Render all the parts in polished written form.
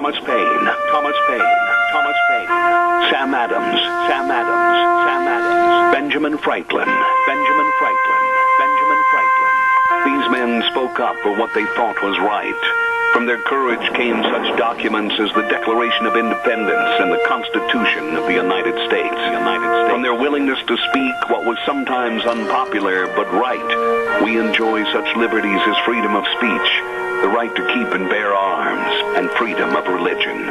Thomas Paine, Thomas Paine, Thomas Paine, Sam Adams, Sam Adams, Sam Adams, Benjamin Franklin, Benjamin Franklin, Benjamin Franklin. These men spoke up for what they thought was right. From their courage came such documents as the Declaration of Independence and the Constitution of the United States. From their willingness to speak what was sometimes unpopular but right, we enjoy such liberties as freedom of speech, the right to keep and bear arms, and freedom of religion.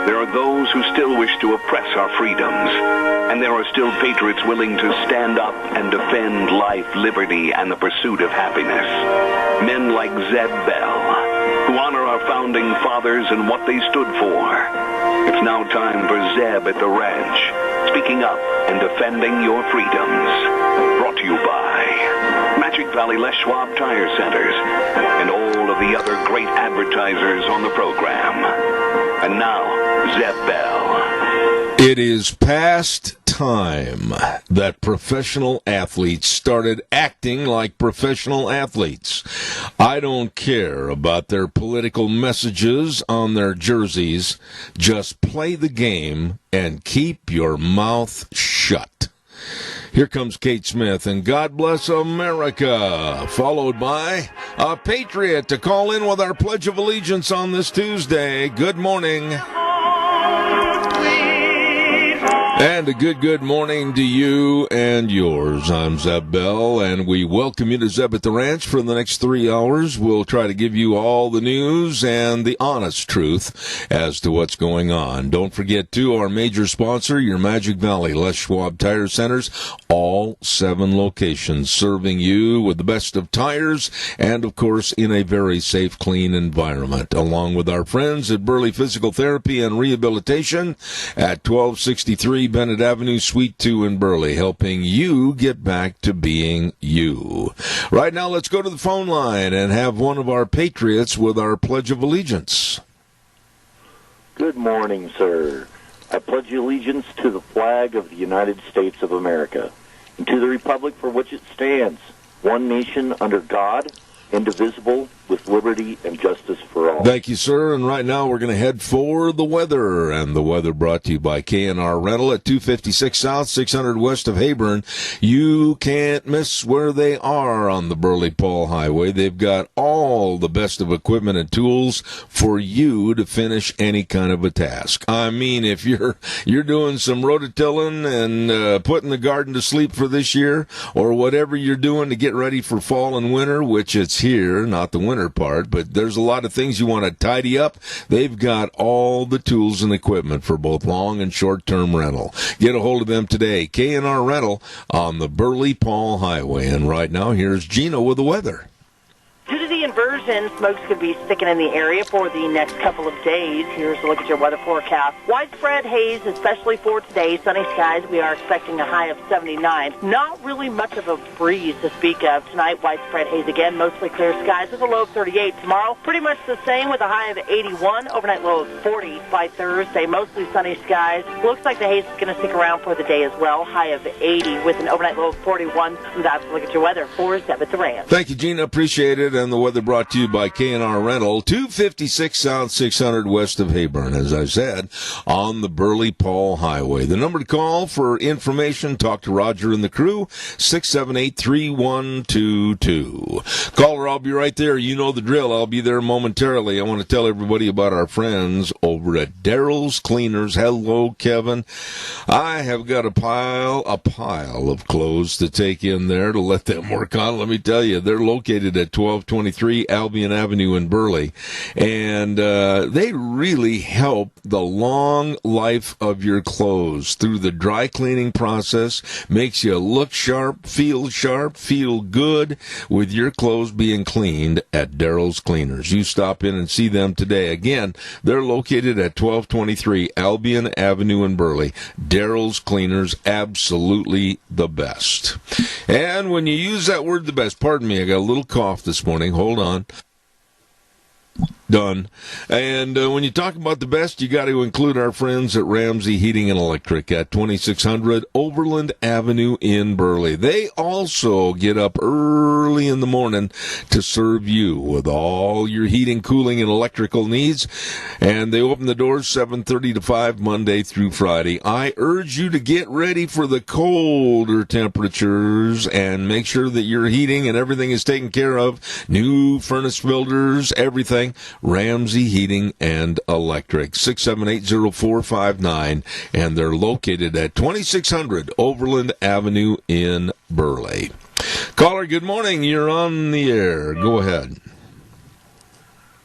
There are those who still wish to oppress our freedoms, and there are still patriots willing to stand up and defend life, liberty, and the pursuit of happiness. Men like Zeb Bell, who honor our founding fathers and what they stood for. It's now time for Zeb at the ranch, speaking up and defending your freedoms. Brought to you by Magic Valley Les Schwab Tire Centers and all of the other great advertisers on the program. And now, Zeb Bell. It is past time that professional athletes started acting like professional athletes. I don't care about their political messages on their jerseys. Just play the game and keep your mouth shut. Here comes Kate Smith and God Bless America, followed by a Patriot to call in with our Pledge of Allegiance on this Tuesday. Good morning. And a good morning to you and yours. I'm Zeb Bell, and we welcome you to Zeb at the Ranch for the next 3 hours. We'll try to give you all the news and the honest truth as to what's going on. Don't forget, too, our major sponsor, your Magic Valley Les Schwab Tire Centers, all 7 locations, serving you with the best of tires and, of course, in a very safe, clean environment, along with our friends at Burley Physical Therapy and Rehabilitation at 1263 Bennett Avenue, Suite 2 in Burley, helping you get back to being you. Right now, let's go to the phone line and have one of our patriots with our Pledge of Allegiance. Good morning, sir. I pledge allegiance to the flag of the United States of America and to the republic for which it stands, one nation under God, indivisible, with liberty and justice for all. Thank you, sir. And right now we're going to head for the weather. And the weather brought to you by K&R Rental at 256 South, 600 west of Hayburn. You can't miss where they are on the Burley-Paul Highway. They've got all the best of equipment and tools for you to finish any kind of a task. I mean, if you're doing some rototilling and putting the garden to sleep for this year, or whatever you're doing to get ready for fall and winter, which it's here, not the winter part, but there's a lot of things you want to tidy up. They've got all the tools and equipment for both long and short-term rental. Get a hold of them today. K&R Rental on the Burley-Paul Highway. And right now, here's Gino with the weather. Due to the inversion, smoke's going to be sticking in the area for the next couple of days. Here's a look at your weather forecast. Widespread haze, especially for today. Sunny skies. We are expecting a high of 79. Not really much of a breeze to speak of tonight. Widespread haze again. Mostly clear skies with a low of 38. Tomorrow, pretty much the same with a high of 81. Overnight low of 40 by Thursday. Mostly sunny skies. Looks like the haze is going to stick around for the day as well. High of 80 with an overnight low of 41. And that's a look at your weather for Zeb at the Ranch. Thank you, Gina. Appreciate it. And the weather brought to you by K&R Rental, 256 South, 600 west of Hayburn, as I said, on the Burley-Paul Highway. The number to call for information, talk to Roger and the crew, 678-3122. Caller, I'll be right there. You know the drill. I'll be there momentarily. I want to tell everybody about our friends over at Daryl's Cleaners. Hello, Kevin. I have got a pile of clothes to take in there to let them work on. Let me tell you, they're located at 1223 Albion Avenue in Burley, and they really help the long life of your clothes through the dry cleaning process. Makes you look sharp, feel good with your clothes being cleaned at Daryl's Cleaners. You stop in and see them today. Again, they're located at 1223 Albion Avenue in Burley. Daryl's Cleaners, absolutely the best. And when you use that word the best, pardon me, I got a little cough this morning. Hold on. Done. And when you talk about the best, you got to include our friends at Ramsey Heating and Electric at 2600 Overland Avenue in Burley. They also get up early in the morning to serve you with all your heating, cooling, and electrical needs. And they open the doors 7:30 to 5 Monday through Friday. I urge you to get ready for the colder temperatures and make sure that your heating and everything is taken care of. New furnace filters, everything. Ramsey Heating and Electric, 678-0459, and they're located at 2600 Overland Avenue in Burley. Caller, good morning. You're on the air. Go ahead.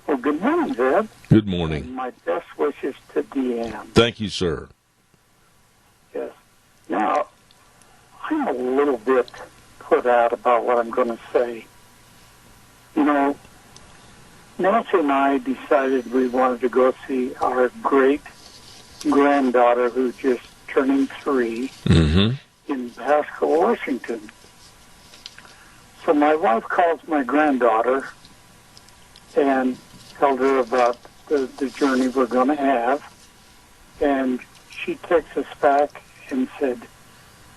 Well, good morning, Zeb. Good morning. And my best wishes to Deanne. Thank you, sir. Yes. Now, I'm a little bit put out about what I'm going to say. You know, Nancy and I decided we wanted to go see our great-granddaughter, who's just turning 3, in Pasco, Washington. So my wife calls my granddaughter and told her about the journey we're going to have. And she texts us back and said,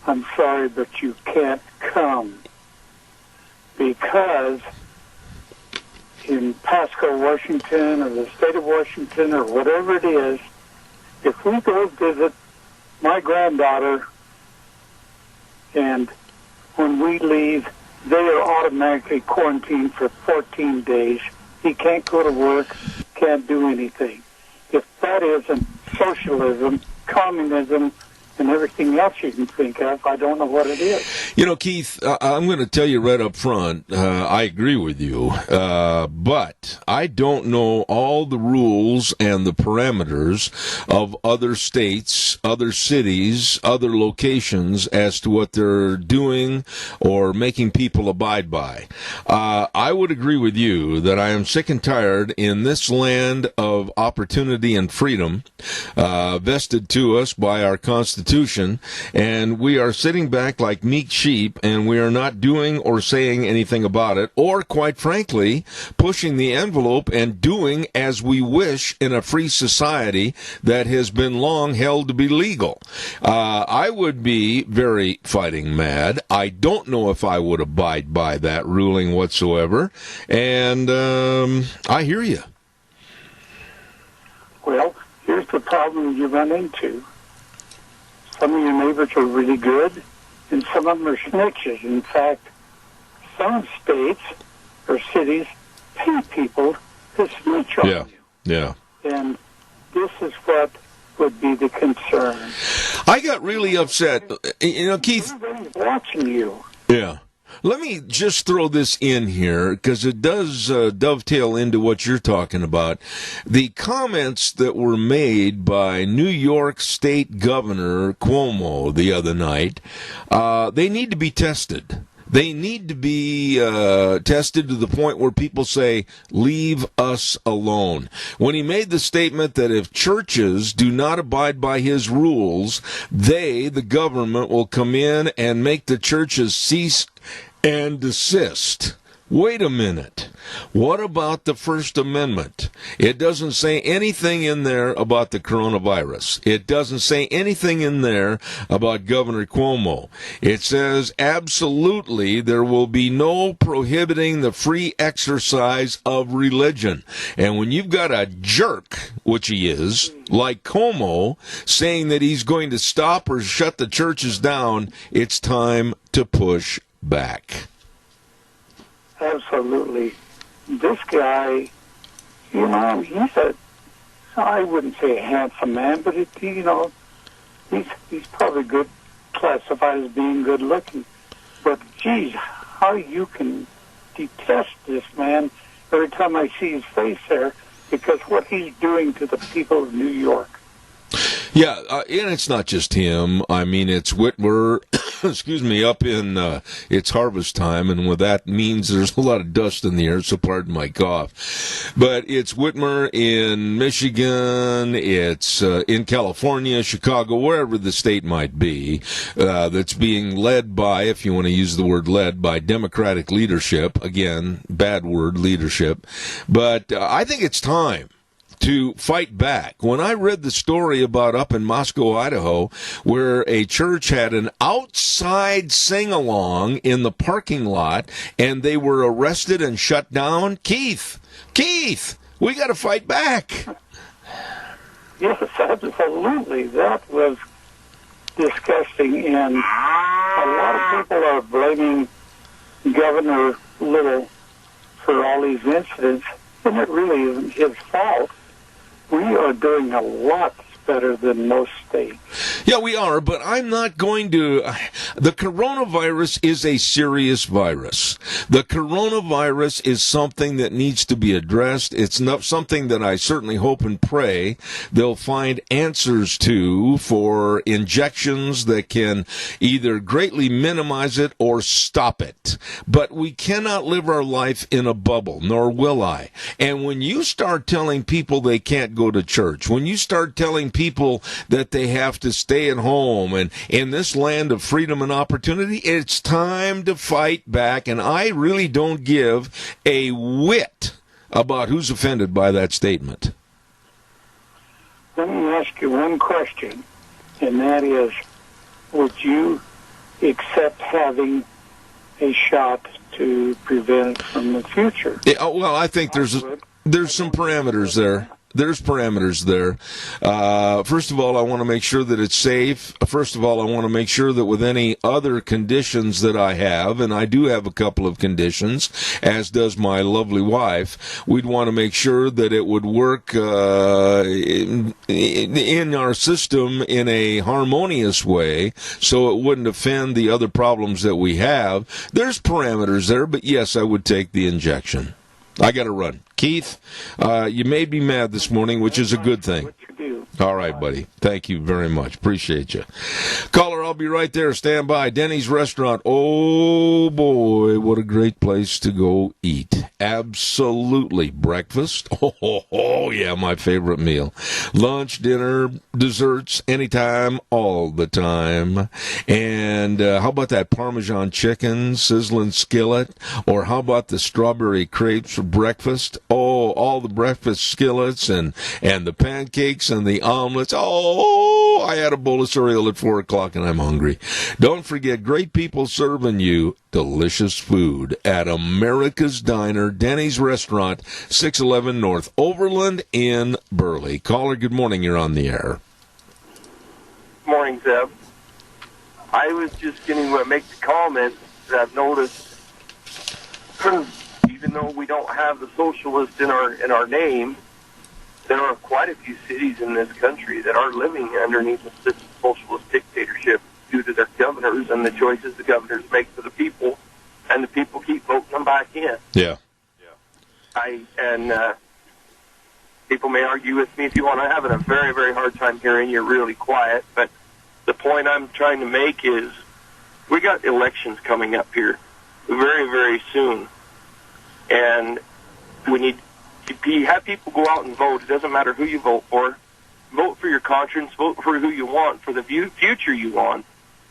"I'm sorry, but you can't come because in Pasco, Washington, or the state of Washington, or whatever it is, if we go visit my granddaughter and when we leave, they are automatically quarantined for 14 days. He can't go to work, can't do anything." If that isn't socialism, communism, and everything else you can think of, I don't know what it is. You know, Keith, I'm going to tell you right up front, I agree with you, but I don't know all the rules and the parameters of other states, other cities, other locations as to what they're doing or making people abide by. I would agree with you that I am sick and tired in this land of opportunity and freedom vested to us by our Constitution, and we are sitting back like meek sheep, and we are not doing or saying anything about it, or, quite frankly, pushing the envelope and doing as we wish in a free society that has been long held to be legal. I would be very fighting mad. I don't know if I would abide by that ruling whatsoever, and I hear you. Well, here's the problem you run into. Some of your neighbors are really good, and some of them are snitches. In fact, some states or cities pay people to snitch on you. Yeah. And this is what would be the concern. I got really upset. You know, Keith. Everybody's watching you. Yeah. Let me just throw this in here because it does dovetail into what you're talking about. The comments that were made by New York State Governor Cuomo the other night, they need to be tested. They need to be tested to the point where people say, "Leave us alone." When he made the statement that if churches do not abide by his rules, they, the government, will come in and make the churches cease and desist. Wait a minute. What about the First Amendment? It doesn't say anything in there about the coronavirus. It doesn't say anything in there about Governor Cuomo. It says absolutely there will be no prohibiting the free exercise of religion. And when you've got a jerk, which he is, like Cuomo, saying that he's going to stop or shut the churches down, it's time to push back. Absolutely. This guy, he's I wouldn't say a handsome man, but he's probably good, classified as being good looking. But geez, how you can detest this man every time I see his face there, because what he's doing to the people of New York. Yeah, and it's not just him. I mean, it's Whitmer, excuse me, up in, it's harvest time, and what that means, there's a lot of dust in the air, so pardon my cough. But it's Whitmer in Michigan, it's in California, Chicago, wherever the state might be, that's being led by, if you want to use the word led, by Democratic leadership. Again, bad word, leadership. But I think it's time to fight back. When I read the story about up in Moscow, Idaho, where a church had an outside sing-along in the parking lot, and they were arrested and shut down, Keith, we got to fight back. Yes, absolutely. That was disgusting, and a lot of people are blaming Governor Little for all these incidents, and it really isn't his fault. We are doing a lot better than most states. Yeah, we are, but I'm not going to... The coronavirus is a serious virus. The coronavirus is something that needs to be addressed. It's not something that I certainly hope and pray they'll find answers to for injections that can either greatly minimize it or stop it. But we cannot live our life in a bubble, nor will I. And when you start telling people they can't go to church, when you start telling people that they have to stay at home, and in this land of freedom and opportunity, it's time to fight back, and I really don't give a whit about who's offended by that statement. Let me ask you one question, and that is, would you accept having a shot to prevent it from the future? Yeah, well, I think there's some parameters there. There's parameters there. First of all, I want to make sure that it's safe. First of all, I want to make sure that with any other conditions that I have, and I do have a couple of conditions, as does my lovely wife, we'd want to make sure that it would work in our system in a harmonious way so it wouldn't offend the other problems that we have. There's parameters there, but yes, I would take the injection. I got to run. Keith, you made me mad this morning, which is a good thing. All right, buddy. Thank you very much. Appreciate you. Caller, I'll be right there. Stand by. Denny's Restaurant. Oh, boy, what a great place to go eat. Absolutely. Breakfast. Oh, yeah, my favorite meal. Lunch, dinner, desserts, anytime, all the time. And how about that Parmesan chicken, sizzling skillet? Or how about the strawberry crepes for breakfast? Oh, all the breakfast skillets and the pancakes and the omelets. Oh, I had a bowl of cereal at 4 o'clock and I'm hungry. Don't forget, great people serving you delicious food at America's Diner, Denny's Restaurant, 611 North Overland in Burley. Caller, good morning. You're on the air. Morning, Zeb. I was just going to make the comment that I've noticed, even though we don't have the socialist in our name, there are quite a few cities in this country that are living underneath a socialist dictatorship due to their governors and the choices the governors make for the people, and the people keep voting them back in. Yeah. People may argue with me if you want. I'm having a very, very hard time hearing you really quiet, but the point I'm trying to make is we got elections coming up here very, very soon, and we need to have people go out and vote. It doesn't matter who you vote for. Vote for your conscience. Vote for who you want, for the future you want.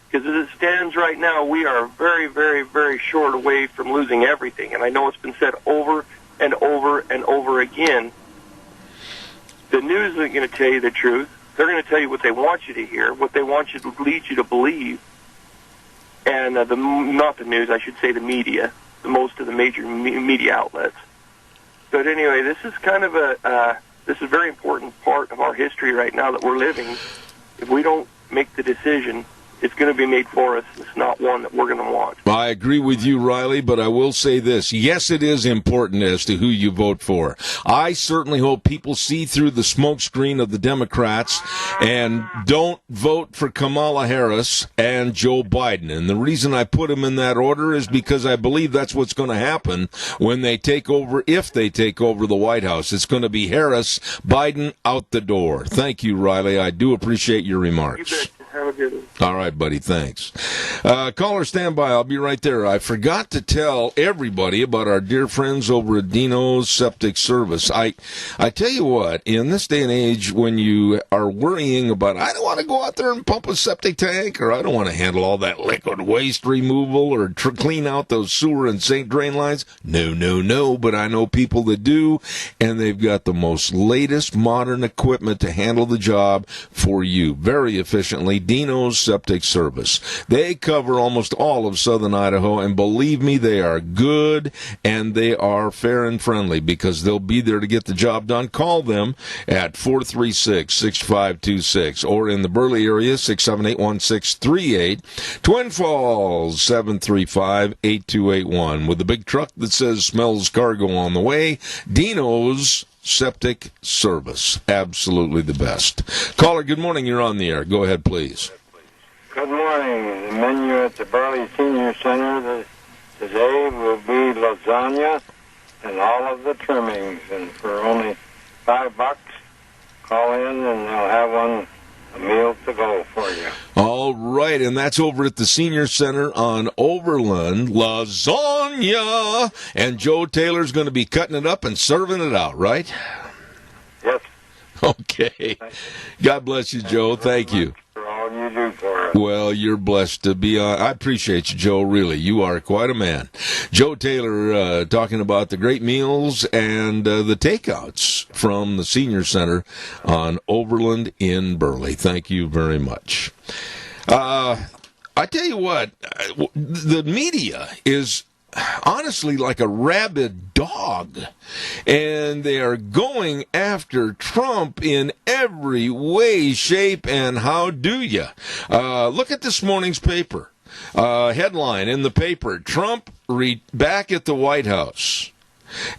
Because as it stands right now, we are very, very, very short away from losing everything. And I know it's been said over and over and over again. The news isn't going to tell you the truth. They're going to tell you what they want you to hear, what they want you to lead you to believe. And not the news, I should say the media, most of the major media outlets. But anyway, this is kind of this is a very important part of our history right now that we're living. If we don't make the decision it's going to be made for us. It's not one that we're going to want. I agree with you, Riley, but I will say this. Yes, it is important as to who you vote for. I certainly hope people see through the smokescreen of the Democrats and don't vote for Kamala Harris and Joe Biden. And the reason I put them in that order is because I believe that's what's going to happen when they take over, if they take over the White House. It's going to be Harris, Biden out the door. Thank you, Riley. I do appreciate your remarks. You bet. Have a good one. All right, buddy, thanks. Caller, stand by. I'll be right there. I forgot to tell everybody about our dear friends over at Dino's Septic Service. I tell you what, in this day and age, when you are worrying about, I don't want to go out there and pump a septic tank, or I don't want to handle all that liquid waste removal, or clean out those sewer and sink drain lines. No, but I know people that do, and they've got the most latest modern equipment to handle the job for you very efficiently. Dino's Septic Service. They cover almost all of southern Idaho, and believe me, they are good and they are fair and friendly because they'll be there to get the job done. Call them at 436-6526 or in the Burley area, 678-1638. Twin Falls, 735-8281. With the big truck that says smells cargo on the way, Dino's Septic Service. Absolutely the best. Caller, good morning. You're on the air. Go ahead, please. Good morning. The menu at the Burley Senior Center today will be lasagna and all of the trimmings. And for only $5, call in and they'll have a meal to go for you. All right, and that's over at the Senior Center on Overland. Lasagna! And Joe Taylor's going to be cutting it up and serving it out, right? Yes. Okay. God bless you, Joe. Thank you. For all you do for us. Well, you're blessed to be on. I appreciate you, Joe, really. You are quite a man. Joe Taylor talking about the great meals and the takeouts from the Senior Center on Overland in Burley. Thank you very much. I tell you what, the media is honestly like a rabid dog, and they are going after Trump in every way, shape, and how do you? Look at this morning's paper. Headline in the paper, Trump back at the White House.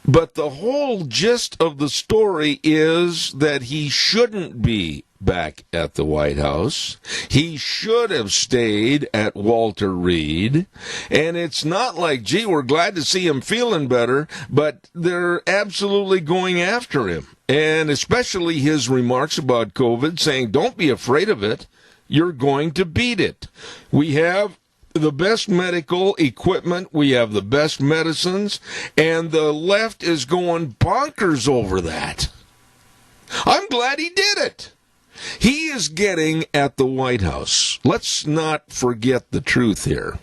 But the whole gist of the story is that he shouldn't be back at the White House. He should have stayed at Walter Reed. And it's not like, gee, we're glad to see him feeling better, but they're absolutely going after him. And especially his remarks about COVID, saying, don't be afraid of it. You're going to beat it. We have the best medical equipment, we have the best medicines, and the left is going bonkers over that. I'm glad he did it. He is getting at the White House. Let's not forget the truth here.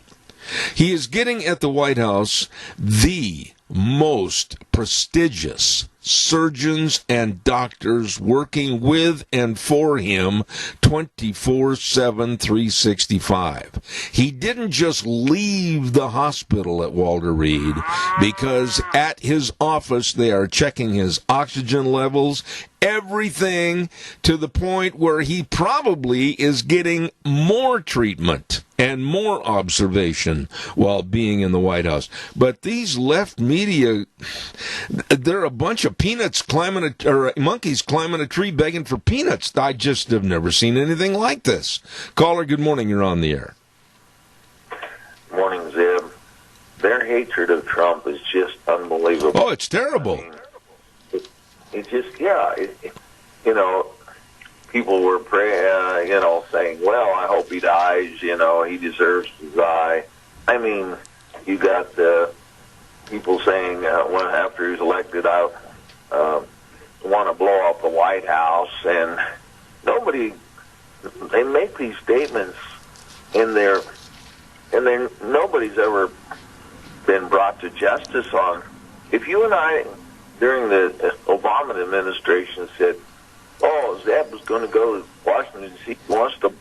He is getting at the White House the most prestigious surgeons and doctors working with and for him 24/7, 365. He didn't just leave the hospital at Walter Reed because at his office they are checking his oxygen levels, everything to the point where he probably is getting more treatment and more observation while being in the White House. But these left media, they're a bunch of monkeys climbing a tree begging for peanuts. I just have never seen anything like this. Caller, good morning. You're on the air. Morning, Zeb. Their hatred of Trump is just unbelievable. Oh, it's terrible. I mean, it's just, people were saying, well, I hope he dies, he deserves to die. I mean, you got people saying, after he was elected, I want to blow up the White House, and they make these statements and nobody's ever been brought to justice on. If you and I, during the Obama administration, said, oh, Zeb was going to go to Washington, D.C., wants to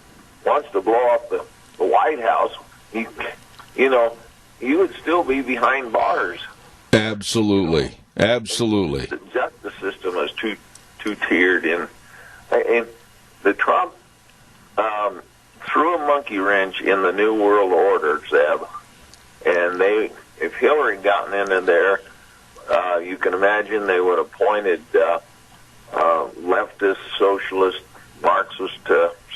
blow up the White House, you would still be behind bars. Absolutely. Absolutely. The justice system is too tiered, and the Trump threw a monkey wrench in the New World Order, Zeb. And if Hillary gotten into there, you can imagine they would have appointed leftist, socialist, Marxist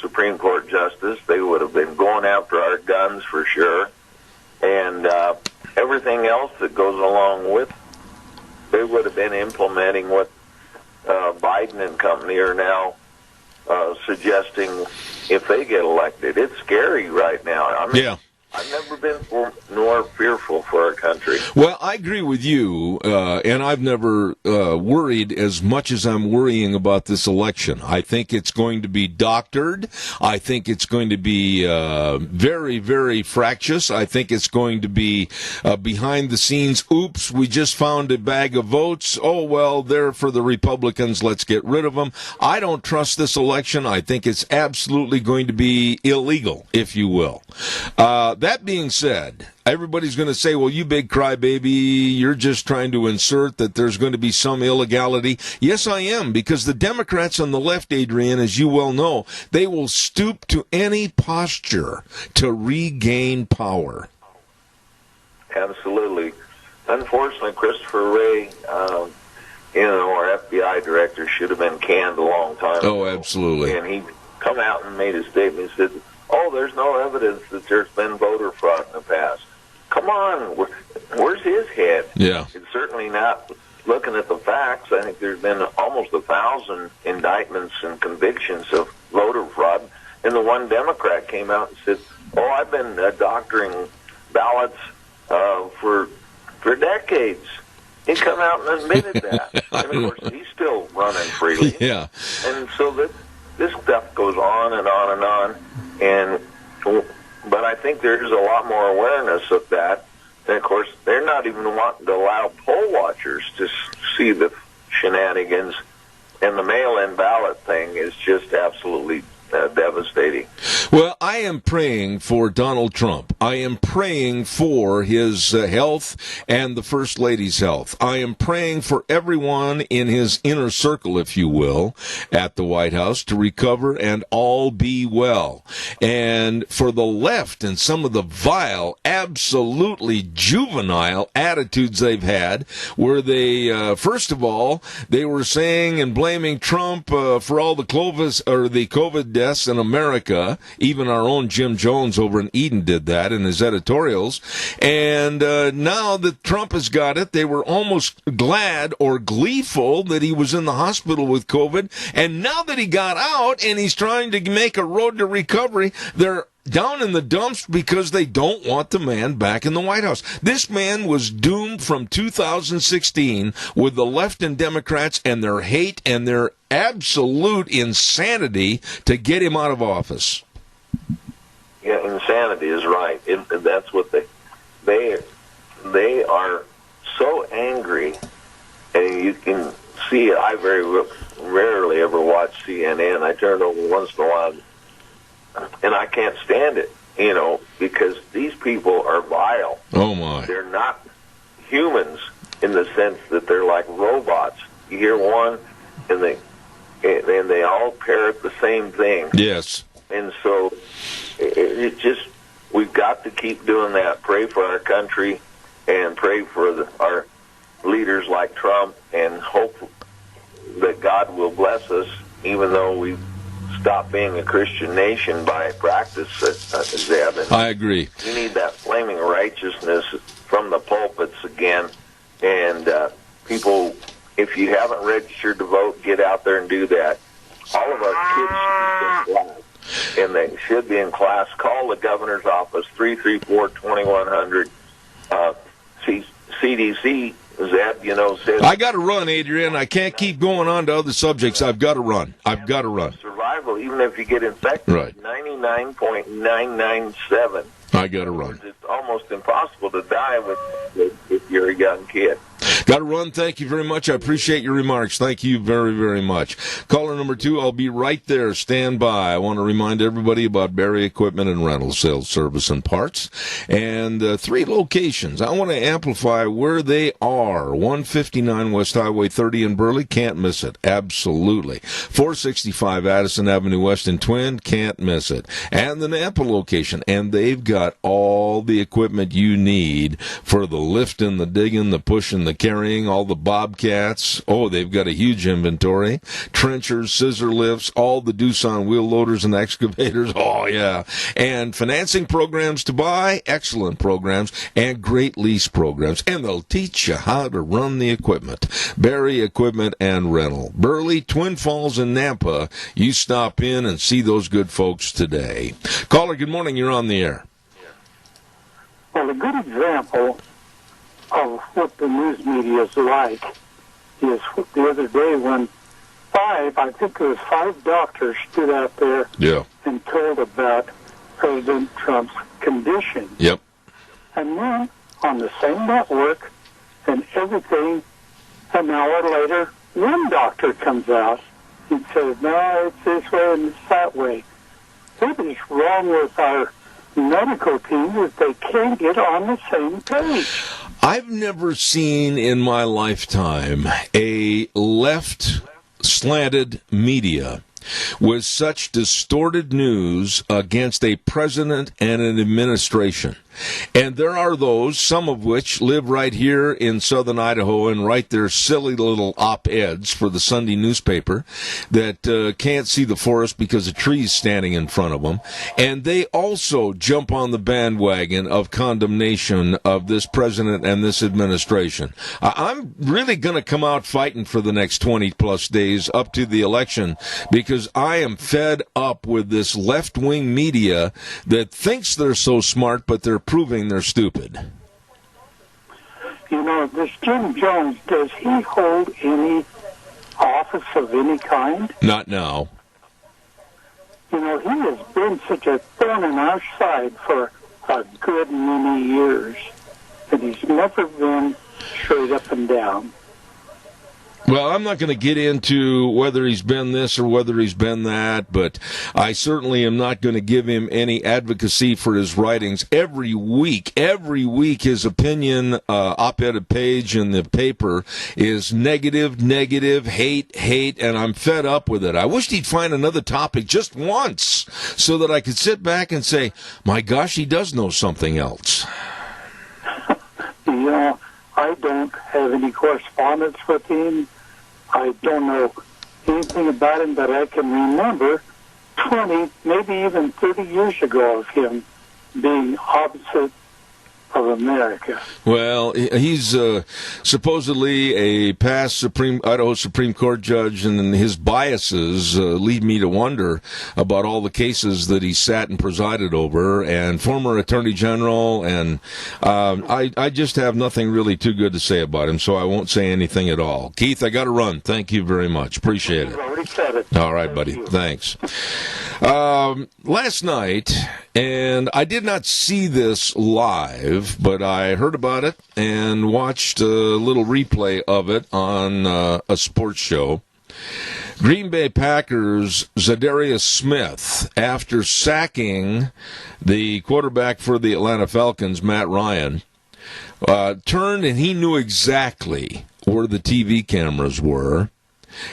Supreme Court justice. They would have been going after our guns for sure. And everything else that goes along with, they would have been implementing what Biden and company are now suggesting if they get elected. It's scary right now. I mean, I've never been more fearful for our country. Well, I agree with you, and I've never worried as much as I'm worrying about this election. I think it's going to be doctored. I think it's going to be very, very fractious. I think it's going to be behind the scenes. Oops, we just found a bag of votes. Oh, well, they're for the Republicans. Let's get rid of them. I don't trust this election. I think it's absolutely going to be illegal, if you will. That being said, everybody's going to say, well, you big crybaby, you're just trying to insert that there's going to be some illegality. Yes, I am, because the Democrats on the left, Adrian, as you well know, they will stoop to any posture to regain power. Absolutely. Unfortunately, Christopher Wray, our FBI director, should have been canned a long time ago. Oh, absolutely. And he come out and made a statement and said, there's no evidence that there's been voter fraud in the past. Come on, where's his head? Yeah. It's certainly not looking at the facts. I think there's been almost 1,000 indictments and convictions of voter fraud. And the one Democrat came out and said, I've been doctoring ballots for decades. He come out and admitted that. And, of course, he's still running freely. Yeah. And so this stuff goes on and on and on. But I think there's a lot more awareness of that. And, of course, they're not even wanting to allow poll watchers to see the shenanigans. And the mail-in ballot thing is just absolutely devastating. Well, I am praying for Donald Trump. I am praying for his health and the First Lady's health. I am praying for everyone in his inner circle, if you will, at the White House to recover and all be well. And for the left and some of the vile, absolutely juvenile attitudes they've had, where they, first of all, they were saying and blaming Trump for all the COVID deaths in America. Even our own Jim Jones over in Eden did that in his editorials. And now that Trump has got it, they were almost glad or gleeful that he was in the hospital with COVID. And now that he got out and he's trying to make a road to recovery, they're down in the dumps because they don't want the man back in the White House. This man was doomed from 2016 with the left and Democrats and their hate and their absolute insanity to get him out of office. Yeah, insanity is right. That's what they are so angry, and you can see it. I very rarely ever watch CNN. I turn it over once in a while, and I can't stand it, because these people are vile. Oh, my. They're not humans in the sense that they're like robots. You hear one, and they all parrot the same thing. Yes. And so it just, we've got to keep doing that. Pray for our country and pray for our leaders like Trump, and hope that God will bless us, even though we've stopped being a Christian nation by practice, Zeb. I agree. We need that flaming righteousness from the pulpits again. And people, if you haven't registered to vote, get out there and do that. All of our kids should be in class, and they should be in class. Call the governor's office, 334-2100. CDC, Zeb, says... I got to run, Adrian. I can't keep going on to other subjects. I've got to run. Survival, even if you get infected, right. 99.997. I got to run. It's almost impossible to die if you're a young kid. Got to run. Thank you very much. I appreciate your remarks. Thank you very, very much. Caller number 2, I'll be right there. Stand by. I want to remind everybody about Barry Equipment and Rental, Sales, Service, and Parts. And 3 locations. I want to amplify where they are. 159 West Highway 30 in Burley. Can't miss it. Absolutely. 465 Addison Avenue West in Twin. Can't miss it. And the Nampa location. And they've got all the equipment you need for the lifting, the digging, the pushing, the carrying, all the bobcats. Oh, they've got a huge inventory. Trenchers, scissor lifts, all the Doosan wheel loaders and excavators. Oh, yeah. And financing programs to buy, excellent programs, and great lease programs. And they'll teach you how to run the equipment. Barry Equipment and Rental. Burley, Twin Falls, and Nampa. You stop in and see those good folks today. Caller, good morning. You're on the air. Well, a good example of what the news media is like is the other day when I think it was 5 doctors stood out there and told about President Trump's condition. Yep. And then on the same network and everything, an hour later, one doctor comes out and says, no, it's this way and it's that way. What is wrong with our medical team is they can't get on the same page? I've never seen in my lifetime a left-slanted media with such distorted news against a president and an administration. And there are those, some of which live right here in southern Idaho and write their silly little op-eds for the Sunday newspaper that can't see the forest because a tree's standing in front of them. And they also jump on the bandwagon of condemnation of this president and this administration. I'm really going to come out fighting for the next 20-plus days up to the election because I am fed up with this left-wing media that thinks they're so smart, but they're proving they're stupid. You know, this Jim Jones, does he hold any office of any kind? Not now. You know, he has been such a thorn in our side for a good many years, and he's never been straight up and down. Well, I'm not going to get into whether he's been this or whether he's been that, but I certainly am not going to give him any advocacy for his writings. Every week, his opinion op-ed page in the paper is negative, hate, and I'm fed up with it. I wished he'd find another topic just once so that I could sit back and say, my gosh, he does know something else. You know, I don't have any correspondence with him. I don't know anything about him that I can remember 20, maybe even 30 years ago of him being opposite of America. Well, he's supposedly a past Idaho Supreme Court judge, and his biases lead me to wonder about all the cases that he sat and presided over, and former Attorney General, and I just have nothing really too good to say about him, so I won't say anything at all. Keith, I got to run. Thank you very much. Appreciate it. You've already said it. All right, buddy. Thanks. Last night, and I did not see this live, but I heard about it and watched a little replay of it on a sports show. Green Bay Packers' Zadarius Smith, after sacking the quarterback for the Atlanta Falcons, Matt Ryan, turned and he knew exactly where the TV cameras were.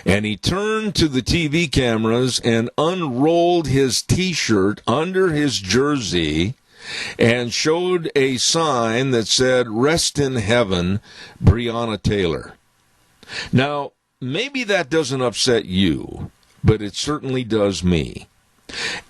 And he turned to the TV cameras and unrolled his T-shirt under his jersey and showed a sign that said, "Rest in heaven, Breonna Taylor." Now, maybe that doesn't upset you, but it certainly does me.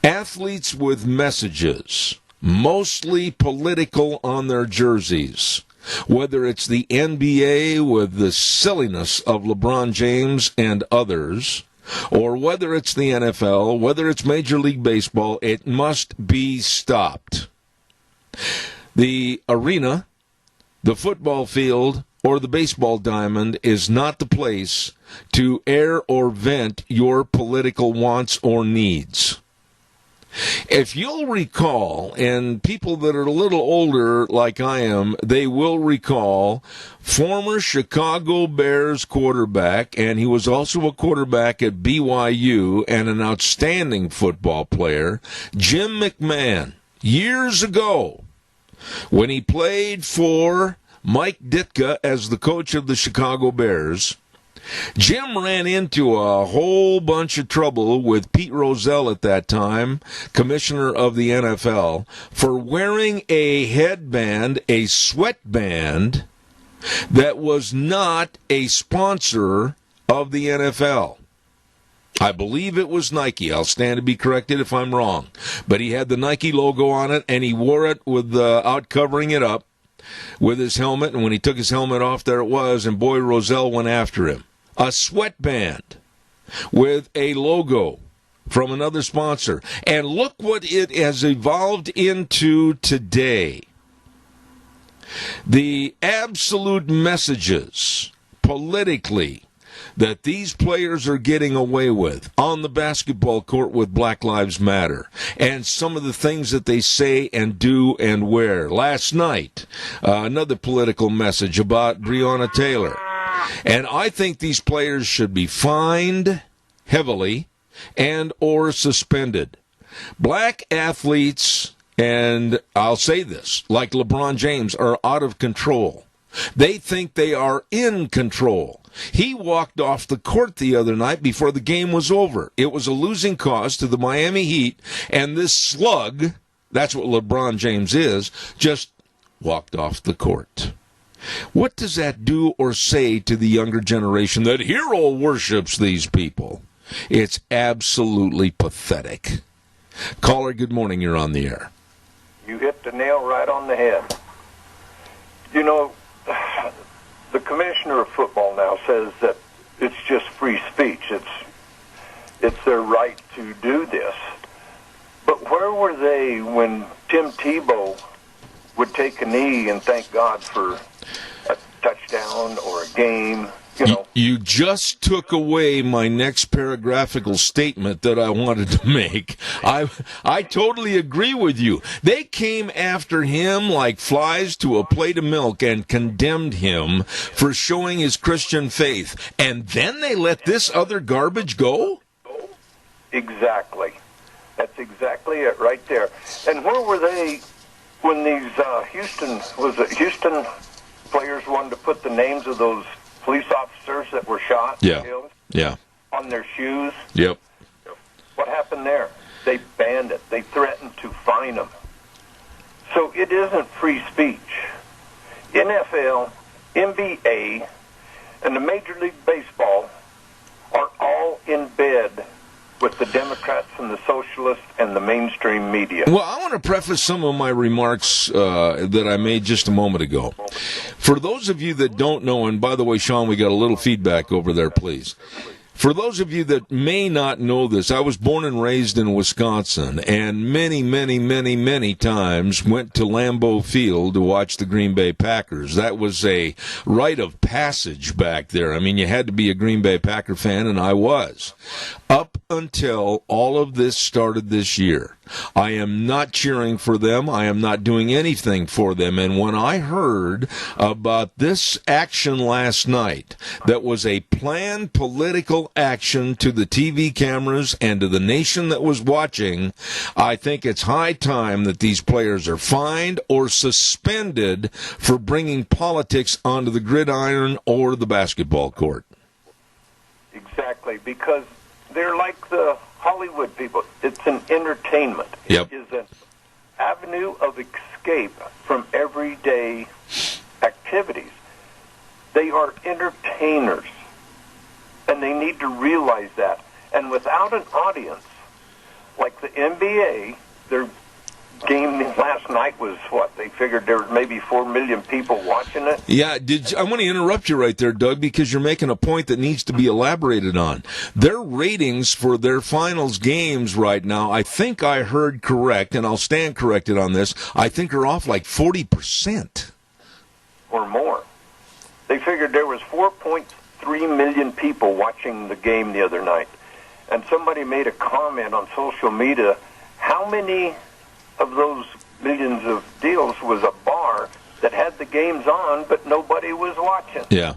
Athletes with messages, mostly political on their jerseys, whether it's the NBA with the silliness of LeBron James and others, or whether it's the NFL, whether it's Major League Baseball, it must be stopped. The arena, the football field, or the baseball diamond is not the place to air or vent your political wants or needs. If you'll recall, and people that are a little older like I am, they will recall former Chicago Bears quarterback, and he was also a quarterback at BYU and an outstanding football player, Jim McMahon, years ago, when he played for Mike Ditka as the coach of the Chicago Bears. Jim ran into a whole bunch of trouble with Pete Rozelle at that time, commissioner of the NFL, for wearing a headband, a sweatband, that was not a sponsor of the NFL. I believe it was Nike. I'll stand to be corrected if I'm wrong. But he had the Nike logo on it, and he wore it out covering it up with his helmet. And when he took his helmet off, there it was, and boy, Rozelle went after him. A sweatband with a logo from another sponsor. And look what it has evolved into today. The absolute messages politically that these players are getting away with on the basketball court with Black Lives Matter, and some of the things that they say and do and wear. Last night, another political message about Breonna Taylor. And I think these players should be fined heavily and or suspended. Black athletes, and I'll say this, like LeBron James, are out of control. They think they are in control. He walked off the court the other night before the game was over. It was a losing cause to the Miami Heat, and this slug, that's what LeBron James is, just walked off the court. What does that do or say to the younger generation that hero worships these people? It's absolutely pathetic. Caller, good morning. You're on the air. You hit the nail right on the head. You know, the commissioner of football now says that it's just free speech. It's their right to do this. But where were they when Tim Tebow would take a knee and thank God for a touchdown or a game? You just took away my next paragraphical statement that I wanted to make. I totally agree with you. They came after him like flies to a plate of milk and condemned him for showing his Christian faith. And then they let this other garbage go? Exactly. That's exactly it right there. And where were they when these Houston players wanted to put the names of those police officers that were shot and killed on their shoes? Yep. What happened there? They banned it. They threatened to fine them. So it isn't free speech. NFL, NBA, and the Major League Baseball are all in bed with the Democrats and the socialists and the mainstream media. Well, I want to preface some of my remarks that I made just a moment ago. For those of you that don't know, and by the way, Sean, we got a little feedback over there, please. For those of you that may not know this, I was born and raised in Wisconsin, and many times went to Lambeau Field to watch the Green Bay Packers. That was a rite of passage back there. I mean, you had to be a Green Bay Packer fan, and I was. Up until all of this started this year, I am not cheering for them. I am not doing anything for them. And when I heard about this action last night, that was a planned political action to the TV cameras and to the nation that was watching, I think it's high time that these players are fined or suspended for bringing politics onto the gridiron or the basketball court. Exactly, because they're like the Hollywood people. It's an entertainment. Yep. It is an avenue of escape from everyday activities. They are entertainers, and they need to realize that. And without an audience, like the NBA, their game last night was what? They figured there was maybe 4 million people watching it. Yeah, I want to interrupt you right there, Doug, because you're making a point that needs to be elaborated on. Their ratings for their finals games right now, I think I heard correct, and I'll stand corrected on this, I think are off like 40%. Or more. They figured there was 4.3 million people watching the game the other night. And somebody made a comment on social media, how many of those millions of deals was a bar that had the games on, but nobody was watching? Yeah.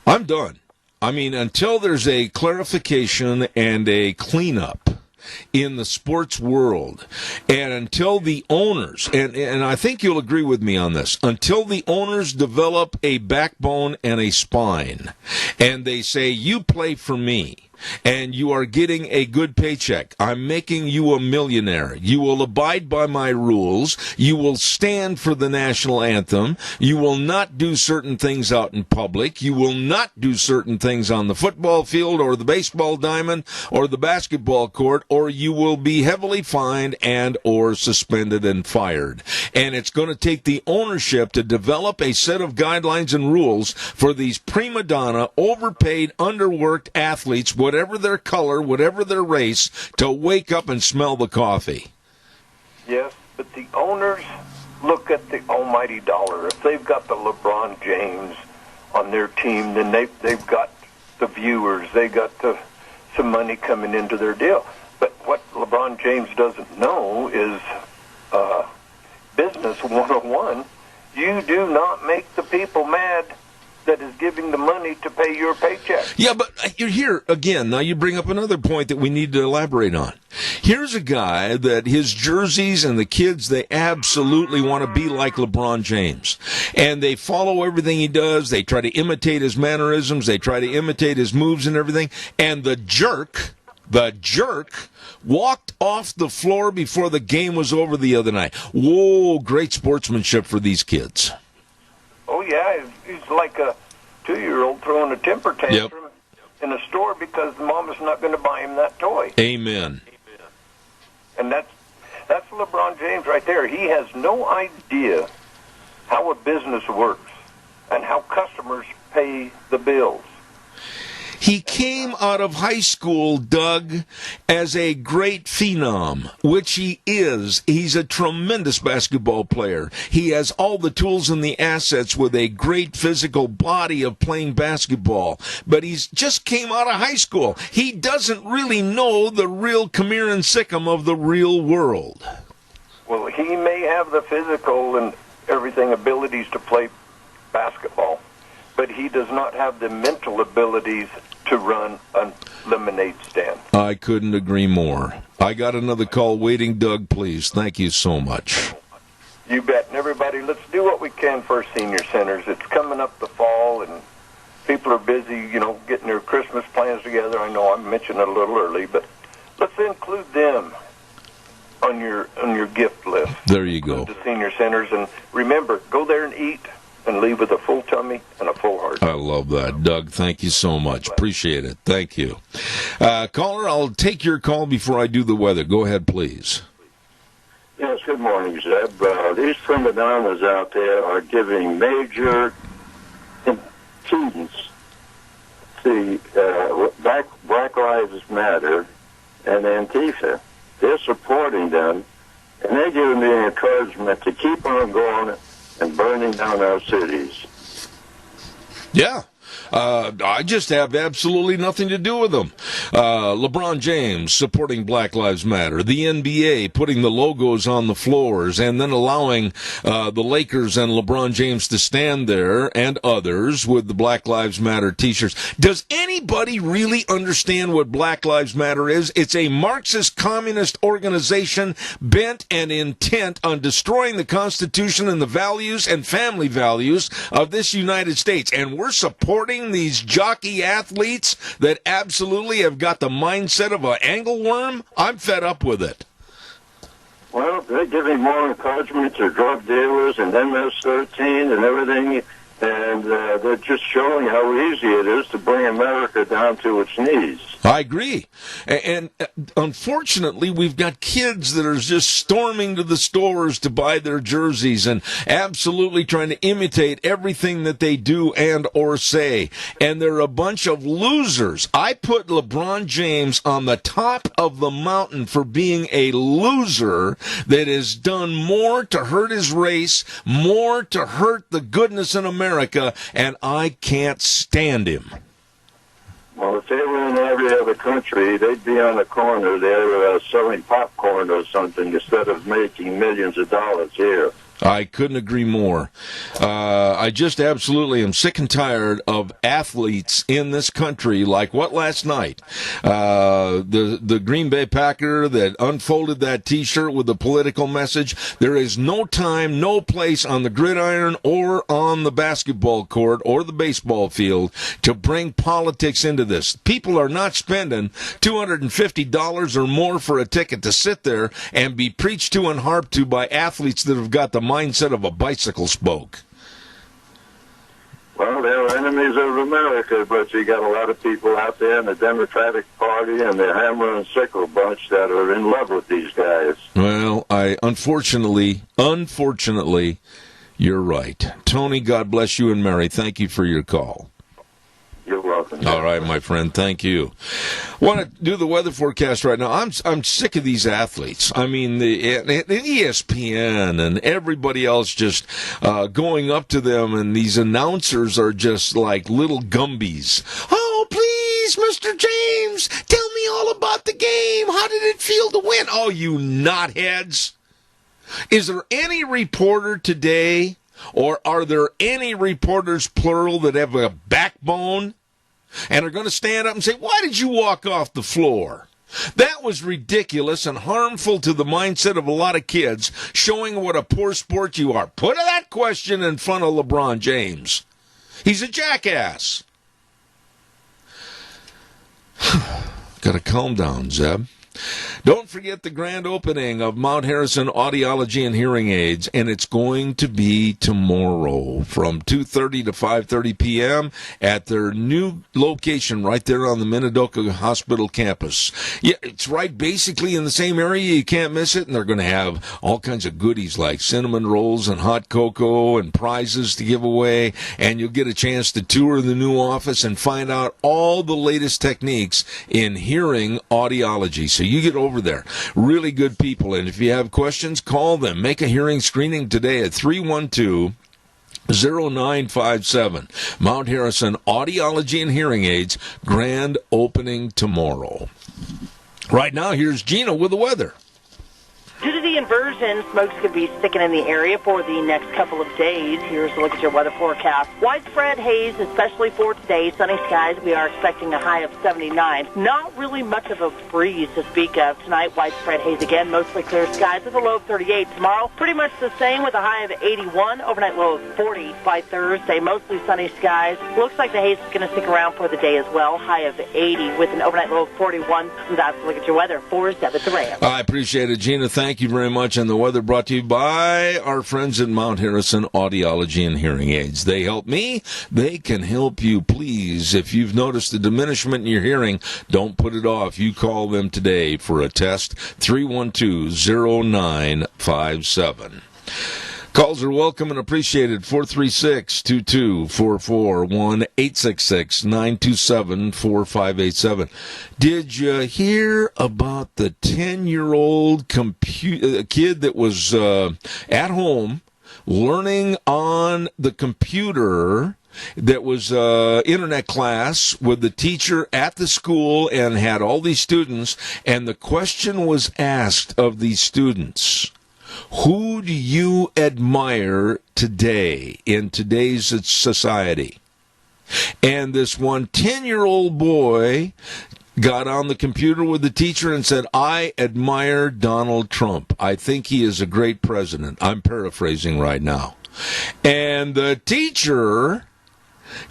I'm done. I mean, until there's a clarification and a cleanup in the sports world, and until the owners, and I think you'll agree with me on this, until the owners develop a backbone and a spine, and they say, you play for me, and you are getting a good paycheck. I'm making you a millionaire. You will abide by my rules. You will stand for the national anthem. You will not do certain things out in public. You will not do certain things on the football field or the baseball diamond or the basketball court, or you will be heavily fined and or suspended and fired. And it's going to take the ownership to develop a set of guidelines and rules for these prima donna, overpaid, underworked athletes, whatever their color, whatever their race, to wake up and smell the coffee. Yes, but the owners look at the almighty dollar. If they've got the LeBron James on their team, then they've got the viewers. They got some money coming into their deal. But what LeBron James doesn't know is business 101. You do not make the people mad that is giving the money to pay your paycheck. Yeah, but you're here again. Now you bring up another point that we need to elaborate on. Here's a guy that his jerseys and the kids, they absolutely want to be like LeBron James. And they follow everything he does. They try to imitate his mannerisms. They try to imitate his moves and everything. And the jerk walked off the floor before the game was over the other night. Whoa, great sportsmanship for these kids. Oh, yeah, he's like a 2-year-old throwing a temper tantrum in a store because the mom is not going to buy him that toy. Amen. And that's LeBron James right there. He has no idea how a business works and how customers pay the bills. He came out of high school, Doug, as a great phenom, which he is. He's a tremendous basketball player. He has all the tools and the assets with a great physical body of playing basketball. But he's just came out of high school. He doesn't really know the real Khmer and Sikkim of the real world. Well, he may have the physical and everything abilities to play basketball, but he does not have the mental abilities to run a lemonade stand. I couldn't agree more. I got another call waiting, Doug, please. Thank you so much. You bet. And everybody, let's do what we can for our senior centers. It's coming up the fall, and people are busy, getting their Christmas plans together. I know I mentioned it a little early, but let's include them on your gift list. There you go. The senior centers. And remember, go there and eat, and leave with a full tummy and a full heart. I love that. Doug, thank you so much. Appreciate it. Thank you. Caller, I'll take your call before I do the weather. Go ahead, please. Yes, good morning, Zeb. These prima donnas out there are giving major credence to Black Lives Matter and Antifa. They're supporting them, and they're giving me encouragement to keep on going and burning down our cities. Yeah. I just have absolutely nothing to do with them. LeBron James supporting Black Lives Matter. The NBA putting the logos on the floors and then allowing the Lakers and LeBron James to stand there and others with the Black Lives Matter t-shirts. Does anybody really understand what Black Lives Matter is? It's a Marxist communist organization bent and intent on destroying the Constitution and the values and family values of this United States. And we're supporting these jockey athletes that absolutely have got the mindset of an angleworm. I'm fed up with it. Well, they're giving more encouragement to drug dealers and MS-13 and everything, and they're just showing how easy it is to bring America down to its knees. I agree. And unfortunately, we've got kids that are just storming to the stores to buy their jerseys and absolutely trying to imitate everything that they do and or say. And they're a bunch of losers. I put LeBron James on the top of the mountain for being a loser that has done more to hurt his race, more to hurt the goodness in America, and I can't stand him. Well, if they were in every other country, they'd be on the corner there selling popcorn or something instead of making millions of dollars here. I couldn't agree more. I just absolutely am sick and tired of athletes in this country like what last night? The Green Bay Packer that unfolded that T-shirt with the political message. There is no time, no place on the gridiron or on the basketball court or the baseball field to bring politics into this. People are not spending $250 or more for a ticket to sit there and be preached to and harped to by athletes that have got the mindset of a bicycle spoke. Well, they're enemies of America, but you got a lot of people out there in the Democratic Party and the hammer and sickle bunch that are in love with these guys. Well, unfortunately, you're right. Tony, God bless you and Mary. Thank you for your call. You're welcome. All right, my friend. Thank you. Want to do the weather forecast right now. I'm sick of these athletes. I mean, the ESPN and everybody else just going up to them, and these announcers are just like little Gumbies. Oh, please, Mr. James, tell me all about the game. How did it feel to win? Oh, you knotheads. Is there any reporter today, or are there any reporters, plural, that have a backbone and are going to stand up and say, why did you walk off the floor? That was ridiculous and harmful to the mindset of a lot of kids, showing what a poor sport you are. Put that question in front of LeBron James. He's a jackass. Got to calm down, Zeb. Don't forget the grand opening of Mount Harrison Audiology and Hearing Aids, and it's going to be tomorrow from 2:30 to 5:30 p.m. at their new location right there on the Minidoka Hospital campus. Yeah, it's right basically in the same area. You can't miss it, and they're going to have all kinds of goodies like cinnamon rolls and hot cocoa and prizes to give away, and you'll get a chance to tour the new office and find out all the latest techniques in hearing audiology. So you get over there. Really good people. And if you have questions, call them. Make a hearing screening today at 312-0957. Mount Harrison Audiology and Hearing Aids, grand opening tomorrow. Right now, here's Gina with the weather. Due to the inversion, smokes could be sticking in the area for the next couple of days. Here's a look at your weather forecast. Widespread haze, especially for today. Sunny skies. We are expecting a high of 79. Not really much of a breeze to speak of. Tonight, widespread haze again. Mostly clear skies with a low of 38. Tomorrow, pretty much the same with a high of 81. Overnight low of 40 by Thursday. Mostly sunny skies. Looks like the haze is going to stick around for the day as well. High of 80 with an overnight low of 41. And that's a look at your weather for Zeb Duran. I appreciate it, Gina. Thank you very much. And the weather brought to you by our friends at Mount Harrison Audiology and Hearing Aids. They help me. They can help you. Please, if you've noticed a diminishment in your hearing, don't put it off. You call them today for a test. 312-0957. Calls are welcome and appreciated. 436-2244, 1-866-927-4587. Did you hear about the 10-year-old kid that was at home learning on the computer that was internet class with the teacher at the school and had all these students, and the question was asked of these students: who do you admire today in today's society? And this one 10-year-old boy got on the computer with the teacher and said, I admire Donald Trump. I think he is a great president. I'm paraphrasing right now. And the teacher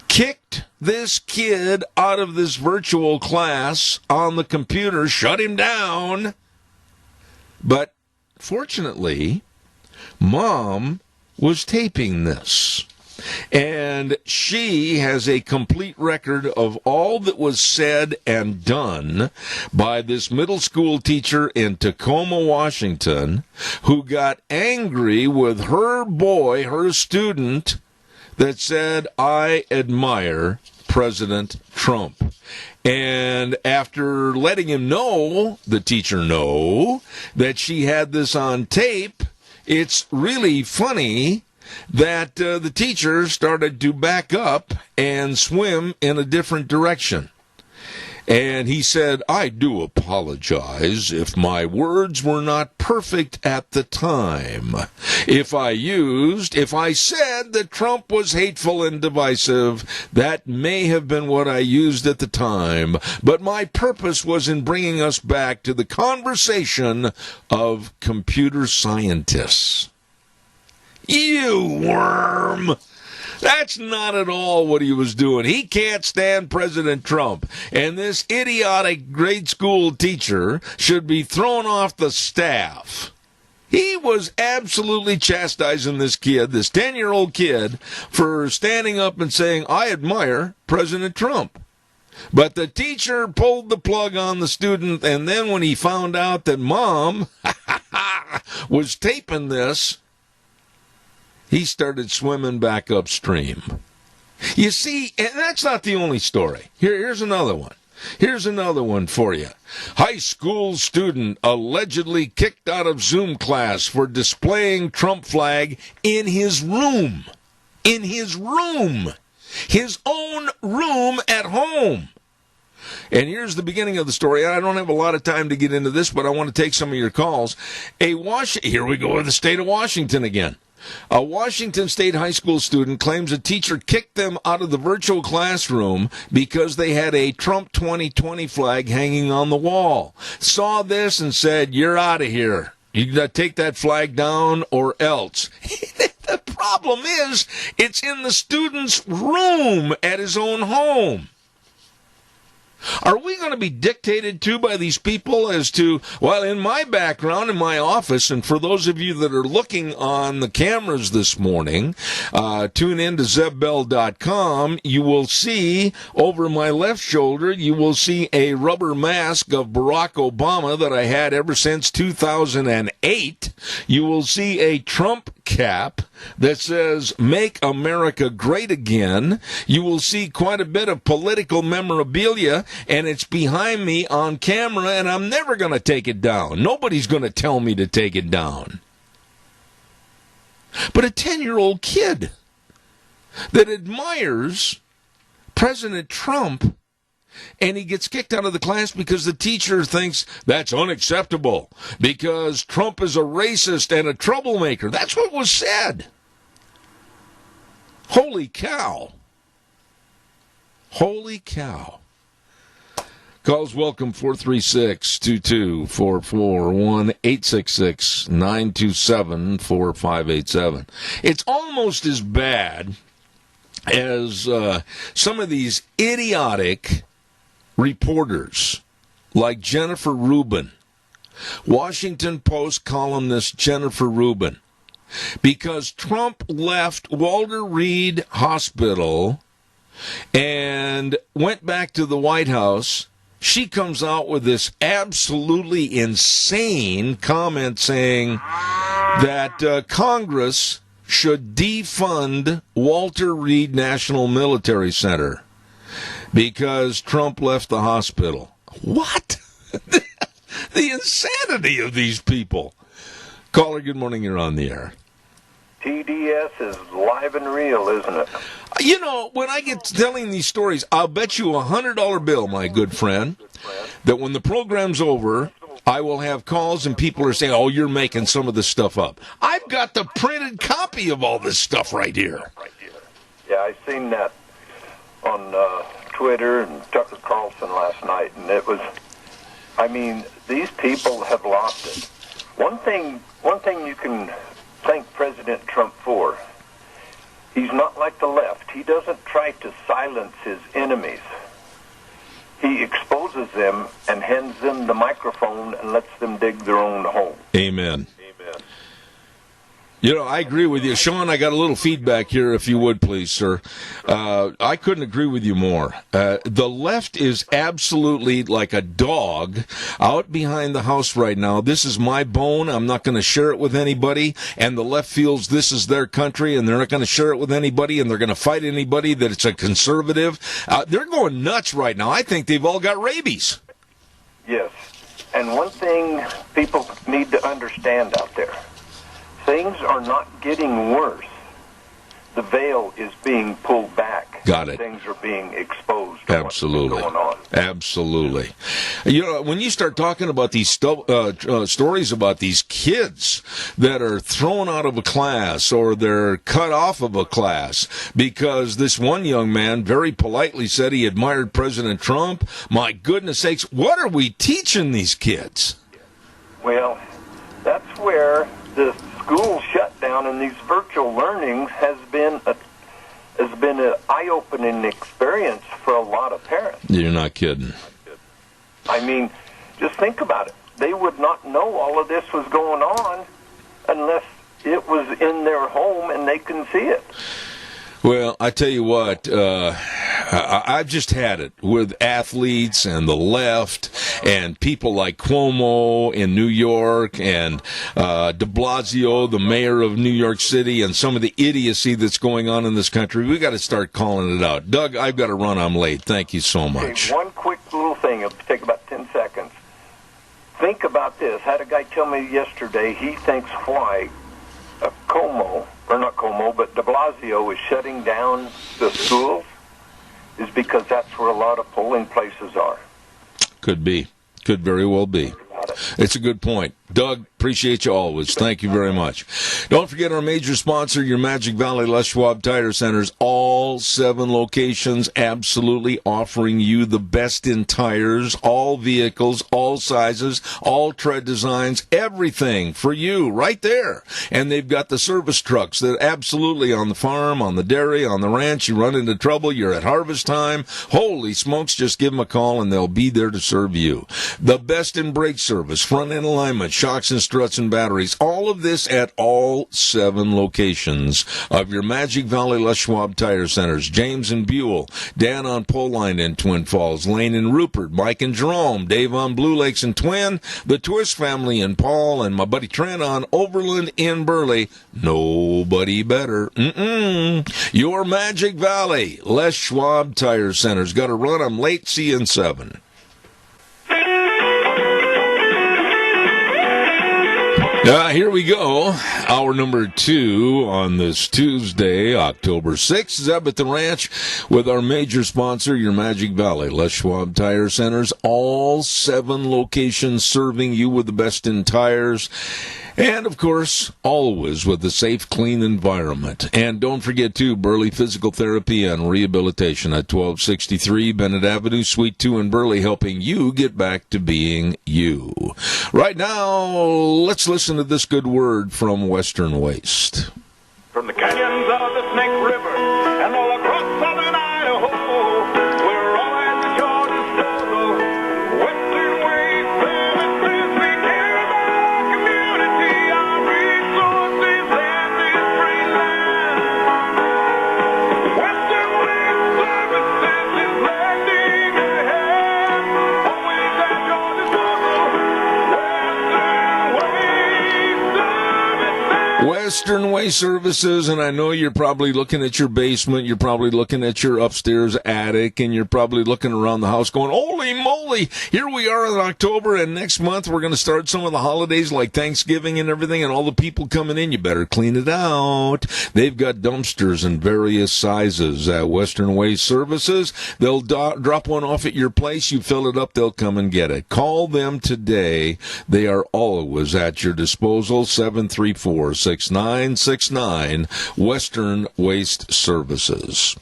kicked this kid out of this virtual class on the computer, shut him down. But fortunately, Mom was taping this, and she has a complete record of all that was said and done by this middle school teacher in Tacoma, Washington, who got angry with her boy, her student, that said, I admire President Trump. And after letting him know, the teacher know, that she had this on tape, it's really funny that the teacher started to back up and swim in a different direction. And he said, I do apologize if my words were not perfect at the time. If I said that Trump was hateful and divisive, that may have been what I used at the time. But my purpose was in bringing us back to the conversation of computer scientists. You worm! That's not at all what he was doing. He can't stand President Trump. And this idiotic grade school teacher should be thrown off the staff. He was absolutely chastising this kid, this 10-year-old kid, for standing up and saying, I admire President Trump. But the teacher pulled the plug on the student, and then when he found out that Mom was taping this, he started swimming back upstream. You see, and that's not the only story. Here's another one. Here's another one for you. High school student allegedly kicked out of Zoom class for displaying Trump flag in his room. In his room. His own room at home. And here's the beginning of the story. I don't have a lot of time to get into this, but I want to take some of your calls. Here we go with the state of Washington again. A Washington State high school student claims a teacher kicked them out of the virtual classroom because they had a Trump 2020 flag hanging on the wall. Saw this and said, you're out of here. You got to take that flag down or else. The problem is, it's in the student's room at his own home. Are we going to be dictated to by these people as to, well, in my background, in my office, and for those of you that are looking on the cameras this morning, tune in to zebbell.com, you will see over my left shoulder, you will see a rubber mask of Barack Obama that I had ever since 2008. You will see a Trump cap that says, Make America Great Again. You will see quite a bit of political memorabilia, and it's behind me on camera, and I'm never going to take it down. Nobody's going to tell me to take it down. But a 10-year-old kid that admires President Trump, and he gets kicked out of the class because the teacher thinks that's unacceptable, because Trump is a racist and a troublemaker. That's what was said. Holy cow. Holy cow. Calls welcome 436-2244, 1-866-927-4587. It's almost as bad as some of these idiotic reporters like Jennifer Rubin, Washington Post columnist Jennifer Rubin, because Trump left Walter Reed Hospital and went back to the White House. She comes out with this absolutely insane comment saying that Congress should defund Walter Reed National Military Center because Trump left the hospital. What? The insanity of these people. Caller, good morning. You're on the air. TDS is live and real, isn't it? You know, when I get telling these stories, I'll bet you a $100 bill, my good friend, that when the program's over, I will have calls and people are saying, oh, you're making some of this stuff up. I've got the printed copy of all this stuff right here. Yeah, I seen that on Twitter and Tucker Carlson last night, and it was, I mean, these people have lost it. One thing you can thank President Trump for, he's not like the left. He doesn't try to silence his enemies. He exposes them and hands them the microphone and lets them dig their own hole. Amen. You know, I agree with you. Sean, I got a little feedback here, if you would, please, sir. I couldn't agree with you more. The left is absolutely like a dog out behind the house right now. This is my bone. I'm not going to share it with anybody. And the left feels this is their country, and they're not going to share it with anybody, and they're going to fight anybody that it's a conservative. They're going nuts right now. I think they've all got rabies. Yes. And one thing people need to understand out there, things are not getting worse. The veil is being pulled back. Got it. Things are being exposed Absolutely. What's going on. Absolutely. You know, when you start talking about these stories about these kids that are thrown out of a class or they're cut off of a class because this one young man very politely said he admired President Trump, my goodness sakes, what are we teaching these kids? Well, that's where the school shutdown and these virtual learnings has been an eye-opening experience for a lot of parents. You're not kidding. I mean, just think about it. They would not know all of this was going on unless it was in their home and they can see it. Well, I tell you what, I've just had it with athletes and the left and people like Cuomo in New York and de Blasio, the mayor of New York City, and some of the idiocy that's going on in this country. We got to start calling it out. Doug, I've got to run. I'm late. Thank you so much. Okay, one quick little thing. It'll take about 10 seconds. Think about this. I had a guy tell me yesterday he thinks why Cuomo, or not Cuomo, but de Blasio is shutting down the schools is because that's where a lot of polling places are. Could be. Could very well be. It's a good point. Doug, appreciate you always. Thank you very much. Don't forget our major sponsor, your Magic Valley Les Schwab Tire Centers. All 7 locations absolutely offering you the best in tires, all vehicles, all sizes, all tread designs, everything for you right there. And they've got the service trucks that absolutely on the farm, on the dairy, on the ranch, you run into trouble, you're at harvest time. Holy smokes, just give them a call and they'll be there to serve you. The best in brake service, front end alignment, shocks and struts and batteries. All of this at all 7 locations of your Magic Valley Les Schwab Tire Centers. James and Buell, Dan on Pole Line in Twin Falls, Lane and Rupert, Mike and Jerome, Dave on Blue Lakes and Twin, the Twist family in Paul, and my buddy Trent on Overland in Burley. Nobody better. Your Magic Valley Les Schwab Tire Centers. Got to run. I'm late. See you in 7. Here we go. Hour number 2 on this Tuesday, October 6th. Zeb at the Ranch with our major sponsor, your Magic Valley Les Schwab Tire Centers. All 7 locations serving you with the best in tires. And, of course, always with a safe, clean environment. And don't forget, too, Burley Physical Therapy and Rehabilitation at 1263 Bennett Avenue, Suite 2 in Burley, helping you get back to being you. Right now, let's listen to this good word from Western Waste. From the canyons of the Snake River and all across southern Idaho, we're all at the Georgia disposal. Western Waste Services, we care about our community, our resources, and this free land. Western Waste Services is lending a hand, always at your disposal. Western Waste Services, and I know you're probably looking at your basement, you're probably looking at your upstairs attic, and you're probably looking around the house going, holy moly, here we are in October, and next month we're going to start some of the holidays like Thanksgiving and everything, and all the people coming in, you better clean it out. They've got dumpsters in various sizes at Western Waste Services. They'll drop one off at your place, you fill it up, they'll come and get it. Call them today. They are always at your disposal, 734-6969, Western Waste Services.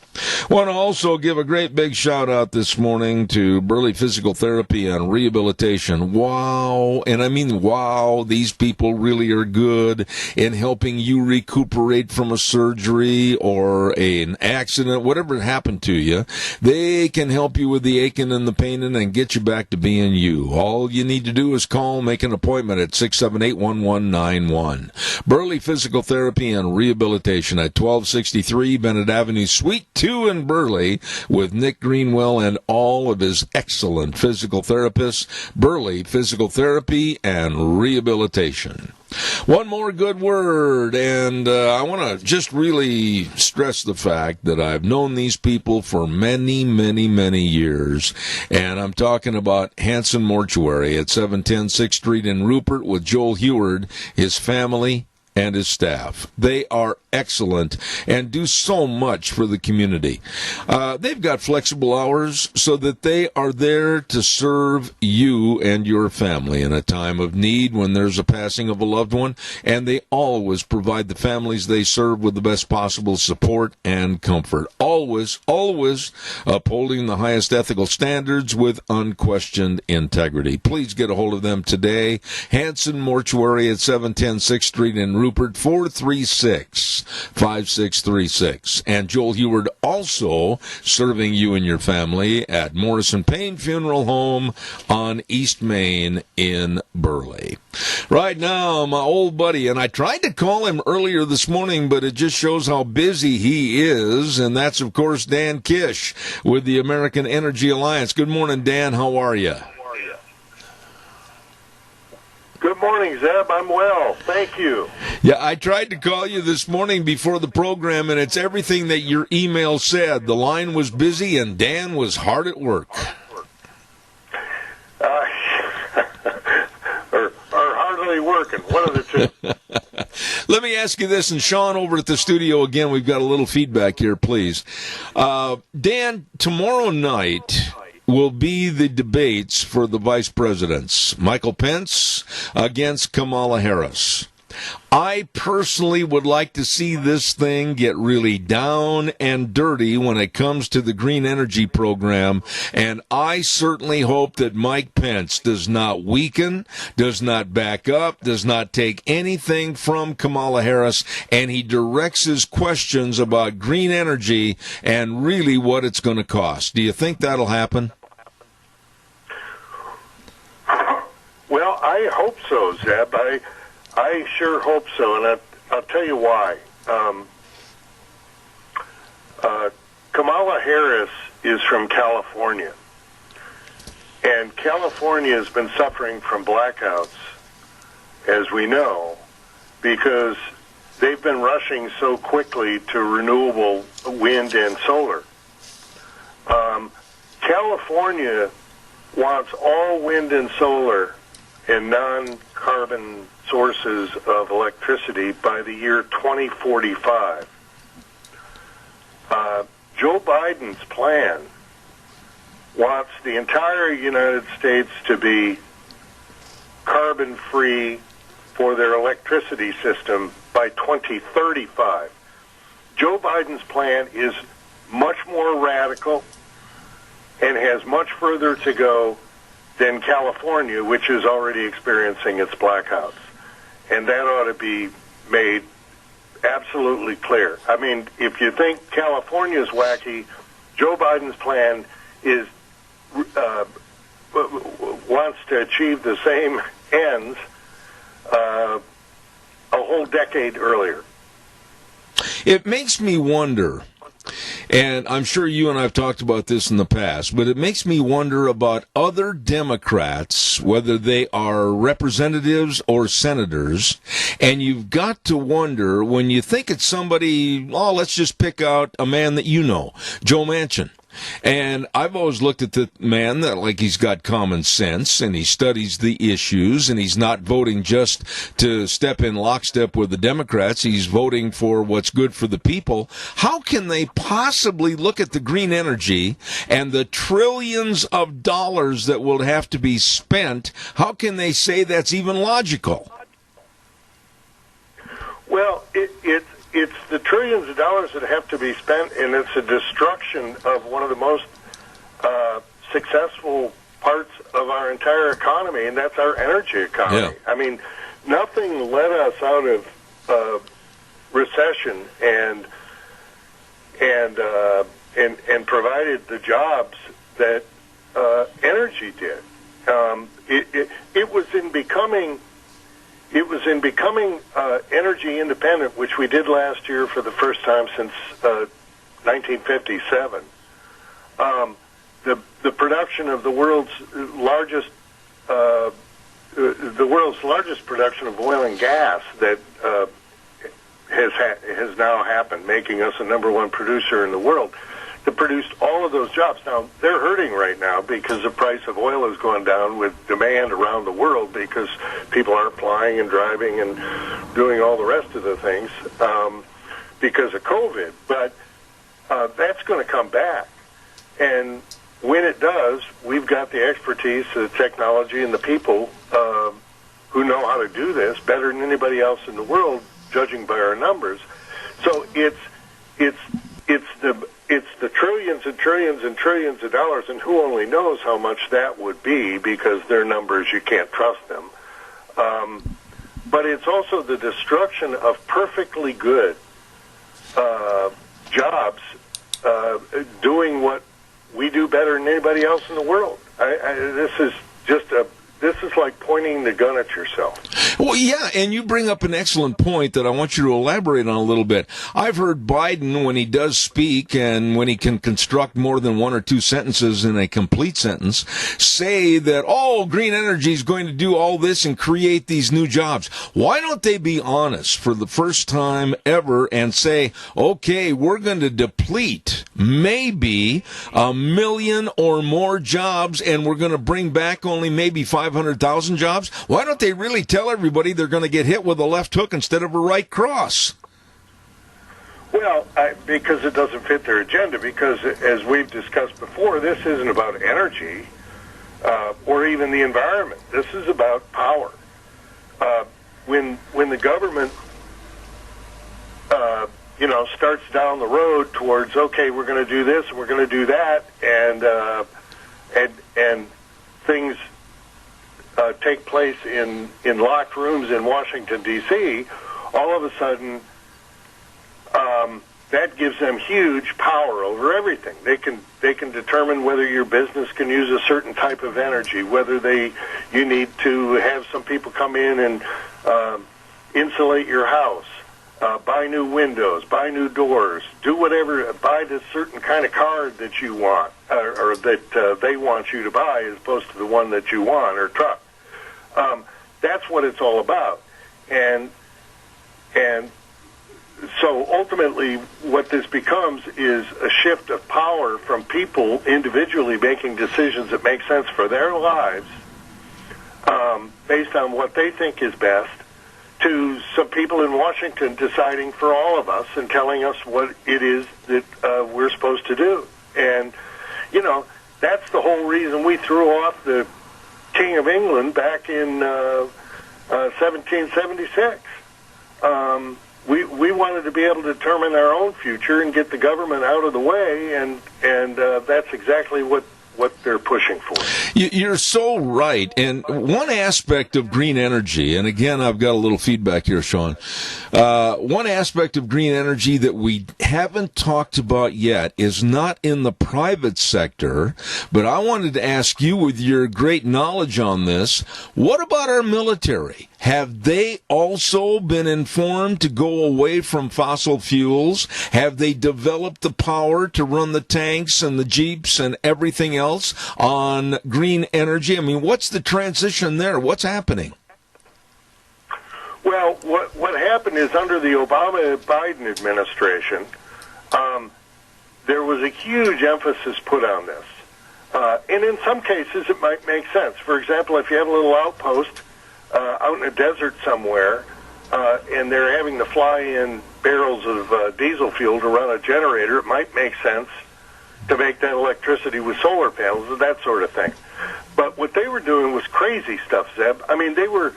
Want to also give a great big shout out this morning to Burley Physical Therapy and Rehabilitation. Wow, and I mean wow, these people really are good in helping you recuperate from a surgery or an accident, whatever happened to you. They can help you with the aching and the paining and get you back to being you. All you need to do is call, make an appointment at 678-1191. Burley Physical Therapy and Rehabilitation at 1263 Bennett Avenue, Suite 2 in Burley, with Nick Greenwell and all of his excellent physical therapists. Burley Physical Therapy and Rehabilitation. One more good word, and I want to just really stress the fact that I've known these people for many, many, many years, and I'm talking about Hanson Mortuary at 710 6th Street in Rupert with Joel Heward, his family, and his staff. They are excellent and do so much for the community. They've got flexible hours so that they are there to serve you and your family in a time of need when there's a passing of a loved one, and they always provide the families they serve with the best possible support and comfort. Always upholding the highest ethical standards with unquestioned integrity. Please get a hold of them today. Hanson Mortuary at 710 6th Street in Rupert, 436-5636. And Joel Heward also serving you and your family at Morrison Payne Funeral Home on East Main in Burley. Right now, my old buddy, and I tried to call him earlier this morning, but it just shows how busy he is, and that's, of course, Dan Kish with the American Energy Alliance. Good morning, Dan. How are you? Good morning, Zeb. I'm well. Thank you. Yeah, I tried to call you this morning before the program, and it's everything that your email said. The line was busy, and Dan was hard at work. or hardly working, one of the two. Let me ask you this, and Sean over at the studio again, we've got a little feedback here, please. Dan, tomorrow night will be the debates for the vice presidents. Michael Pence against Kamala Harris. I personally would like to see this thing get really down and dirty when it comes to the green energy program, and I certainly hope that Mike Pence does not weaken, does not back up, does not take anything from Kamala Harris, and he directs his questions about green energy and really what it's going to cost. Do you think that'll happen? Well, I hope so, Zeb. I sure hope so, and I'll tell you why. Kamala Harris is from California, and California has been suffering from blackouts, as we know, because they've been rushing so quickly to renewable wind and solar. California wants all wind and solar and non-carbon sources of electricity by the year 2045. Joe Biden's plan wants the entire United States to be carbon-free for their electricity system by 2035. Joe Biden's plan is much more radical and has much further to go than California, which is already experiencing its blackouts. And that ought to be made absolutely clear. I mean, if you think California's wacky, Joe Biden's plan is wants to achieve the same ends a whole decade earlier. It makes me wonder, and I'm sure you and I have talked about this in the past, but it makes me wonder about other Democrats, whether they are representatives or senators, and you've got to wonder when you think it's somebody, let's just pick out a man that you know, Joe Manchin. And I've always looked at the man that like he's got common sense and he studies the issues and he's not voting just to step in lockstep with the Democrats. He's voting for what's good for the people. How can they possibly look at the green energy and the trillions of dollars that will have to be spent? How can they say that's even logical? Well, it's the trillions of dollars that have to be spent, and it's a destruction of one of the most successful parts of our entire economy, and that's our energy economy. Yeah. I mean, nothing led us out of recession and provided the jobs that energy did. It was in becoming energy independent, which we did last year for the first time since 1957. The production of the world's largest production of oil and gas that has now happened, making us the number one producer in the world, that produced all of those jobs. Now, they're hurting right now because the price of oil has gone down with demand around the world because people aren't flying and driving and doing all the rest of the things. because of COVID, but that's going to come back. And when it does, we've got the expertise, the technology, and the people who know how to do this better than anybody else in the world, judging by our numbers. So it's the trillions and trillions and trillions of dollars, and who only knows how much that would be, because their numbers, you can't trust them. But it's also the destruction of perfectly good jobs doing what we do better than anybody else in the world. This is like pointing the gun at yourself. Well, yeah, and you bring up an excellent point that I want you to elaborate on a little bit. I've heard Biden, when he does speak and when he can construct more than one or two sentences in a complete sentence, say that, green energy is going to do all this and create these new jobs. Why don't they be honest for the first time ever and say, okay, we're going to deplete maybe 1 million or more jobs, and we're going to bring back only maybe 500,000 jobs? Why don't they really tell everybody they're going to get hit with a left hook instead of a right cross? Well, because it doesn't fit their agenda, because as we've discussed before, this isn't about energy or even the environment. This is about power. When the government starts down the road towards, okay, we're going to do this and we're going to do that, and things take place in locked rooms in Washington, D.C., all of a sudden that gives them huge power over everything. They can determine whether your business can use a certain type of energy, whether you need to have some people come in and insulate your house, buy new windows, buy new doors, do whatever, buy this certain kind of card that you want, or that they want you to buy, as opposed to the one that you want, or truck. That's what it's all about. And so ultimately what this becomes is a shift of power from people individually making decisions that make sense for their lives based on what they think is best, to some people in Washington deciding for all of us and telling us what it is that we're supposed to do. And, that's the whole reason we threw off the King of England back in 1776. We wanted to be able to determine our own future and get the government out of the way, and that's exactly what they're pushing for. You're so right. And one aspect of green energy, and again, I've got a little feedback here, Sean. One aspect of green energy that we haven't talked about yet is not in the private sector, but I wanted to ask you, with your great knowledge on this, what about our military? Have they also been informed to go away from fossil fuels? Have they developed the power to run the tanks and the jeeps and everything else on green energy? I mean, what's the transition there? What's happening? Well, what happened is, under the Obama-Biden administration, there was a huge emphasis put on this. And in some cases, it might make sense. For example, if you have a little outpost out in a desert somewhere, and they're having to fly in barrels of diesel fuel to run a generator, it might make sense to make that electricity with solar panels and that sort of thing. But what they were doing was crazy stuff, Zeb. I mean, they were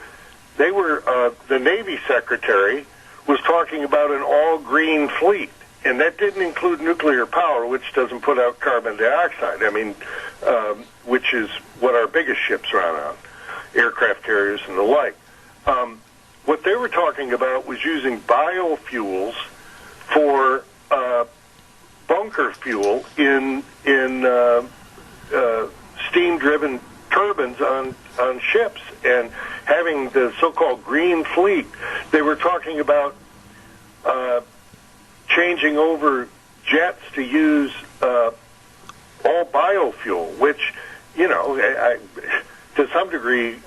the Navy Secretary was talking about an all-green fleet, and that didn't include nuclear power, which doesn't put out carbon dioxide. I mean, which is what our biggest ships run on, aircraft carriers and the like. What they were talking about was using biofuels for bunker fuel in steam-driven turbines on ships, and having the so-called green fleet. They were talking about changing over jets to use all biofuel, which, to some degree,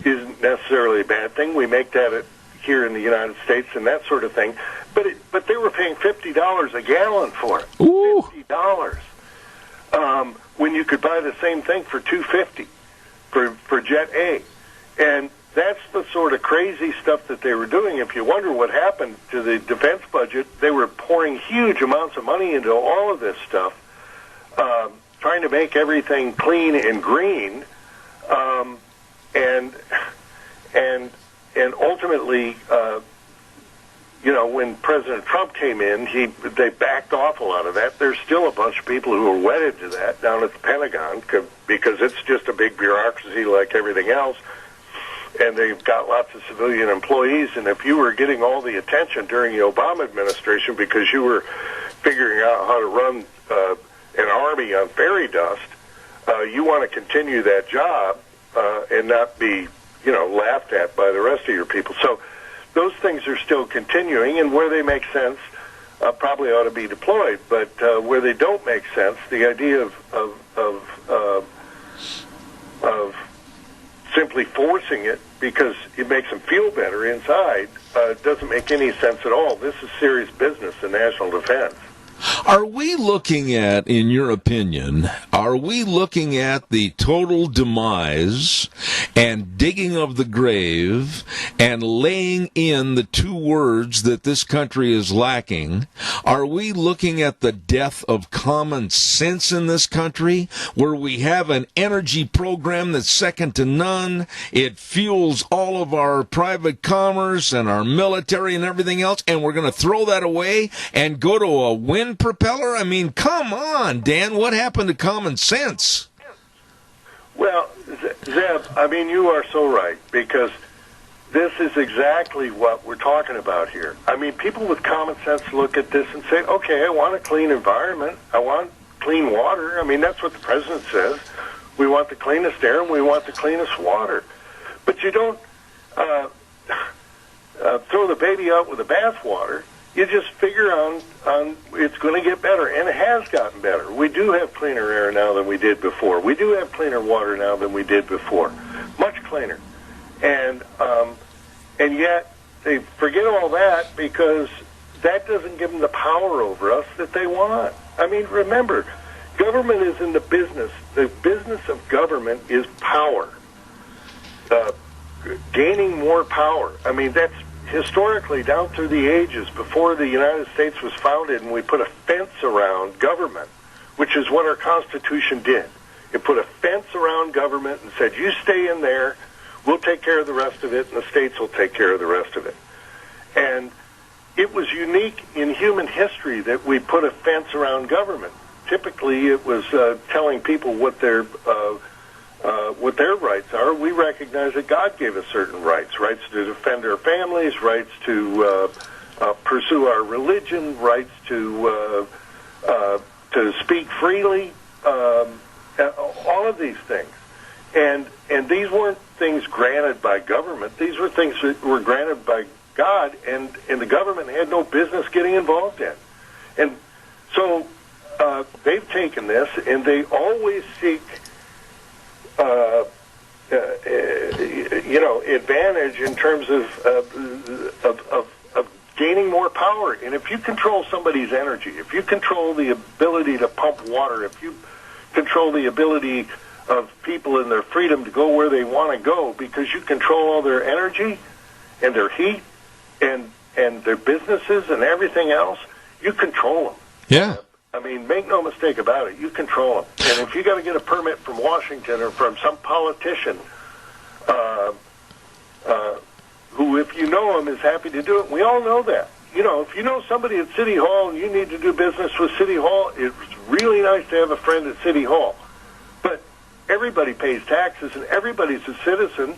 isn't necessarily a bad thing. We make that here in the United States and that sort of thing. But they were paying $50 a gallon for it. Ooh. $50. When you could buy the same thing for $2.50 for Jet A. And that's the sort of crazy stuff that they were doing. If you wonder what happened to the defense budget, they were pouring huge amounts of money into all of this stuff, trying to make everything clean and green, and ultimately, when President Trump came in, they backed off a lot of that. There's still a bunch of people who are wedded to that down at the Pentagon because it's just a big bureaucracy like everything else, and they've got lots of civilian employees. And if you were getting all the attention during the Obama administration because you were figuring out how to run an army on fairy dust, you want to continue that job and not be, laughed at by the rest of your people. So those things are still continuing, and where they make sense, probably ought to be deployed. But where they don't make sense, the idea of simply forcing it because it makes them feel better inside doesn't make any sense at all. This is serious business in national defense. Are we looking at, in your opinion, the total demise and digging of the grave and laying in the two words that this country is lacking? Are we looking at the death of common sense in this country, where we have an energy program that's second to none? It fuels all of our private commerce and our military and everything else, and we're going to throw that away and go to a wind propeller? I mean, come on, Dan, what happened to common sense? Well, Zeb, you are so right, because this is exactly what we're talking about here. People with common sense look at this and say, okay, I want a clean environment. I want clean water. That's what the president says. We want the cleanest air and we want the cleanest water. But you don't throw the baby out with the bathwater. You just figure on it's going to get better, and it has gotten better. We do have cleaner air now than we did before. We do have cleaner water now than we did before, much cleaner. And yet they forget all that because that doesn't give them the power over us that they want. Remember, government is in the business. The business of government is power, gaining more power. That's historically, down through the ages, before the United States was founded and we put a fence around government, which is what our Constitution did. It put a fence around government and said, you stay in there, we'll take care of the rest of it, and the states will take care of the rest of it. And it was unique in human history that we put a fence around government. Typically, it was telling people what their rights are. We recognize that God gave us certain rights to defend our families, rights to pursue our religion, rights to speak freely, all of these things. And these weren't things granted by government. These were things that were granted by God, and the government had no business getting involved in. And so they've taken this, and they always seek advantage in terms of gaining more power. And if you control somebody's energy, if you control the ability to pump water, if you control the ability of people and their freedom to go where they want to go because you control all their energy and their heat and their businesses and everything else, you control them. Yeah. Make no mistake about it. You control them. And if you got to get a permit from Washington or from some politician who, if you know him, is happy to do it, we all know that. If you know somebody at City Hall and you need to do business with City Hall, it's really nice to have a friend at City Hall. But everybody pays taxes, and everybody's a citizen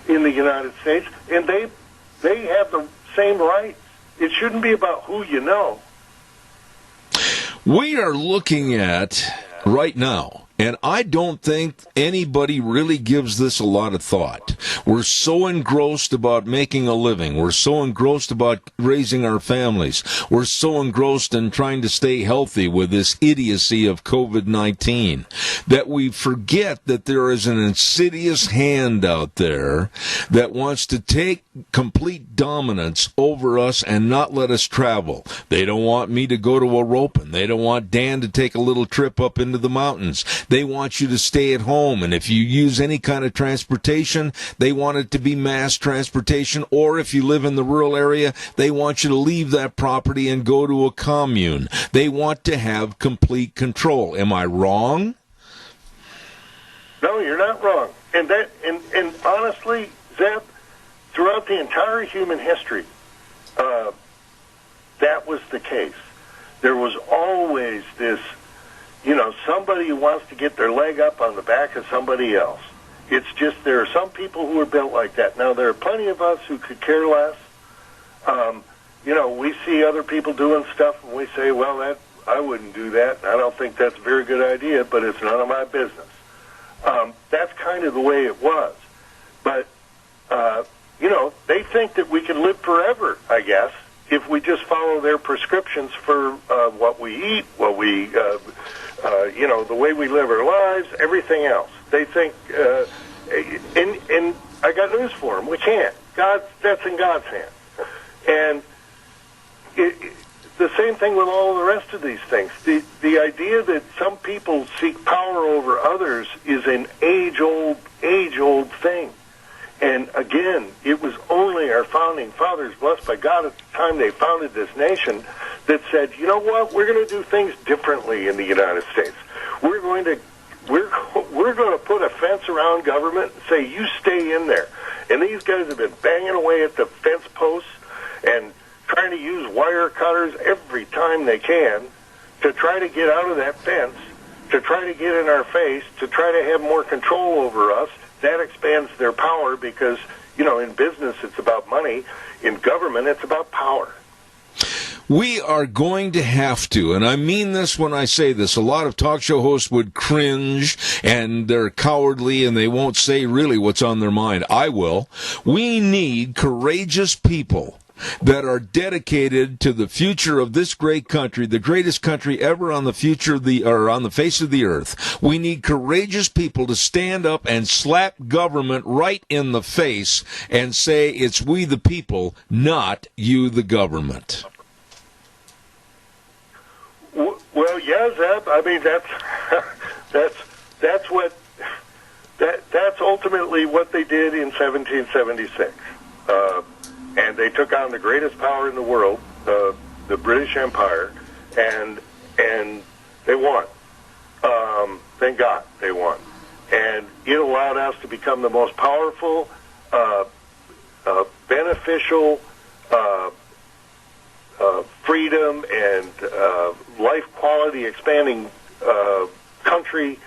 in the United States, and they have the same rights. It shouldn't be about who you know. We are looking at right now, and I don't think anybody really gives this a lot of thought. We're so engrossed about making a living. We're so engrossed about raising our families. We're so engrossed in trying to stay healthy with this idiocy of COVID-19 that we forget that there is an insidious hand out there that wants to take complete dominance over us and not let us travel. They don't want me to go to a rope-in. They don't want Dan to take a little trip up into the mountains. They want you to stay at home. And if you use any kind of transportation, they want it to be mass transportation. Or if you live in the rural area, they want you to leave that property and go to a commune. They want to have complete control. Am I wrong? No, you're not wrong. And honestly, Zeb, throughout the entire human history, that was the case. There was always this, somebody who wants to get their leg up on the back of somebody else. It's just there are some people who are built like that. Now, there are plenty of us who could care less. We see other people doing stuff, and we say, well, I wouldn't do that. I don't think that's a very good idea, but it's none of my business. That's kind of the way it was. But, they think that we can live forever, I guess, if we just follow their prescriptions for what we eat, what we, the way we live our lives, everything else. They think, and I got news for them, we can't. That's in God's hands. And the same thing with all the rest of these things. The idea that some people seek power over others is an age-old thing. And again, it was only our founding fathers, blessed by God at the time they founded this nation, that said, you know what, we're going to do things differently in the United States. We're going to put a fence around government and say, you stay in there. And these guys have been banging away at the fence posts and trying to use wire cutters every time they can to try to get out of that fence, to try to get in our face, to try to have more control over us. That expands their power because, in business it's about money. In government it's about power. We are going to have to, and I mean this when I say this, a lot of talk show hosts would cringe and they're cowardly and they won't say really what's on their mind. I will. We need courageous people that are dedicated to the future of this great country, the greatest country ever on the face of the earth. We need courageous people to stand up and slap government right in the face and say it's we the people, not you the government. Well, yeah, Zeb. I mean, that's ultimately what they did in 1776. And they took on the greatest power in the world, the British Empire, and they won. Thank God they won. And it allowed us to become the most powerful, beneficial, freedom and life quality expanding country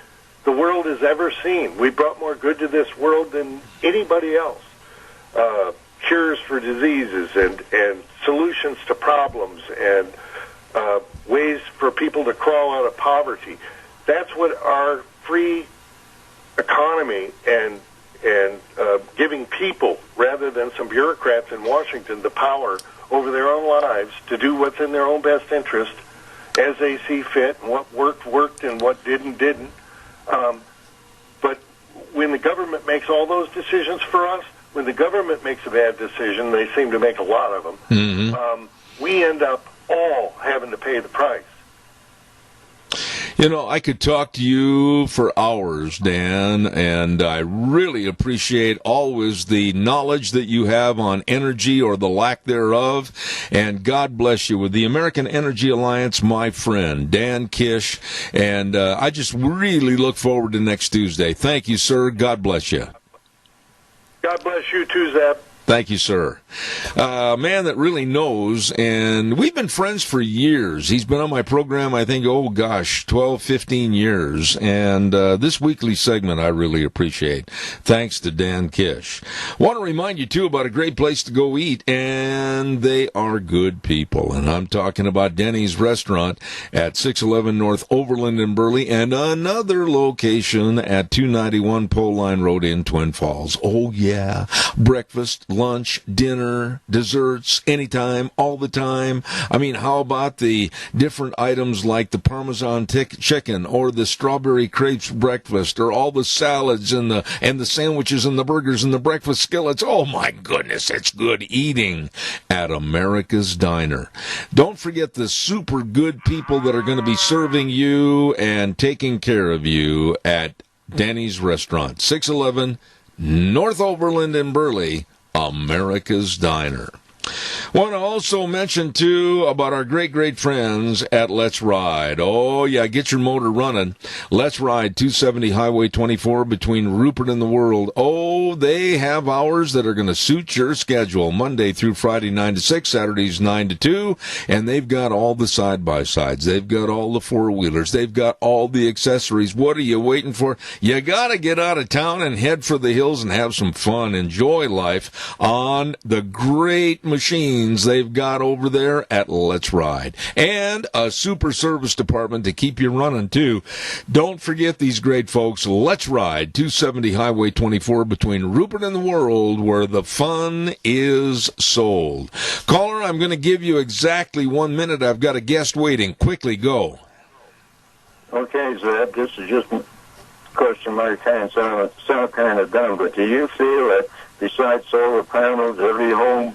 the world has ever seen. We brought more good to this world than anybody else. Cures for diseases and solutions to problems and ways for people to crawl out of poverty. That's what our free economy and giving people, rather than some bureaucrats in Washington, the power over their own lives to do what's in their own best interest as they see fit, and what worked and what didn't. But when the government makes all those decisions for us, when the government makes a bad decision, they seem to make a lot of them, we end up all having to pay the price. I could talk to you for hours, Dan, and I really appreciate always the knowledge that you have on energy or the lack thereof, and God bless you with the American Energy Alliance, my friend, Dan Kish, and I just really look forward to next Tuesday. Thank you, sir. God bless you. God bless you too, Zeb. Thank you, sir. Man that really knows, and we've been friends for years. He's been on my program, I think, 12, 15 years, and this weekly segment I really appreciate. Thanks to Dan Kish. Want to remind you, too, about a great place to go eat, and they are good people, and I'm talking about Denny's Restaurant at 611 North Overland in Burley, and another location at 291 Pole Line Road in Twin Falls. Oh, yeah. Breakfast, lunch, dinner, desserts, anytime, all the time. I mean, how about the different items like the Parmesan chicken or the strawberry crepes breakfast or all the salads and the sandwiches and the burgers and the breakfast skillets? Oh, my goodness, it's good eating at America's Diner. Don't forget the super good people that are going to be serving you and taking care of you at Danny's Restaurant, 611 North Overland in Burley, America's Diner. Want to also mention, too, about our great friends at Let's Ride. Oh, yeah, get your motor running. Let's Ride, 270 Highway 24 between Rupert and the World. Oh, they have hours that are going to suit your schedule. Monday through Friday, 9 to 6, Saturdays, 9 to 2. And they've got all the side-by-sides. They've got all the four-wheelers. They've got all the accessories. What are you waiting for? You got to get out of town and head for the hills and have some fun. Enjoy life on the great machines they've got over there at Let's Ride. And a super service department to keep you running, too. Don't forget these great folks. Let's Ride, 270 Highway 24 between Rupert and the World, where the fun is sold. Caller, I'm going to give you exactly 1 minute. I've got a guest waiting. Quickly, go. Okay, Zeb, this is just a question might sound kind of dumb, but do you feel that besides solar panels, every home,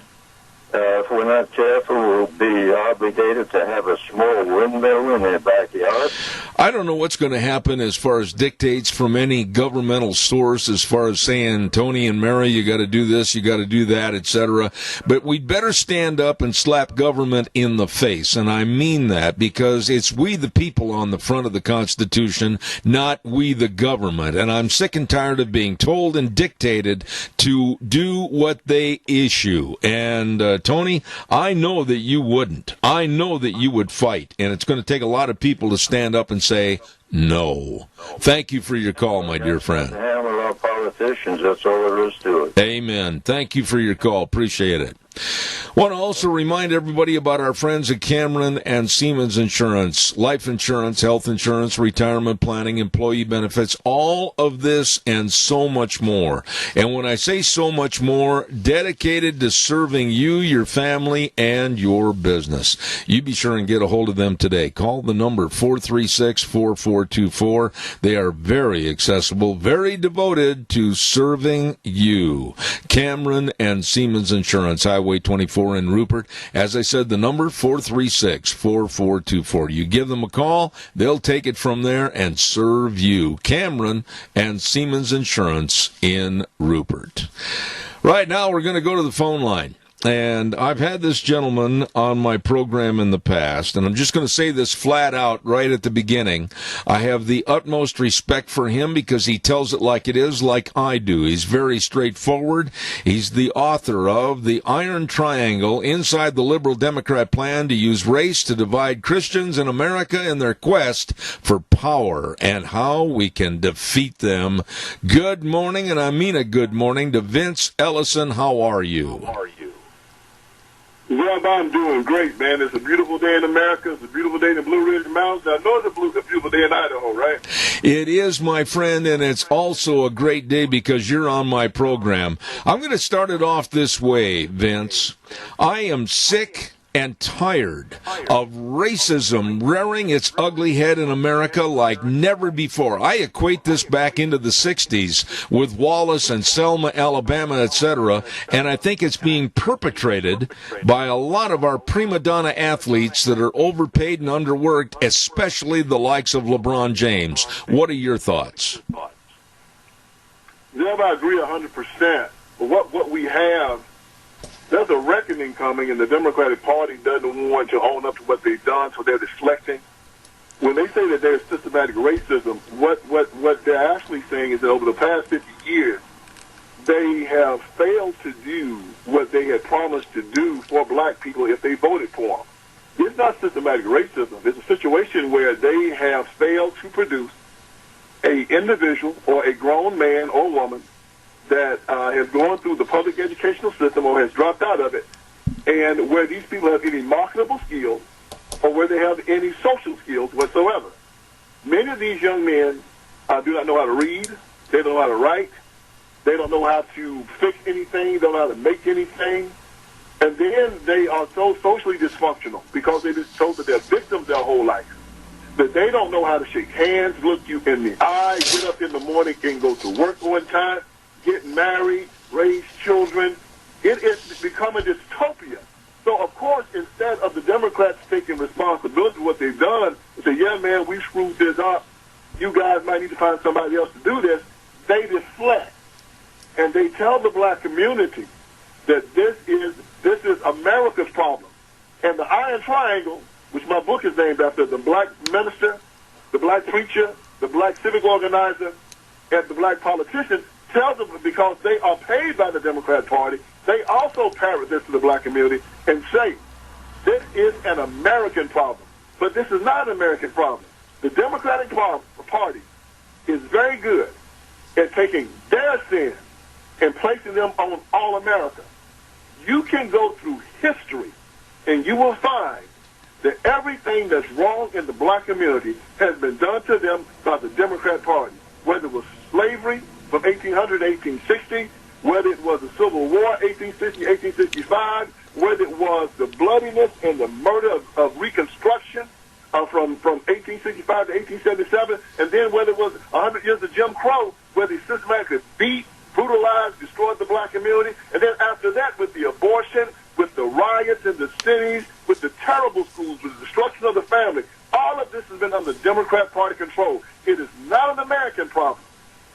if we're not careful, we'll be obligated to have a small windmill in their backyard? I don't know what's going to happen as far as dictates from any governmental source as far as saying, Tony and Mary, you got to do this, you got to do that, etc. But we'd better stand up and slap government in the face. And I mean that because it's we the people on the front of the Constitution, not we the government. And I'm sick and tired of being told and dictated to do what they issue. And Tony, I know that you wouldn't. I know that you would fight. And it's going to take a lot of people to stand up and say no. Thank you for your call, my dear friend. Hammer our politicians, that's all there is to it. Amen. Thank you for your call. Appreciate it. Want to also remind everybody about our friends at Cameron and Siemens Insurance. Life insurance, health insurance, retirement planning, employee benefits, all of this and so much more. And when I say so much more, dedicated to serving you, your family, and your business. You be sure and get a hold of them today. Call the number 436-4424. They are very accessible, very devoted to serving you. Cameron and Siemens Insurance, Highway 24 in Rupert. As I said, the number 436-4424. You give them a call, they'll take it from there and serve you. Cameron and Siemens Insurance in Rupert. Right now, we're going to go to the phone line. And I've had this gentleman on my program in the past, and I'm just going to say this flat out right at the beginning. I have the utmost respect for him because he tells it like it is, like I do. He's very straightforward. He's the author of The Iron Triangle, Inside the Liberal Democrat Plan to Use Race to Divide Christians in America in Their Quest for Power and How We Can Defeat Them. Good morning, and I mean a good morning, to Vince Ellison. How are you? Well, I'm doing great, man. It's a beautiful day in America. It's a beautiful day in the Blue Ridge Mountains. I know it's a beautiful day in Idaho, right? It is, my friend, and it's also a great day because you're on my program. I'm going to start it off this way, Vince. I am sick and tired of racism rearing its ugly head in America like never before. I equate this back into the 60s with Wallace and Selma, Alabama, etc., and I think it's being perpetrated by a lot of our prima donna athletes that are overpaid and underworked, especially the likes of LeBron James. What are your thoughts? Yeah, I agree 100%. But what we have, there's a reckoning coming, and the Democratic Party doesn't want to own up to what they've done, so they're deflecting. When they say that there's systematic racism, what they're actually saying is that over the past 50 years, they have failed to do what they had promised to do for black people if they voted for them. It's not systematic racism. It's a situation where they have failed to produce an individual or a grown man or woman that has gone through the public educational system or has dropped out of it, and where these people have any marketable skills or where they have any social skills whatsoever. Many of these young men do not know how to read, they don't know how to write, They don't know how to fix anything. They don't know how to make anything. And then they are so socially dysfunctional because they've been told that they're victims their whole life. That they don't know how to shake hands, look you in the eye, get up in the morning and go to work on time, get married, raise children. It is becoming a dystopia. So, of course, instead of the Democrats taking responsibility for what they've done, and say, yeah, man, we screwed this up, you guys might need to find somebody else to do this, they deflect. And they tell the black community that this is America's problem. And the Iron Triangle, which my book is named after, the black minister, the black preacher, the black civic organizer, and the black politician, tells them because they are paid by the Democrat Party, they also parrot this to the black community and say, this is an American problem. But this is not an American problem. The Democratic Party is very good at taking their sins and placing them on all America. You can go through history and you will find that everything that's wrong in the black community has been done to them by the Democrat Party, whether it was slavery from 1800 to 1860, whether it was the Civil War, 1860, 1865, whether it was the bloodiness and the murder of Reconstruction from 1865 to 1877, and then whether it was 100 years of Jim Crow, where they systematically beat, brutalized, destroyed the black community, and then after that with the abortion, with the riots in the cities, with the terrible schools, with the destruction of the family. All of this has been under Democrat Party control. It is not an American problem.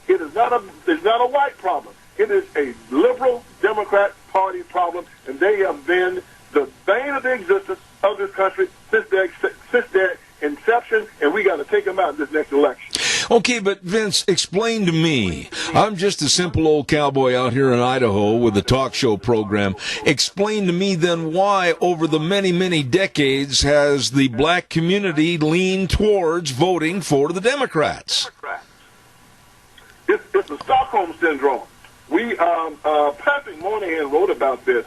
It's not a white problem. It is a liberal Democrat Party problem, and they have been the bane of the existence of this country since their inception, and we got to take them out in this next election. Okay, but Vince, explain to me. I'm just a simple old cowboy out here in Idaho with a talk show program. Explain to me then why over the many, many decades has the black community leaned towards voting for the Democrats? It's the Stockholm Syndrome. Patrick Moynihan wrote about this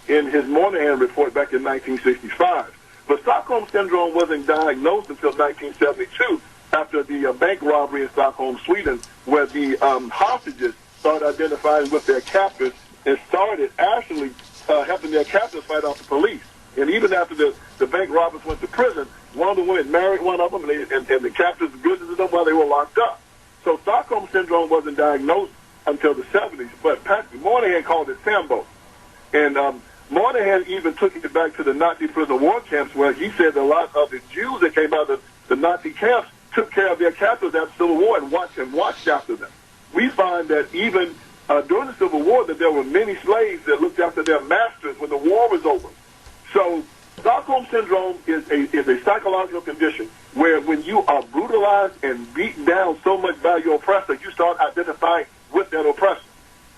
in his Moynihan report back in 1965. But Stockholm Syndrome wasn't diagnosed until 1972 after the bank robbery in Stockholm, Sweden, where the hostages started identifying with their captors and started actually helping their captors fight off the police. And even after the bank robbers went to prison, one of the women married one of them, and the captors visited them while they were locked up. So Stockholm Syndrome wasn't diagnosed until the 70s, but Patrick Moynihan called it Sambo. And Moynihan even took it back to the Nazi prison war camps, where he said a lot of the Jews that came out of the Nazi camps took care of their captors after the Civil War and watched after them. We find that even during the Civil War that there were many slaves that looked after their masters when the war was over. So Stockholm Syndrome is a psychological condition where when you are brutalized and beaten down so much by your oppressor, you start identifying with that oppressor.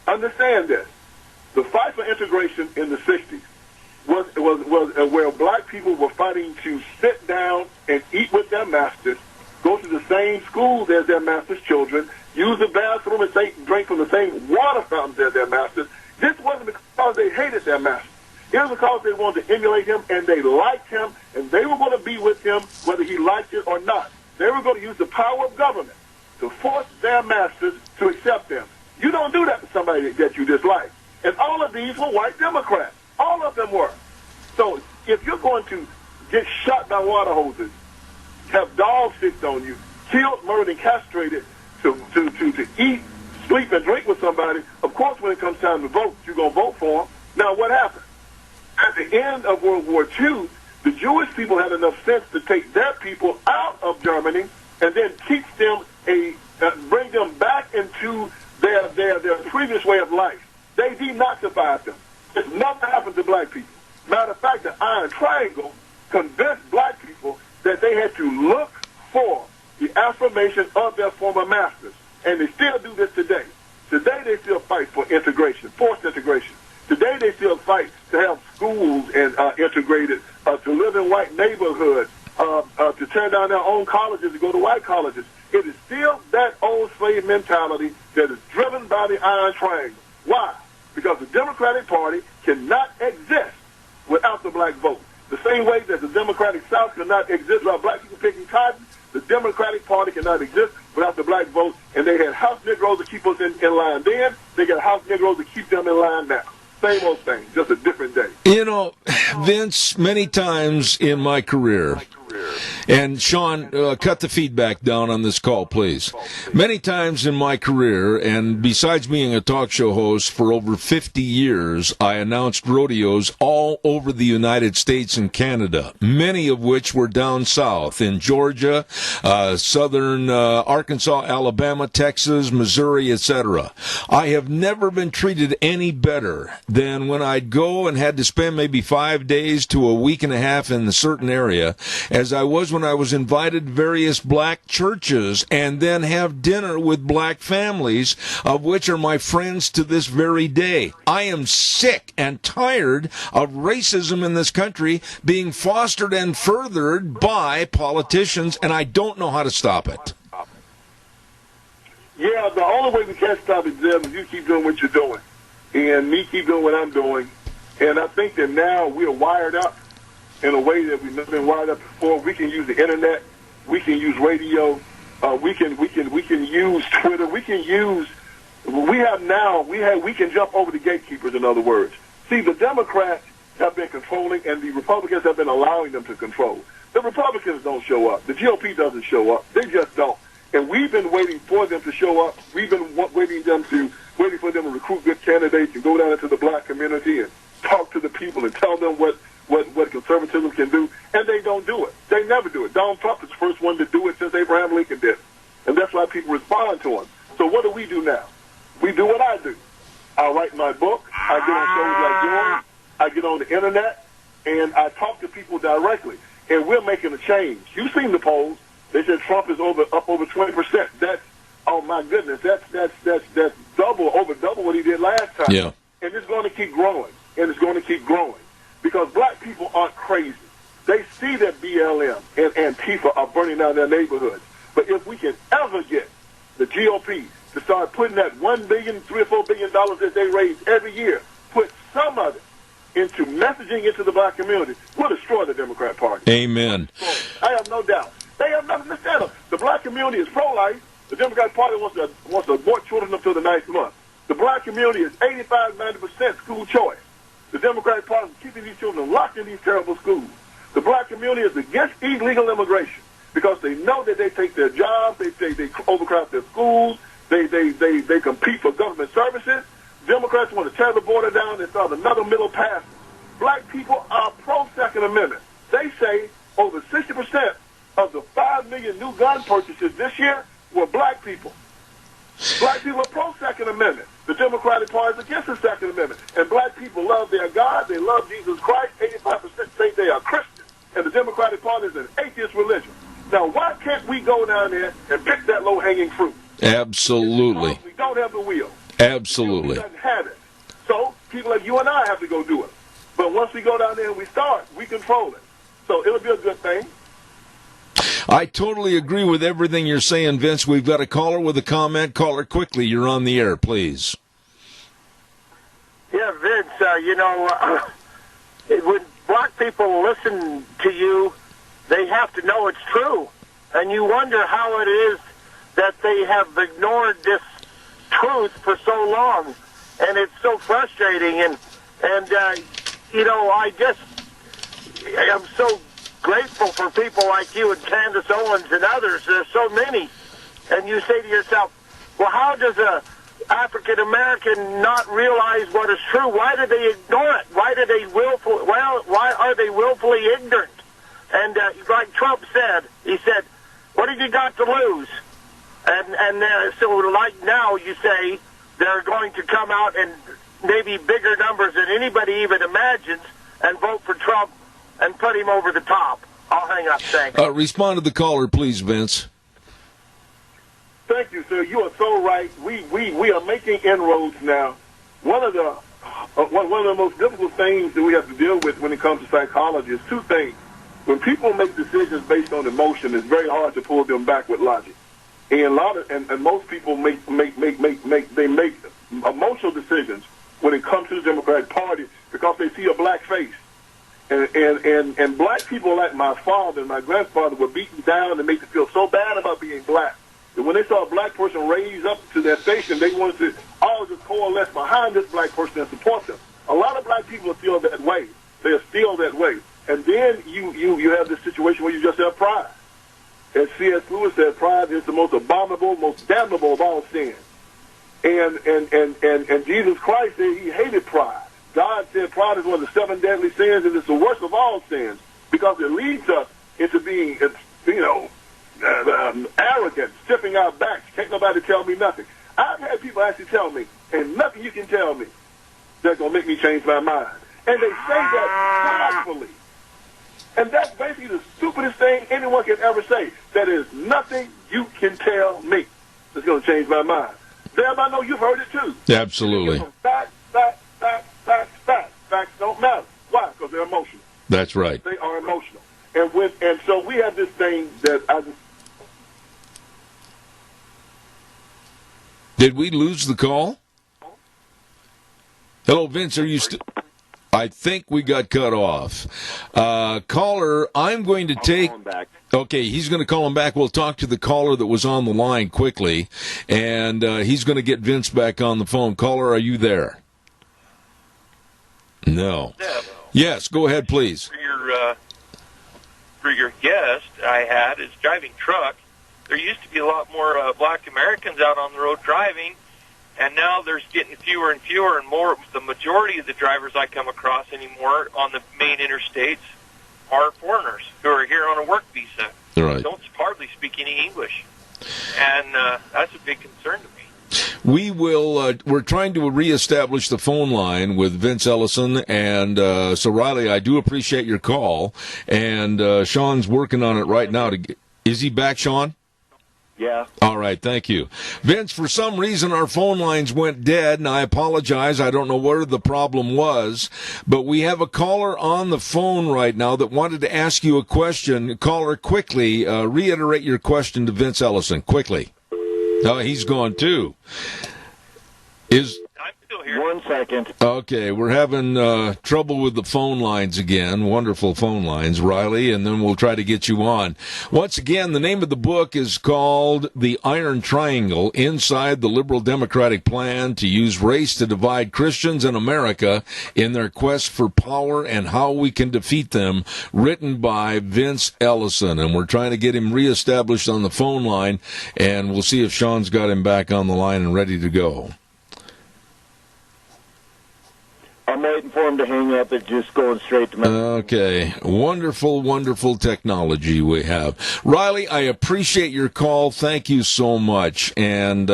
Understand this. The fight for integration in the 60s was where black people were fighting to sit down and eat with their masters, go to the same schools as their masters' children, use the bathroom and drink from the same water fountains as their masters. This wasn't because they hated their master. It was because they wanted to emulate him, and they liked him, and they were going to be with him whether he liked it or not. They were going to use the power of government to force their masters to accept them. You don't do that to somebody that you dislike. And all of these were white Democrats. All of them were. So if you're going to get shot by water hoses, have dogs sicked on you, killed, murdered, and castrated to eat, sleep, and drink with somebody, of course when it comes time to vote, you're going to vote for them. Now what happened? At the end of World War II, the Jewish people had enough sense to take their people out of Germany and then teach them bring them back into their previous way of life. They denazified them. It's nothing happened to black people. Matter of fact, the Iron Triangle convinced black people that they had to look for the affirmation of their former masters. And they still do this today. Today they still fight for integration, forced integration. Today they still fight to have schools and integrated, to live in white neighborhoods, to tear down their own colleges and go to white colleges. It is still that old slave mentality that is driven by the Iron Triangle. Why? Because the Democratic Party cannot exist without the black vote. The same way that the Democratic South cannot exist without black people picking cotton, the Democratic Party cannot exist without the black vote, and they had house Negroes to keep us in line then. They got house Negroes to keep them in line now. Same old thing, just a different day. You know, Vince, many times in my career, and Sean, cut the feedback down on this call, please. Many times in my career, and besides being a talk show host for over 50 years, I announced rodeos all over the United States and Canada, many of which were down south in Georgia, southern Arkansas, Alabama, Texas, Missouri, etc. I have never been treated any better than when I'd go and had to spend maybe 5 days to a week and a half in a certain area, as I was when I was invited to various black churches and then have dinner with black families, of which are my friends to this very day. I am sick and tired of racism in this country being fostered and furthered by politicians, and I don't know how to stop it. Yeah, the only way we can stop it, Zeb, is you keep doing what you're doing, and me keep doing what I'm doing. And I think that now we are wired up in a way that we've never been wired up before. We can use the internet, we can use radio, we can use Twitter, we can jump over the gatekeepers. In other words, see, the Democrats have been controlling, and the Republicans have been allowing them to control. The Republicans don't show up. The GOP doesn't show up. They just don't. And we've been waiting for them to show up. We've been waiting for them to recruit good candidates and go down into the black community and talk to the people and tell them what conservatism can do, and they don't do it. They never do it. Donald Trump is the first one to do it since Abraham Lincoln did, and that's why people respond to him. So what do we do now? We do what I do. I write my book. I get on shows like yours. I get on the internet, and I talk to people directly, and we're making a change. You've seen the polls. They said Trump is up over 20%. That's, oh my goodness, that's over double what he did last time. Yeah. And it's going to keep growing, and it's going to keep growing. Because black people aren't crazy. They see that BLM and Antifa are burning down their neighborhoods. But if we can ever get the GOP to start putting that $1 billion, $3 or $4 billion that they raise every year, put some of it into messaging into the black community, we'll destroy the Democrat Party. Amen. So, I have no doubt. They have nothing to stand on. The black community is pro-life. The Democrat Party wants to abort children up to the 9th month. The black community is 85-90% school choice. The Democratic Party is keeping these children locked in these terrible schools. The black community is against illegal immigration because they know that they take their jobs, they overcrowd their schools, they compete for government services. Democrats want to tear the border down and start another middle path. Black people are pro-Second Amendment. They say over 60% of the 5 million new gun purchases this year were black people. Black people are pro-Second Amendment. The Democratic Party is against the Second Amendment. And black people love their God. They love Jesus Christ. 85% say they are Christian. And the Democratic Party is an atheist religion. Now, why can't we go down there and pick that low-hanging fruit? Absolutely. We don't have the wheel. Absolutely. We don't have it. So people like you and I have to go do it. But once we go down there and we start, we control it. So it'll be a good thing. I totally agree with everything you're saying, Vince. We've got a caller with a comment. Caller, quickly. You're on the air, please. Yeah, Vince, when black people listen to you, they have to know it's true. And you wonder how it is that they have ignored this truth for so long. And it's so frustrating. And I'm so grateful for people like you and Candace Owens and others. There's so many. And you say to yourself, well, how does a African American not realize what is true? Why do they ignore it? Why are they willfully ignorant? And like Trump said, he said, what have you got to lose? So like now you say they're going to come out and maybe bigger numbers than anybody even imagines and vote for Trump and put him over the top. I'll hang up. Thanks. Respond to the caller, please, Vince. Thank you, sir. You are so right. We are making inroads now. One of the most difficult things that we have to deal with when it comes to psychology is two things. When people make decisions based on emotion, it's very hard to pull them back with logic. And most people make emotional decisions when it comes to the Democratic Party because they see a black face. And black people like my father and my grandfather were beaten down and made them feel so bad about being black that when they saw a black person raise up to their station, they wanted to all just coalesce behind this black person and support them. A lot of black people are still that way. They are still that way. And then you have this situation where you just have pride. As C.S. Lewis said, pride is the most abominable, most damnable of all sins. And Jesus Christ said he hated pride. God said pride is one of the 7 deadly sins, and it's the worst of all sins because it leads us into being, arrogant, stiffing our backs. Can't nobody tell me nothing. I've had people actually tell me, and nothing you can tell me that's going to make me change my mind. And they say that pridefully. And that's basically the stupidest thing anyone can ever say. That is nothing you can tell me that's going to change my mind. Sam, I know you've heard it too. Absolutely. Facts. Facts don't matter. Why? Because they're emotional. That's right. They are emotional. And so we have this thing that Did we lose the call? Hello, Vince, are you still... I think we got cut off. Caller, I'm going to take... Okay, he's going to call him back. We'll talk to the caller that was on the line quickly, and he's going to get Vince back on the phone. Caller, are you there? No. Yes, go ahead, please. For your guest I had is driving truck. There used to be a lot more black Americans out on the road driving, and now there's getting fewer and fewer, and more. The majority of the drivers I come across anymore on the main interstates are foreigners who are here on a work visa. Right. Don't hardly speak any English, and that's a big concern to me. We will. We're trying to reestablish the phone line with Vince Ellison, and so Riley, I do appreciate your call, and Sean's working on it right now. Is he back, Sean? Yeah. All right, thank you. Vince, for some reason our phone lines went dead, and I apologize. I don't know where the problem was, but we have a caller on the phone right now that wanted to ask you a question. Caller, quickly, reiterate your question to Vince Ellison, quickly. Oh, he's gone too. I'm still here. 1 second. Okay, we're having trouble with the phone lines again. Wonderful phone lines, Riley, and then we'll try to get you on. Once again, the name of the book is called The Iron Triangle, Inside the Liberal Democratic Plan to Use Race to Divide Christians in America in Their Quest for Power and How We Can Defeat Them, written by Vince Ellison. And we're trying to get him reestablished on the phone line, and we'll see if Sean's got him back on the line and ready to go. I'm waiting for him to hang up. It's just going straight to my... Okay. Wonderful, wonderful technology we have. Riley, I appreciate your call. Thank you so much. And,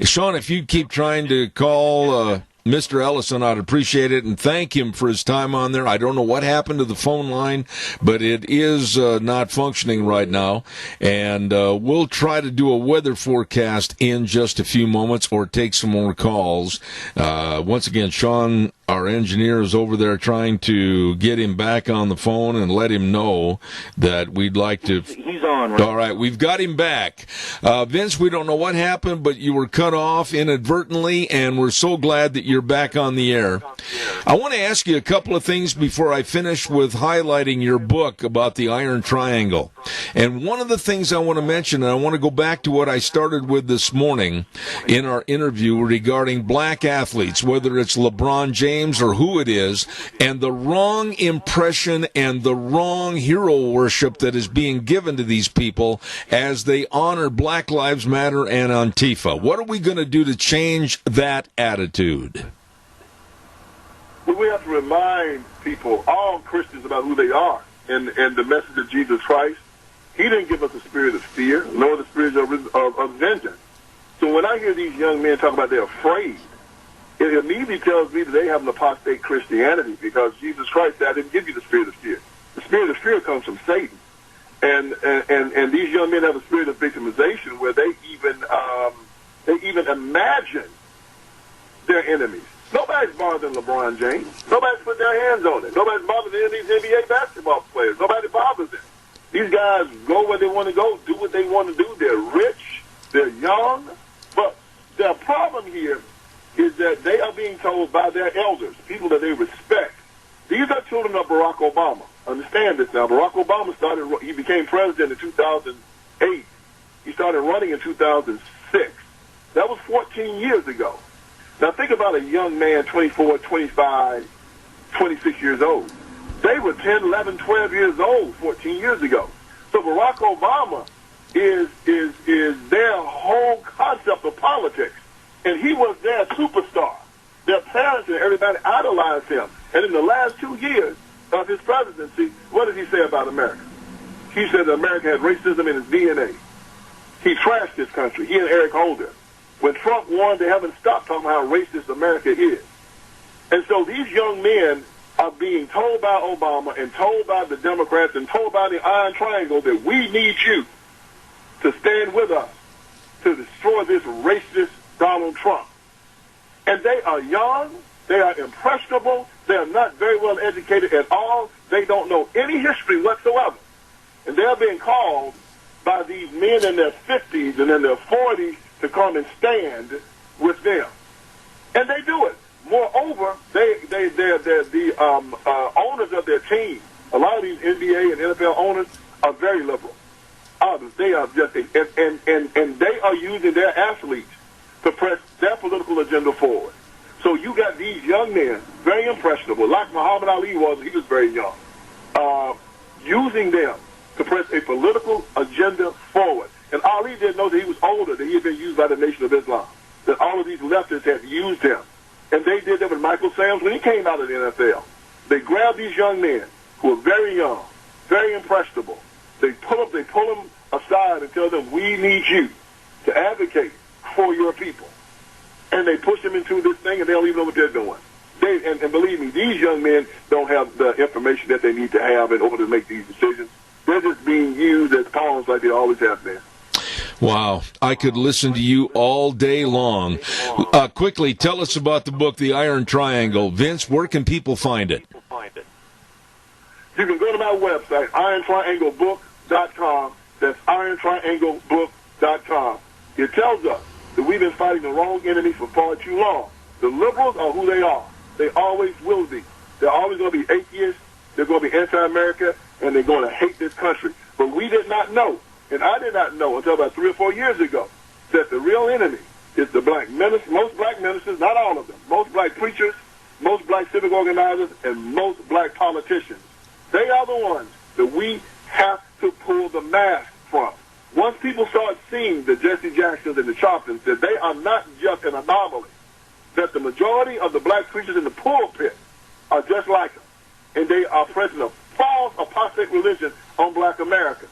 Sean, if you keep trying to call... Mr. Ellison, I'd appreciate it, and thank him for his time on there. I don't know what happened to the phone line, but it is not functioning right now. And we'll try to do a weather forecast in just a few moments or take some more calls. Once again, Sean, our engineer, is over there trying to get him back on the phone and let him know that we'd like to... He's on, right? All right, we've got him back. Vince, we don't know what happened, but you were cut off inadvertently, and we're so glad that you're back on the air. I want to ask you a couple of things before I finish with highlighting your book about the Iron Triangle. And one of the things I want to mention, and I want to go back to what I started with this morning in our interview regarding black athletes, whether it's LeBron James or who it is, and the wrong impression and the wrong hero worship that is being given to these people as they honor Black Lives Matter and Antifa. What are we going to do to change that attitude? Well, we have to remind people, all Christians, about who they are and the message of Jesus Christ. He didn't give us a spirit of fear, nor the spirit of vengeance. So when I hear these young men talk about they're afraid, it immediately tells me that they have an apostate Christianity, because Jesus Christ said, I didn't give you the spirit of fear. The spirit of fear comes from Satan. And these young men have a spirit of victimization where they even imagine their enemies. Nobody's bothering LeBron James. Nobody's put their hands on it. Nobody's bothering any of these NBA basketball players. Nobody bothers them. These guys go where they want to go, do what they want to do. They're rich. They're young. But the problem here is that they are being told by their elders, people that they respect. These are children of Barack Obama. Understand this now. Barack Obama he became president in 2008. He started running in 2006. That was 14 years ago. Now think about a young man, 24, 25, 26 years old. They were 10, 11, 12 years old 14 years ago. So Barack Obama is their whole concept of politics. And he was their superstar. Their parents and everybody idolized him. And in the last 2 years of his presidency, what did he say about America? He said that America had racism in its DNA. He trashed this country, he and Eric Holder. When Trump won, they haven't stopped talking about how racist America is. And so these young men are being told by Obama and told by the Democrats and told by the Iron Triangle that we need you to stand with us to destroy this racist Donald Trump. And they are young, they are impressionable, they are not very well educated at all, they don't know any history whatsoever. And they're being called by these men in their 50s and in their 40s to come and stand with them. And they do it. Moreover, they're the owners of their team. A lot of these NBA and NFL owners are very liberal. Others, they are just, and they are using their athletes to press their political agenda forward. So you got these young men, very impressionable, like Muhammad Ali was, he was very young, using them to press a political agenda forward. And Ali didn't know that he was older, that he had been used by the Nation of Islam, that all of these leftists had used him. And they did that with Michael Sams when he came out of the NFL. They grabbed these young men who are very young, very impressionable. They pull them aside and tell them, we need you to advocate for your people. And they push them into this thing, and they don't even know what they're doing. And believe me, these young men don't have the information that they need to have in order to make these decisions. They're just being used as pawns like they always have been. Wow. I could listen to you all day long. Quickly, tell us about the book, The Iron Triangle. Vince, where can people find it? You can go to my website, irontrianglebook.com. That's irontrianglebook.com. It tells us that we've been fighting the wrong enemy for far too long. The liberals are who they are. They always will be. They're always going to be atheists. They're going to be anti-America, and they're going to hate this country. But we did not know, and I did not know until about 3 or 4 years ago, that the real enemy is the black ministers, most black ministers, not all of them, most black preachers, most black civic organizers, and most black politicians. They are the ones that we have to pull the mask from. Once people start seeing the Jesse Jacksons and the Charptons, that they are not just an anomaly, that the majority of the black preachers in the pulpit are just like them, and they are pressing a false apostate religion on black America,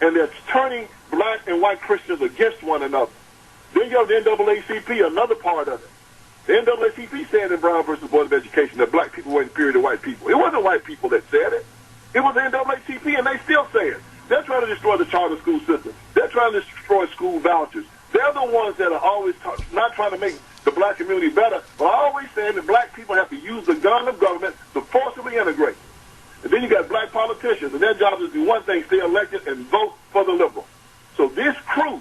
and they're turning black and white Christians against one another. Then you have the NAACP, another part of it. The NAACP said in Brown versus Board of Education that black people were inferior to white people. It wasn't white people that said it. It was the NAACP, and they still say it. They're trying to destroy the charter school system. They're trying to destroy school vouchers. They're the ones that are always not trying to make the black community better, but always saying that black people have to use the gun of government to forcibly integrate. And then you got black politicians, and their job is to do one thing, stay elected and vote for the liberal. So this crew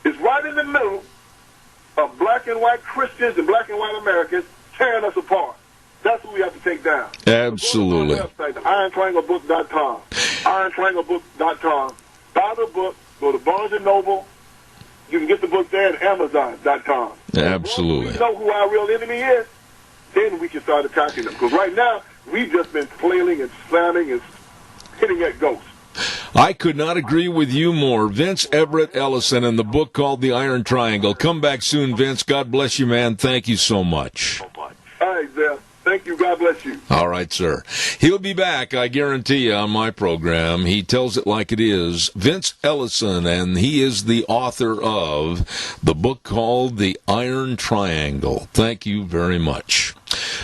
is right in the middle of black and white Christians and black and white Americans tearing us apart. That's what we have to take down. Absolutely. Go to my website, irontrianglebook.com. irontrianglebook.com. Buy the book. Go to Barnes & Noble. You can get the book there at Amazon.com. Absolutely. Once we know who our real enemy is, then we can start attacking them. Because right now, we've just been flailing and slamming and hitting at ghosts. I could not agree with you more. Vince Everett Ellison in the book called The Iron Triangle. Come back soon, Vince. God bless you, man. Thank you so much. All right, Zell. Thank you. God bless you. All right, sir. He'll be back, I guarantee you, on my program. He tells it like it is. Vince Ellison, and he is the author of the book called The Iron Triangle. Thank you very much.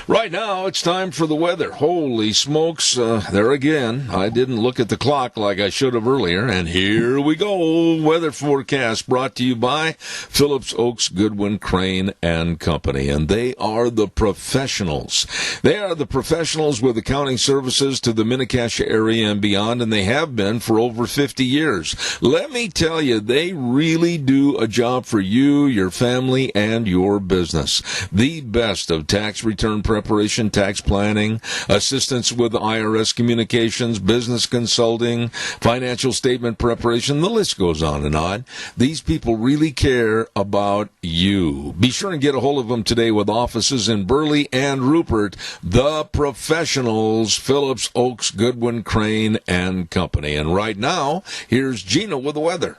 Right now, it's time for the weather. Holy smokes, there again. I didn't look at the clock like I should have earlier, and here we go. Weather forecast brought to you by Phillips Oaks, Goodwin, Crane, and Company, and they are the professionals. They are the professionals with accounting services to the Mini-Cassia area and beyond, and they have been for over 50 years. Let me tell you, they really do a job for you, your family, and your business. The best of tax return preparation preparation, tax planning, assistance with IRS communications, business consulting, financial statement preparation. The list goes on and on. These people really care about you. Be sure and get a hold of them today with offices in Burley and Rupert. The Professionals, Phillips, Oaks, Goodwin, Crane, and Company. And right now, here's Gina with the weather.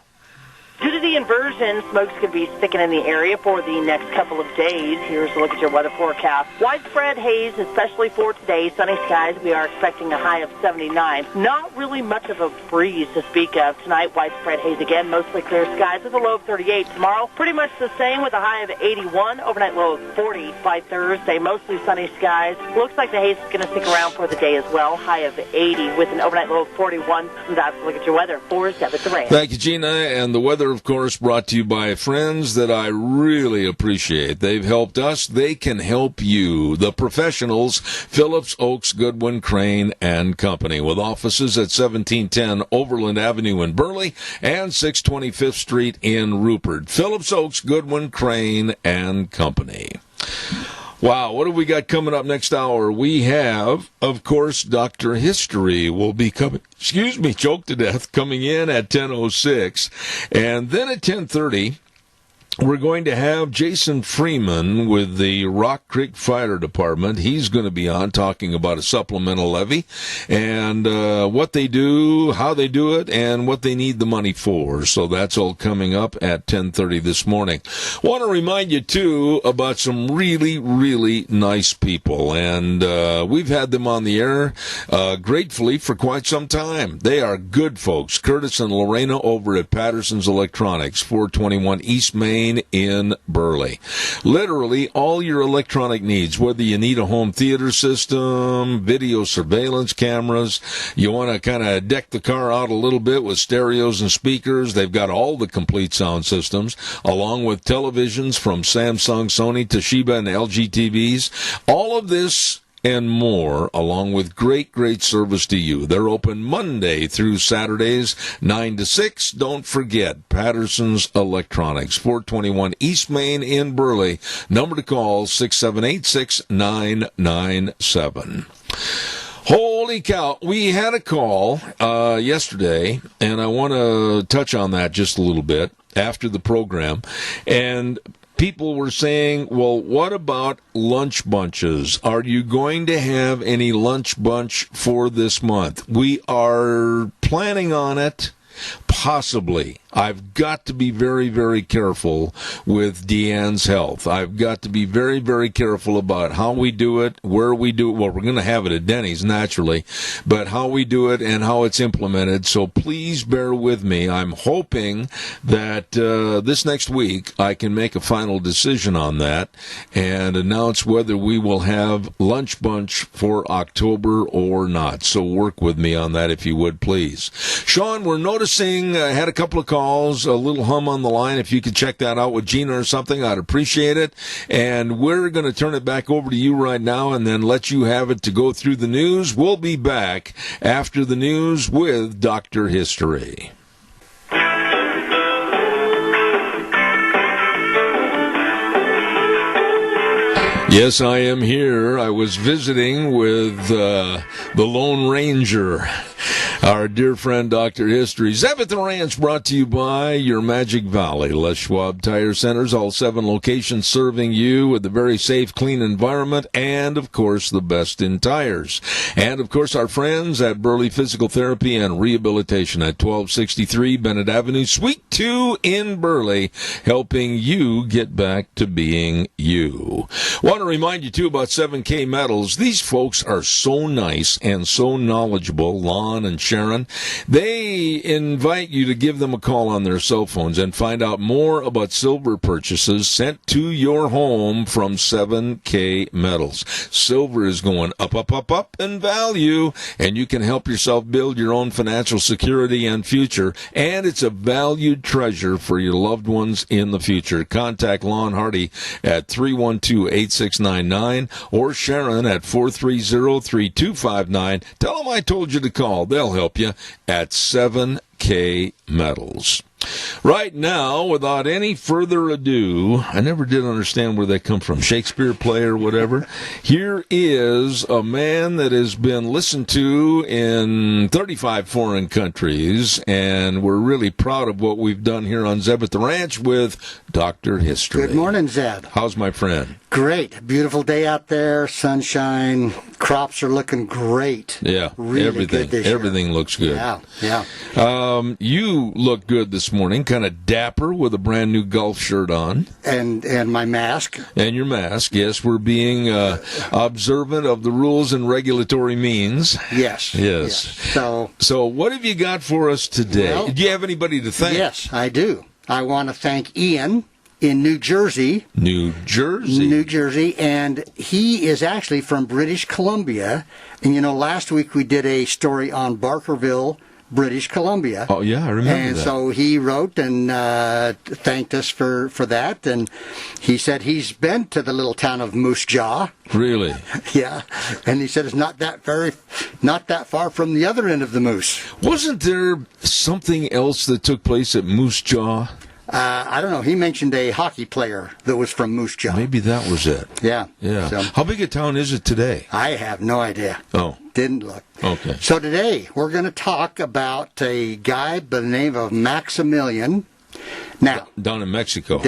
Due to the inversion, smoke's going to be sticking in the area for the next couple of days. Here's a look at your weather forecast. Widespread haze, especially for today. Sunny skies. We are expecting a high of 79. Not really much of a breeze to speak of. Tonight, widespread haze again. Mostly clear skies with a low of 38. Tomorrow, pretty much the same with a high of 81. Overnight low of 40 by Thursday. Mostly sunny skies. Looks like the haze is going to stick around for the day as well. High of 80 with an overnight low of 41. And that's a look at your weather. For Devin DeRay. Thank you, Gina. And the weather, of course, brought to you by friends that I really appreciate. They've helped us. They can help you. The Professionals, Phillips, Oaks, Goodwin, Crane, and Company, with offices at 1710 Overland Avenue in Burley and 625th Street in Rupert. Phillips, Oaks, Goodwin, Crane, and Company. Wow, what have we got coming up next hour? We have, of course, Dr. History will be coming, choked to death, coming in at 10:06. And then at 10:30, we're going to have Jason Freeman with the Rock Creek Fire Department. He's going to be on talking about a supplemental levy and what they do, how they do it, and what they need the money for. So that's all coming up at 10:30 this morning. Want to remind you, too, about some really, really nice people. And we've had them on the air gratefully for quite some time. They are good folks. Curtis and Lorena over at Patterson's Electronics, 421 East Main in Burley. Literally all your electronic needs, whether you need a home theater system, video surveillance cameras, you want to kind of deck the car out a little bit with stereos and speakers, they've got all the complete sound systems, along with televisions from Samsung, Sony, Toshiba, and LG TVs. All of this and more, along with great, great service to you. They're open Monday through Saturdays, 9 to 6. Don't forget, Patterson's Electronics, 421 East Main in Burley. Number to call, 678-6997. Holy cow. We had a call yesterday, and I want to touch on that just a little bit after the program. And people were saying, well, what about lunch bunches? Are you going to have any lunch bunch for this month? We are planning on it. Possibly. I've got to be very, very careful with Deanne's health. I've got to be very, very careful about how we do it, where we do it. Well, we're going to have it at Denny's, naturally, but how we do it and how it's implemented. So please bear with me. I'm hoping that this next week I can make a final decision on that and announce whether we will have lunch bunch for October or not. So work with me on that if you would, please. Sean, we're noticing I had a couple of calls, a little hum on the line. If you could check that out with Gina or something, I'd appreciate it. And we're going to turn it back over to you right now and then let you have it to go through the news. We'll be back after the news with Dr. History. Yes, I am here. I was visiting with the Lone Ranger, our dear friend Dr. History. Zebeth Ranch brought to you by your Magic Valley. Les Schwab Tire Centers, all 7 locations serving you with a very safe, clean environment and, of course, the best in tires. And, of course, our friends at Burley Physical Therapy and Rehabilitation at 1263 Bennett Avenue, Suite 2 in Burley, helping you get back to being you. Want to remind you, too, about 7K Metals. These folks are so nice and so knowledgeable, Lon and Sharon. They invite you to give them a call on their cell phones and find out more about silver purchases sent to your home from 7K Metals. Silver is going up, up, up, up in value, and you can help yourself build your own financial security and future, and it's a valued treasure for your loved ones in the future. Contact Lon Hardy at 312-8699 or Sharon at 430-3259. Tell them I told you to call. They'll help you at 7K Metals. Right now, without any further ado, I never did understand where they come from, Shakespeare play or whatever. Here is a man that has been listened to in 35 foreign countries, and we're really proud of what we've done here on Zeb at the Ranch with Dr. History. Good morning, Zeb. How's my friend? Great. Beautiful day out there, sunshine, crops are looking great. Yeah, really good this year. Everything looks good. Yeah. You look good this morning, kind of dapper with a brand new golf shirt on. And my mask. And your mask, yes. We're being observant of the rules and regulatory means. Yes. So what have you got for us today? Well, do you have anybody to thank? Yes, I do. I want to thank Ian in New Jersey, and he is actually from British Columbia. And last week we did a story on Barkerville, British Columbia. Oh yeah, I remember that. And so he wrote and thanked us for that, and he said he's been to the little town of Moose Jaw. Really? Yeah, and he said it's not that far from the other end of the Moose. Wasn't there something else that took place at Moose Jaw? I don't know. He mentioned a hockey player that was from Moose Jaw. Maybe that was it. Yeah. So, how big a town is it today? I have no idea. Oh. Didn't look. Okay. So today we're going to talk about a guy by the name of Maximilian. Now, down in Mexico.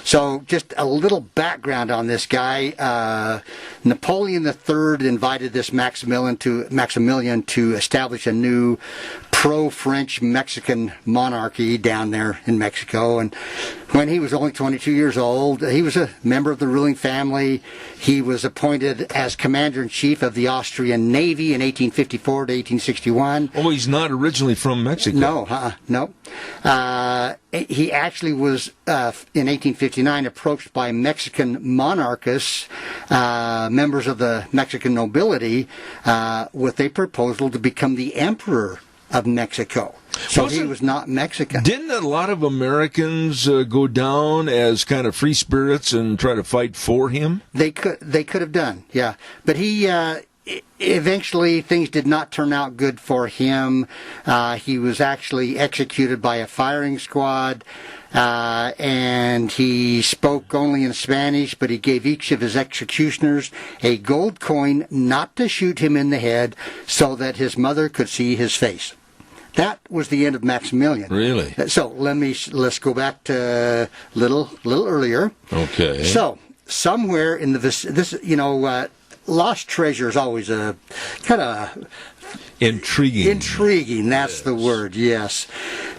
So just a little background on this guy. Napoleon III invited this Maximilian to establish a new pro-French Mexican monarchy down there in Mexico. And when he was only 22 years old, he was a member of the ruling family. He was appointed as commander-in-chief of the Austrian Navy in 1854 to 1861. Oh, he's not originally from Mexico. No. He actually was, in 1859, approached by Mexican monarchists, members of the Mexican nobility, with a proposal to become the emperor of Mexico. So he was not Mexican. Didn't a lot of Americans go down as kind of free spirits and try to fight for him? They could have done, yeah. But he... eventually, things did not turn out good for him. He was actually executed by a firing squad, and he spoke only in Spanish, but he gave each of his executioners a gold coin not to shoot him in the head so that his mother could see his face. That was the end of Maximilian. Really? So let's go back to little earlier. Okay. So somewhere in the lost treasure is always a kind of intriguing. That's the word. Yes.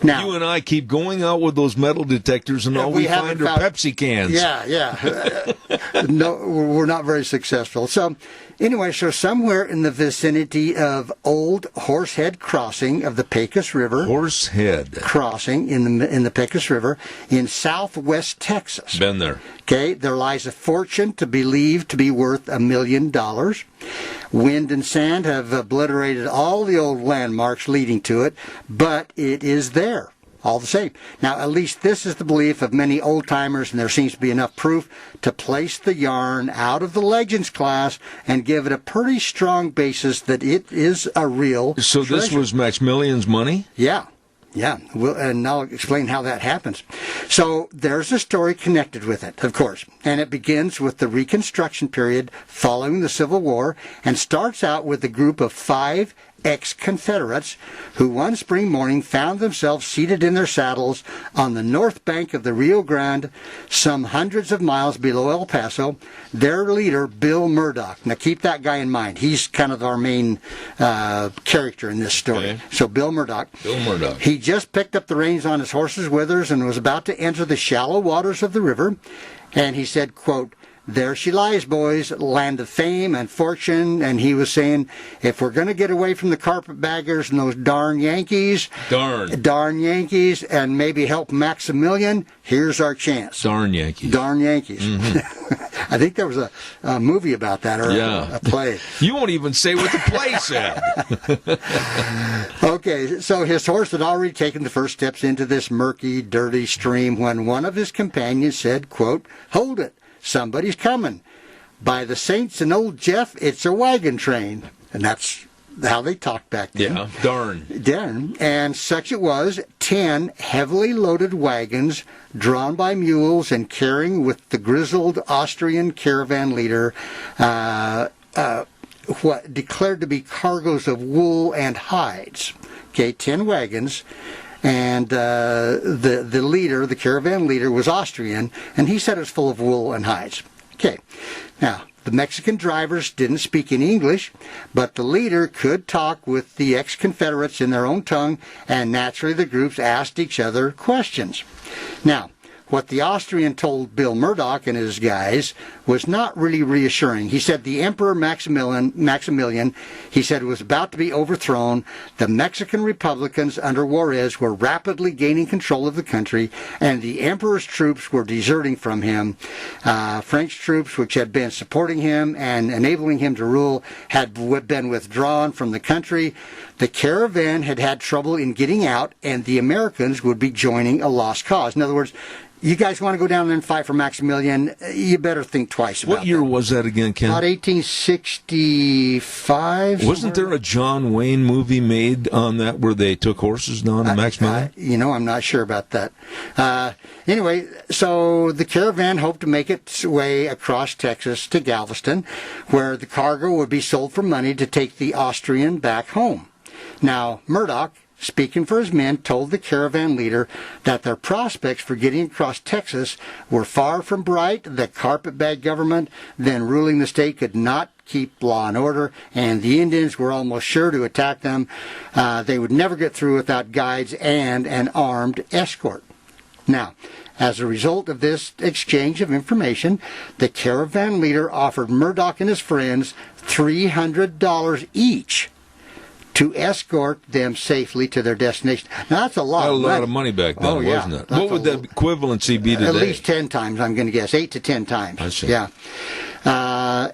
Now you and I keep going out with those metal detectors, and all we find are Pepsi cans. Yeah. No, we're not very successful. So anyway, somewhere in the vicinity of Old Horsehead Crossing of the Pecos River. Horsehead Crossing in the Pecos River in southwest Texas. Been there. Okay, there lies a fortune believed to be worth $1 million. Wind and sand have obliterated all the old landmarks leading to it, but it is there, all the same. Now, at least this is the belief of many old-timers, and there seems to be enough proof to place the yarn out of the legends class and give it a pretty strong basis that it is a real treasure. This was Maximilian's money? Yeah. And I'll explain how that happens. So there's a story connected with it, of course, and it begins with the Reconstruction period following the Civil War and starts out with a group of 5 ex-Confederates who one spring morning found themselves seated in their saddles on the north bank of the Rio Grande, some hundreds of miles below El Paso. Their leader, Bill Murdoch. Now keep that guy in mind. He's kind of our main character in this story. Okay. So Bill Murdoch. He just picked up the reins on his horse's withers and was about to enter the shallow waters of the river. And he said, quote, "There she lies, boys, land of fame and fortune." And he was saying, if we're going to get away from the carpetbaggers and those darn Yankees, and maybe help Maximilian, here's our chance. Darn Yankees. Mm-hmm. I think there was a movie about that, or a play. You won't even say what the play said. Okay, so his horse had already taken the first steps into this murky, dirty stream when one of his companions said, quote, "Hold it. Somebody's coming. By the saints and old Jeff, it's a wagon train." And that's how they talked back then. Yeah, darn. And such it was, 10 heavily loaded wagons drawn by mules and carrying with the grizzled Austrian caravan leader what declared to be cargoes of wool and hides. Okay, 10 wagons. And the leader, the caravan leader, was Austrian, and he said it was full of wool and hides. Okay, now, the Mexican drivers didn't speak any English, but the leader could talk with the ex-Confederates in their own tongue, and naturally the groups asked each other questions. Now, what the Austrian told Bill Murdoch and his guys was not really reassuring. He said the Emperor Maximilian, he said, was about to be overthrown. The Mexican Republicans under Juarez were rapidly gaining control of the country, and the Emperor's troops were deserting from him. French troops, which had been supporting him and enabling him to rule, had been withdrawn from the country. The caravan had had trouble in getting out, and the Americans would be joining a lost cause. In other words, you guys want to go down there and fight for Maximilian, you better think twice about it. What year was that again, Ken? About 1865. Wasn't there a John Wayne movie made on that where they took horses down to Maximilian? I'm not sure about that. Anyway, so the caravan hoped to make its way across Texas to Galveston, where the cargo would be sold for money to take the Austrian back home. Now, Murdoch, speaking for his men, told the caravan leader that their prospects for getting across Texas were far from bright. The carpetbag government then ruling the state could not keep law and order, and the Indians were almost sure to attack them. They would never get through without guides and an armed escort. Now, as a result of this exchange of information, the caravan leader offered Murdoch and his friends $300 each to escort them safely to their destination. Now, that's a lot of money back then, wasn't it? What would that equivalency be today? At least 10 times, I'm going to guess. 8 to 10 times. I see. Yeah.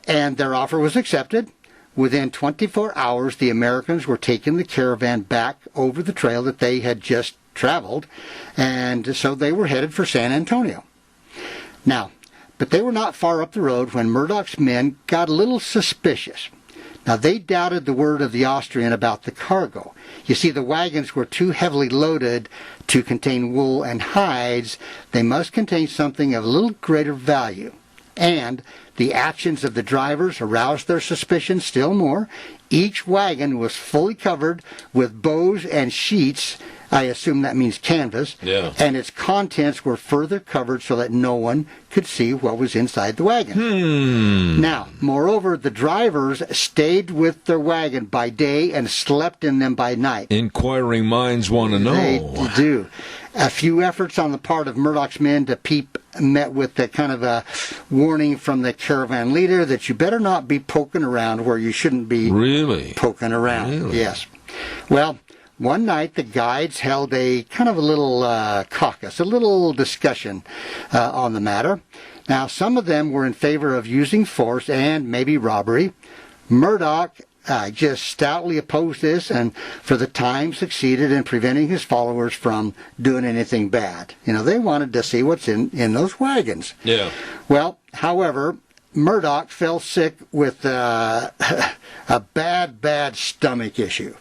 And their offer was accepted. Within 24 hours, the Americans were taking the caravan back over the trail that they had just traveled, and so they were headed for San Antonio. Now, but they were not far up the road when Murdoch's men got a little suspicious. Now, they doubted the word of the Austrian about the cargo. You see, the wagons were too heavily loaded to contain wool and hides. They must contain something of a little greater value. And the actions of the drivers aroused their suspicions still more. Each wagon was fully covered with bows and sheets. I assume that means canvas. Yeah. And its contents were further covered so that no one could see what was inside the wagon. Now, moreover, the drivers stayed with their wagon by day and slept in them by night. Inquiring minds want to know. They do. A few efforts on the part of Murdoch's men to peep met with the kind of a warning from the caravan leader that you better not be poking around where you shouldn't be poking around. Really? Yes. Well, one night the guides held a kind of a little caucus, a little discussion on the matter. Now, some of them were in favor of using force and maybe robbery. Murdoch just stoutly opposed this, and for the time succeeded in preventing his followers from doing anything bad. You know, they wanted to see what's in those wagons. Yeah. Well, however, Murdoch fell sick with a bad stomach issue.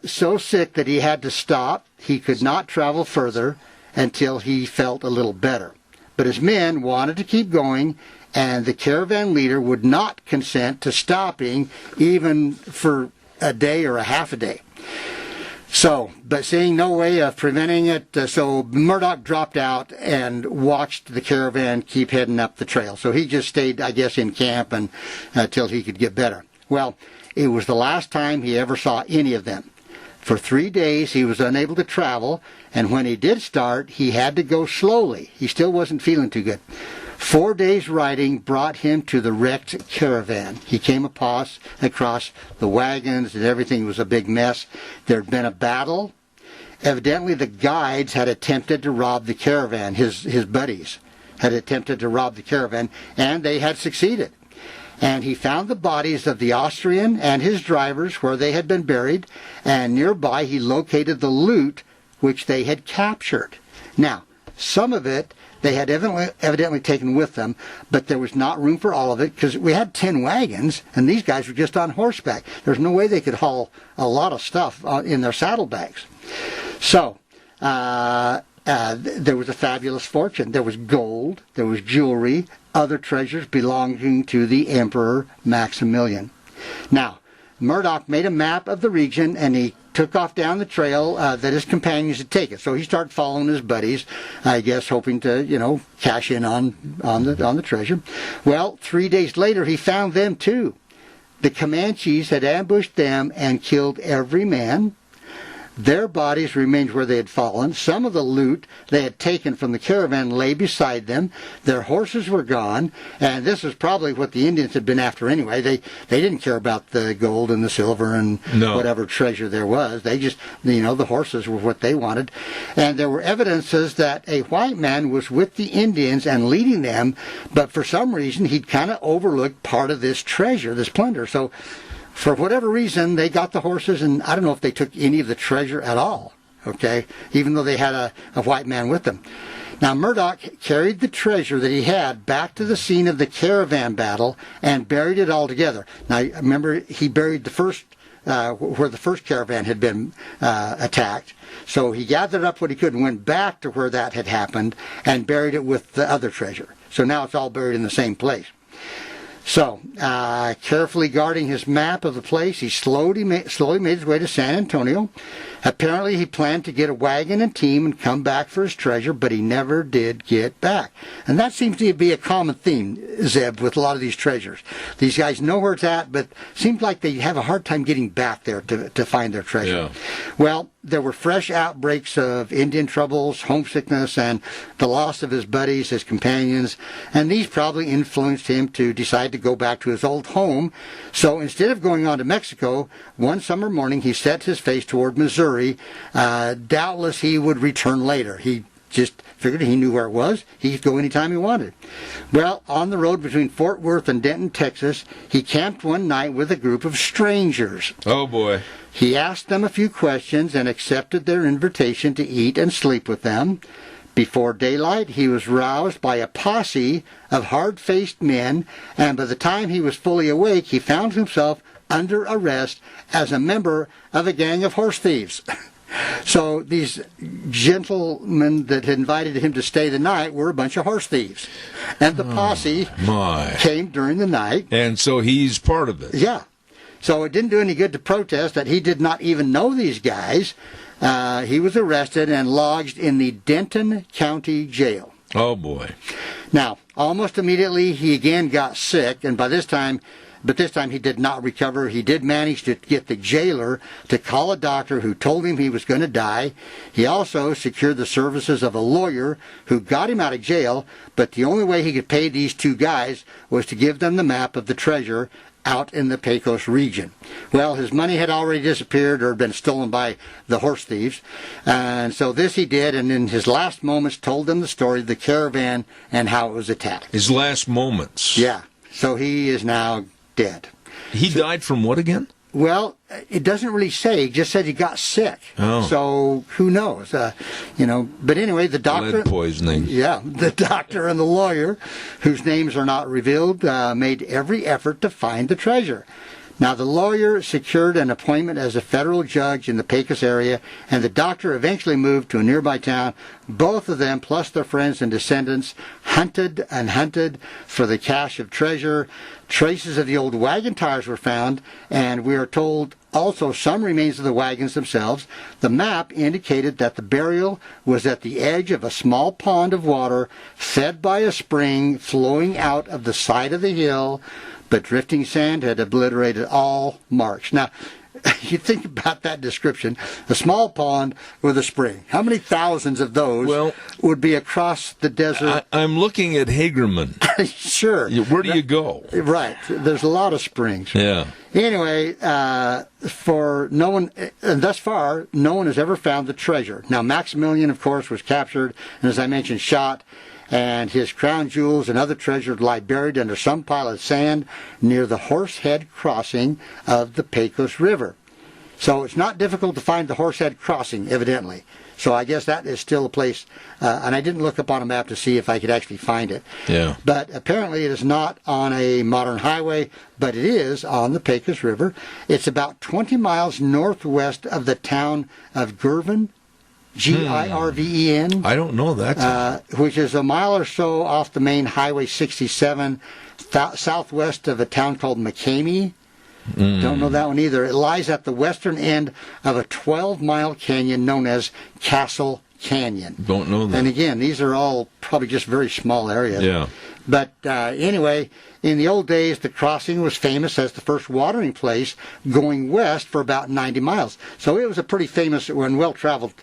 So sick that he had to stop. He could not travel further until he felt a little better. But his men wanted to keep going, and the caravan leader would not consent to stopping even for a day or a half a day. So, but seeing no way of preventing it, so Murdoch dropped out and watched the caravan keep heading up the trail. So he just stayed, I guess, in camp and until he could get better. Well, it was the last time he ever saw any of them. For 3 days, he was unable to travel, and when he did start, he had to go slowly. He still wasn't feeling too good. 4 days riding brought him to the wrecked caravan. He came across the wagons, and everything was a big mess. There had been a battle. Evidently, the guides had attempted to rob the caravan. His buddies had attempted to rob the caravan, and they had succeeded. And he found the bodies of the Austrian and his drivers where they had been buried, and nearby he located the loot which they had captured. Now, some of it they had evidently taken with them, but there was not room for all of it because we had 10 wagons, and these guys were just on horseback. There's no way they could haul a lot of stuff in their saddlebags. So there was a fabulous fortune. There was gold, there was jewelry, other treasures belonging to the Emperor Maximilian. Now, Murdoch made a map of the region, and he took off down the trail that his companions had taken. So he started following his buddies, I guess, hoping to, cash in on the treasure. Well, 3 days later, he found them too. The Comanches had ambushed them and killed every man. Their bodies remained where they had fallen. Some of the loot they had taken from the caravan lay beside them. Their horses were gone, and this is probably what the Indians had been after anyway. They didn't care about the gold and the silver and whatever treasure there was. They just, the horses were what they wanted. And there were evidences that a white man was with the Indians and leading them, but for some reason he'd kind of overlooked part of this treasure, this plunder. So for whatever reason, they got the horses, and I don't know if they took any of the treasure at all, okay, even though they had a white man with them. Now, Murdoch carried the treasure that he had back to the scene of the caravan battle and buried it all together. Now, remember, he buried the first, where the first caravan had been attacked. So he gathered up what he could and went back to where that had happened and buried it with the other treasure. So now it's all buried in the same place. So, carefully guarding his map of the place, he slowly made his way to San Antonio. Apparently, he planned to get a wagon and team and come back for his treasure, but he never did get back. And that seems to be a common theme, Zeb, with a lot of these treasures. These guys know where it's at, but seems like they have a hard time getting back there to find their treasure. Yeah. Well, there were fresh outbreaks of Indian troubles, homesickness, and the loss of his buddies, his companions, and these probably influenced him to decide to go back to his old home. So instead of going on to Mexico, one summer morning he set his face toward Missouri. Doubtless he would return later. He just figured he knew where it was. He could go anytime he wanted. Well, on the road between Fort Worth and Denton, Texas, he camped one night with a group of strangers. Oh, boy. He asked them a few questions and accepted their invitation to eat and sleep with them. Before daylight, he was roused by a posse of hard-faced men, and by the time he was fully awake, he found himself under arrest as a member of a gang of horse thieves. So these gentlemen that had invited him to stay the night were a bunch of horse thieves. And the posse came during the night. And so he's part of it. Yeah. So it didn't do any good to protest that he did not even know these guys. He was arrested and lodged in the Denton County Jail. Oh, boy. Now, almost immediately, he again got sick, and this time he did not recover. He did manage to get the jailer to call a doctor who told him he was going to die. He also secured the services of a lawyer who got him out of jail, but the only way he could pay these two guys was to give them the map of the treasure out in the Pecos region. Well, his money had already disappeared or been stolen by the horse thieves, and so this he did, and in his last moments told them the story of the caravan and how it was attacked. His last moments? Yeah. So he is now dead. He died from what again? Well, it doesn't really say. He just said he got sick. Oh. So who knows? But anyway, the doctor... Lead poisoning. Yeah, the doctor and the lawyer, whose names are not revealed, made every effort to find the treasure. Now, the lawyer secured an appointment as a federal judge in the Pecos area, and the doctor eventually moved to a nearby town. Both of them, plus their friends and descendants, hunted and hunted for the cache of treasure. Traces of the old wagon tires were found, and we are told also some remains of the wagons themselves. The map indicated that the burial was at the edge of a small pond of water fed by a spring flowing out of the side of the hill, but drifting sand had obliterated all marks. Now, you think about that description, a small pond with a spring. How many thousands of those would be across the desert? I'm looking at Hagerman. Sure. Where do you go? Right. There's a lot of springs. Yeah. Anyway, thus far, no one has ever found the treasure. Now, Maximilian, of course, was captured, and as I mentioned, shot. And his crown jewels and other treasures lie buried under some pile of sand near the Horsehead crossing of the Pecos River. So it's not difficult to find the Horsehead Crossing, evidently. So I guess that is still a place, and I didn't look up on a map to see if I could actually find it. Yeah. But apparently it is not on a modern highway, but it is on the Pecos River. It's about 20 miles northwest of the town of Girvan, Girven. I don't know that. Which is a mile or so off the main Highway 67, southwest of a town called McCamey. Don't know that one either. It lies at the western end of a 12-mile canyon known as Castle Canyon. Don't know that. And again, these are all probably just very small areas. Yeah. But anyway, in the old days, the crossing was famous as the first watering place going west for about 90 miles. So it was a pretty famous and well-traveled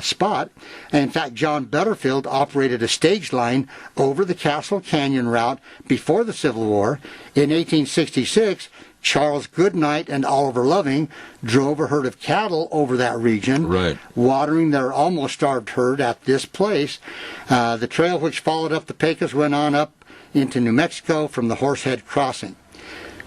spot. And in fact, John Butterfield operated a stage line over the Castle Canyon route before the Civil War. In 1866, Charles Goodnight and Oliver Loving drove a herd of cattle over that region, watering their almost starved herd at this place. The trail which followed up the Pecos went on up into New Mexico from the Horsehead Crossing.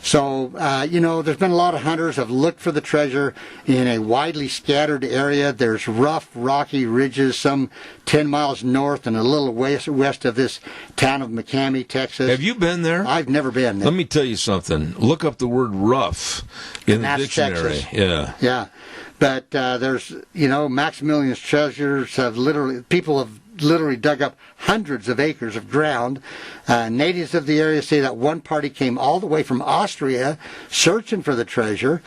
So, there's been a lot of hunters have looked for the treasure in a widely scattered area. There's rough, rocky ridges, some 10 miles north and a little west of this town of McCamey, Texas. Have you been there? I've never been there. Let me tell you something. Look up the word rough in the dictionary. Texas. Yeah. Yeah. But there's, Maximilian's treasures people have literally dug up hundreds of acres of ground. Natives of the area say that one party came all the way from Austria searching for the treasure.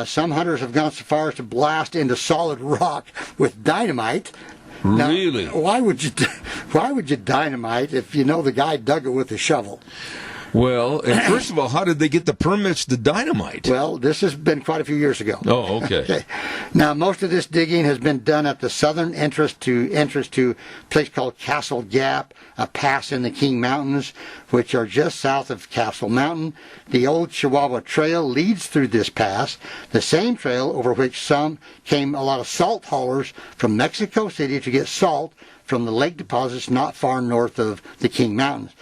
Some hunters have gone so far as to blast into solid rock with dynamite. Now, really? Why would you dynamite if you know the guy dug it with a shovel? Well, and first of all, how did they get the permits to dynamite? Well, this has been quite a few years ago. Oh, okay. Now, most of this digging has been done at the southern entrance to a place called Castle Gap, a pass in the King Mountains, which are just south of Castle Mountain. The old Chihuahua Trail leads through this pass, the same trail over which came a lot of salt haulers from Mexico City to get salt from the lake deposits not far north of the King Mountains.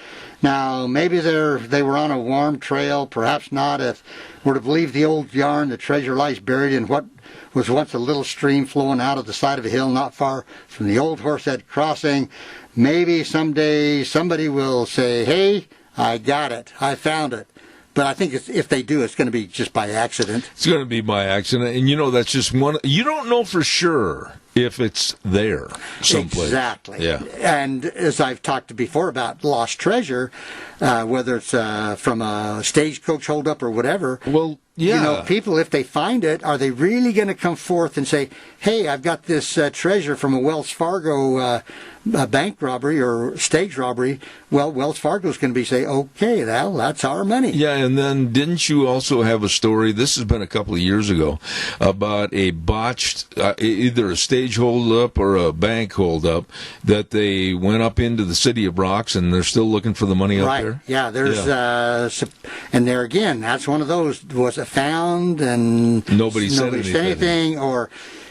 Now, maybe they were on a warm trail, perhaps not. If we're to believe the old yarn, the treasure lies buried in what was once a little stream flowing out of the side of a hill not far from the old Horsehead Crossing. Maybe someday somebody will say, hey, I got it, I found it. But I think if they do, it's going to be just by accident. It's going to be by accident. And, that's just one. You don't know for sure if it's there someplace. Exactly. Yeah. And as I've talked before about lost treasure, whether it's from a stagecoach holdup or whatever. Well, yeah. People, if they find it, are they really going to come forth and say, hey, I've got this treasure from a Wells Fargo bank robbery or stage robbery? Well, Wells Fargo's going to say, okay, well, that's our money. Yeah, and then didn't you also have a story, this has been a couple of years ago, about a botched, either a stage holdup or a bank holdup, that they went up into the city of Rocks and they're still looking for the money up there? Yeah, there's, and there again, that's one of those, was it found and nobody said anything.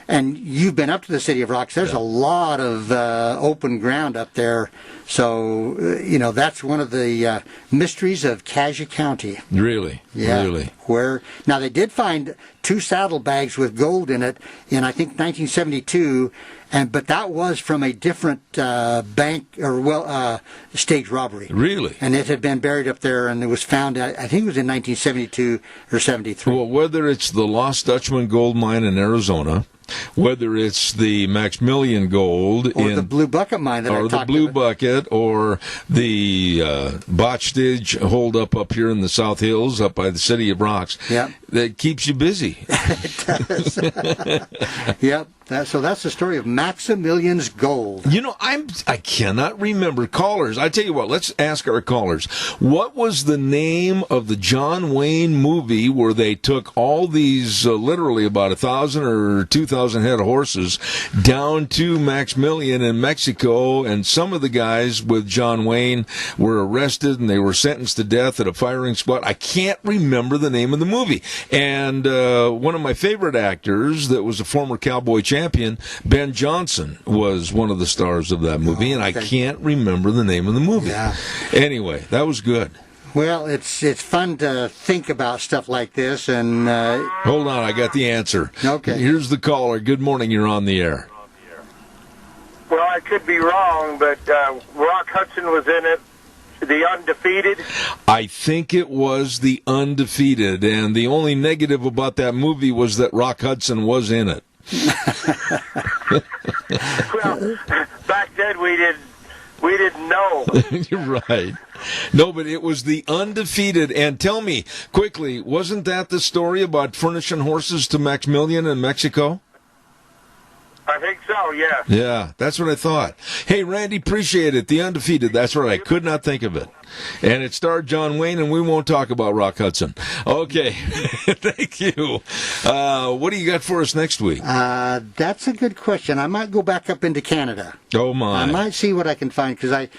And you've been up to the city of Rocks. There's a lot of open ground up there. So, that's one of the mysteries of Cassia County. Really? Yeah. Really? Now, they did find 2 saddlebags with gold in it in, I think, 1972. But that was from a different bank or stage robbery. Really? And it had been buried up there, and it was found, I think it was in 1972 or 73. Well, whether it's the Lost Dutchman gold mine in Arizona, whether it's the Maximilian gold or the Blue Bucket mine that I talked about. Or the Blue Bucket, or the botchage holdup up here in the South Hills, up by the city of Rocks. Yep. That keeps you busy. It does. Yep. So that's the story of Maximilian's gold. I cannot remember. Callers, I tell you what, let's ask our callers. What was the name of the John Wayne movie where they took all these, literally about 1,000 or 2,000 head of horses down to Maximilian in Mexico, and some of the guys with John Wayne were arrested and they were sentenced to death at a firing squad? I can't remember the name of the movie. And one of my favorite actors that was a former cowboy champion, Ben Johnson, was one of the stars of that movie, and I can't remember the name of the movie. Yeah. Anyway, that was good. Well, it's fun to think about stuff like this, and... Hold on, I got the answer. Okay. Here's the caller. Good morning, you're on the air. Well, I could be wrong, but Rock Hudson was in it, the Undefeated. I think it was the Undefeated, and the only negative about that movie was that Rock Hudson was in it. Well, back then we didn't know. You're right. No, but it was the Undefeated. And tell me, quickly, wasn't that the story about furnishing horses to Maximilian in Mexico? I think so, yeah. Yeah, that's what I thought. Hey, Randy, appreciate it. The Undefeated, that's right. I could not think of it. And it starred John Wayne, and we won't talk about Rock Hudson. Okay, thank you. What do you got for us next week? That's a good question. I might go back up into Canada. Oh, my. I might see what I can find, because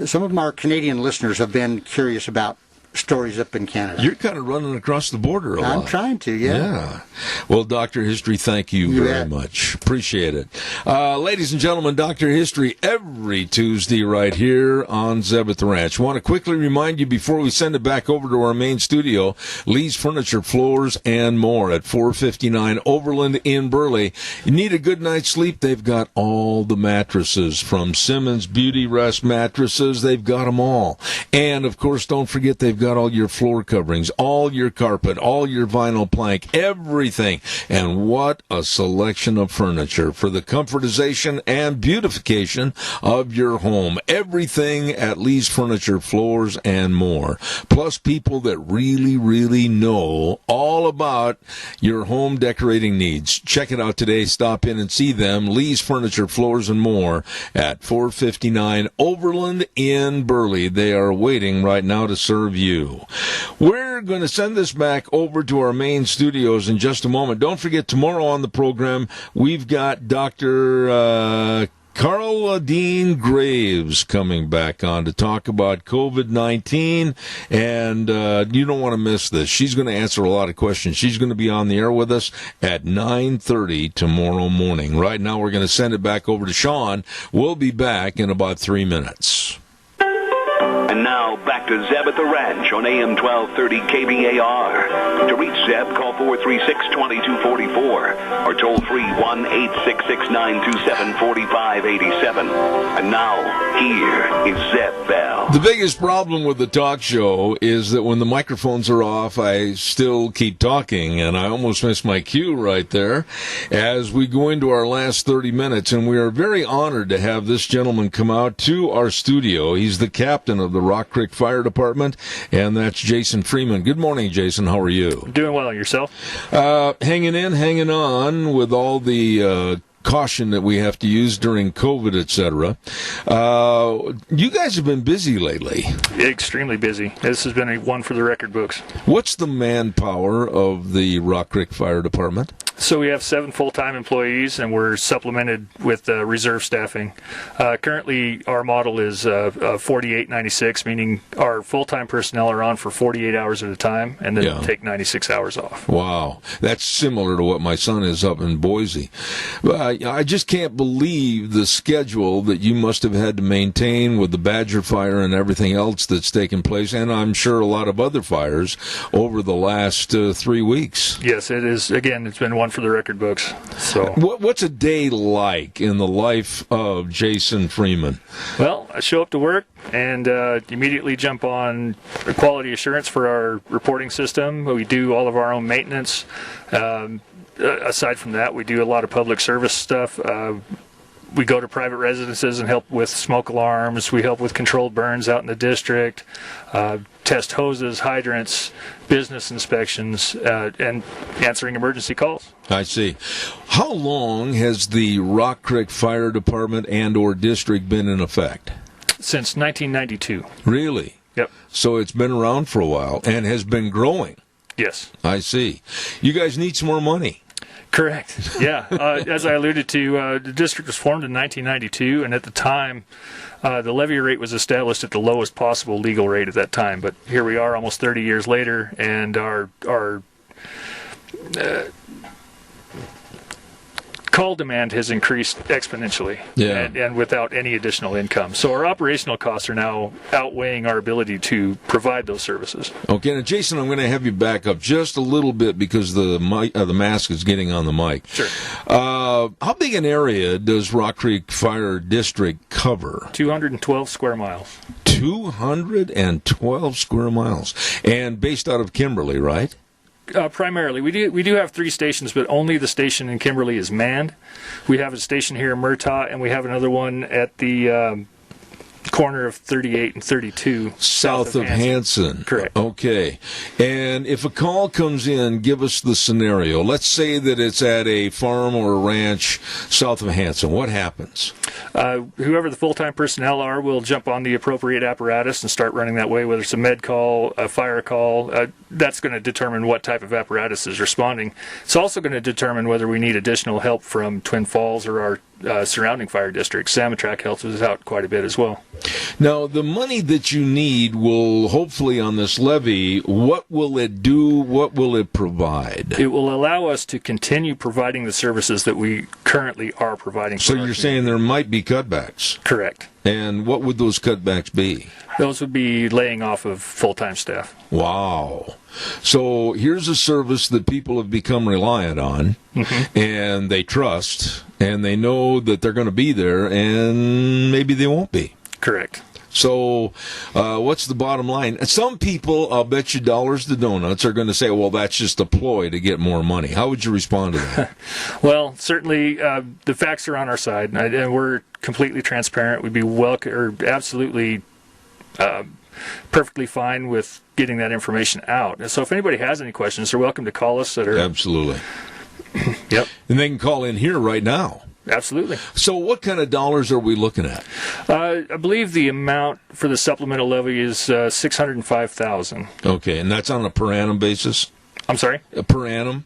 some of our Canadian listeners have been curious about stories up in Canada. You're kind of running across the border a lot. I'm trying to, yeah. Well, Dr. History, thank you very much. Appreciate it. Ladies and gentlemen, Dr. History every Tuesday right here on Zeb at the Ranch. Want to quickly remind you before we send it back over to our main studio, Lee's Furniture, Floors, and More at 459 Overland in Burley. You need a good night's sleep? They've got all the mattresses from Simmons Beauty Rest mattresses. They've got them all. And, of course, don't forget they've got all your floor coverings, all your carpet, all your vinyl plank, everything. And what a selection of furniture for the comfortization and beautification of your home. Everything at Lee's Furniture, Floors, and More. Plus people that really, really know all about your home decorating needs. Check it out today. Stop in and see them. Lee's Furniture, Floors, and More at 459 Overland in Burley. They are waiting right now to serve you. We're going to send this back over to our main studios in just a moment. Don't forget, tomorrow on the program, we've got Dr. Carla Dean Graves coming back on to talk about COVID-19, and you don't want to miss this. She's going to answer a lot of questions. She's going to be on the air with us at 9:30 tomorrow morning. Right now, we're going to send it back over to Sean. We'll be back in about 3 minutes. And now, back to Zeb at the Ranch on AM 1230 KBAR. To reach Zeb, call 436-2244 or toll free 1-866-927-4587. And now, here is Zeb Bell. The biggest problem with the talk show is that when the microphones are off, I still keep talking, and I almost missed my cue right there as we go into our last 30 minutes. And we are very honored to have this gentleman come out to our studio. He's the captain of the Rock Creek Fire Department, and that's Jason Freeman. Good morning, Jason. How are you? Doing well. Yourself? Hanging in, hanging on with all the caution that we have to use during COVID, etc. You guys have been busy lately. Extremely busy. This has been a one for the record books. What's the manpower of the Rock Creek Fire Department? So we have 7 full-time employees, and we're supplemented with reserve staffing. Currently, our model is 48-96, meaning our full-time personnel are on for 48 hours at a time, and then take 96 hours off. Wow. That's similar to what my son is up in Boise. I just can't believe the schedule that you must have had to maintain with the Badger Fire and everything else that's taken place, and I'm sure a lot of other fires over the last 3 weeks. Yes, it is. Again, it's been one for the record books. So, what's a day like in the life of Jason Freeman? Well, I show up to work and immediately jump on quality assurance for our reporting system. We do all of our own maintenance. Aside from that, we do a lot of public service stuff. We go to private residences and help with smoke alarms. We help with controlled burns out in the district, test hoses, hydrants, business inspections, and answering emergency calls. I see. How long has the Rock Creek Fire Department and or district been in effect? Since 1992. Really? Yep. So it's been around for a while and has been growing. Yes. I see. You guys need some more money. Correct. Yeah. As I alluded to, the district was formed in 1992, and at the time, the levy rate was established at the lowest possible legal rate at that time. But here we are almost 30 years later, and our call demand has increased exponentially, and without any additional income. So our operational costs are now outweighing our ability to provide those services. Okay, now Jason, I'm going to have you back up just a little bit because the mask is getting on the mic. Sure. How big an area does Rock Creek Fire District cover? 212 square miles. 212 square miles, and based out of Kimberly, right? Primarily, we do have 3 stations, but only the station in Kimberly is manned. We have a station here in Murtaugh, and we have another one at the corner of 38 and 32, south of Hanson. Correct. Okay, and if a call comes in, give us the scenario. Let's say that it's at a farm or a ranch south of Hanson. What happens? Whoever the full-time personnel are will jump on the appropriate apparatus and start running that way, whether it's a med call, a fire call. That's going to determine what type of apparatus is responding. It's also going to determine whether we need additional help from Twin Falls or our surrounding fire districts. Samatrac helps us out quite a bit as well. Now, the money that you need will hopefully on this levy, what will it do? What will it provide? It will allow us to continue providing the services that we currently are providing. So you're saying there might be cutbacks? Correct. And what would those cutbacks be? Those would be laying off of full-time staff. Wow. So here's a service that people have become reliant on, and they trust, and they know that they're going to be there, and maybe they won't be. Correct. So what's the bottom line? Some people, I'll bet you dollars to donuts, are going to say, well, that's just a ploy to get more money. How would you respond to that? Well, certainly the facts are on our side, and we're completely transparent. We'd be absolutely perfectly fine with getting that information out. And so if anybody has any questions, they're welcome to call us. Absolutely. Yep. And they can call in here right now. Absolutely. So what kind of dollars are we looking at? I believe the amount for the supplemental levy is $605,000. Okay, and that's on a per annum basis? I'm sorry? Per annum?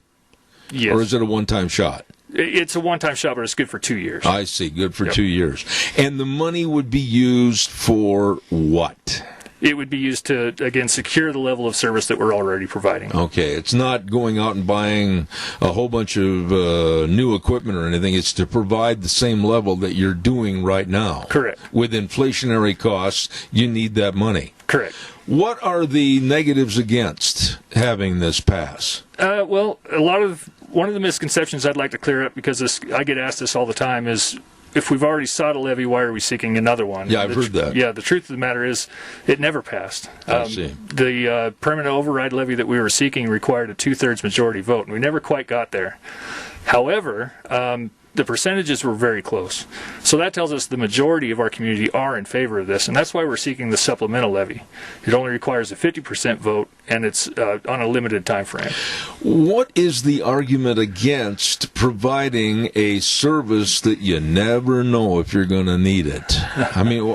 Yes. Or is it a one-time shot? It's a one-time shot, but it's good for 2 years. I see, good for 2 years. And the money would be used for what? It would be used to, again, secure the level of service that we're already providing. Okay, it's not going out and buying a whole bunch of new equipment or anything. It's to provide the same level that you're doing right now. Correct. With inflationary costs, you need that money. Correct. What are the negatives against having this pass? Well, one of the misconceptions I'd like to clear up, because I get asked this all the time, is if we've already sought a levy, why are we seeking another one? Yeah, I've heard that. Yeah, the truth of the matter is it never passed. I see. The permanent override levy that we were seeking required a 2/3 majority vote, and we never quite got there. However, the percentages were very close. So that tells us the majority of our community are in favor of this, and that's why we're seeking the supplemental levy. It only requires a 50% vote, and it's on a limited time frame. What is the argument against providing a service that you never know if you're going to need it? I mean,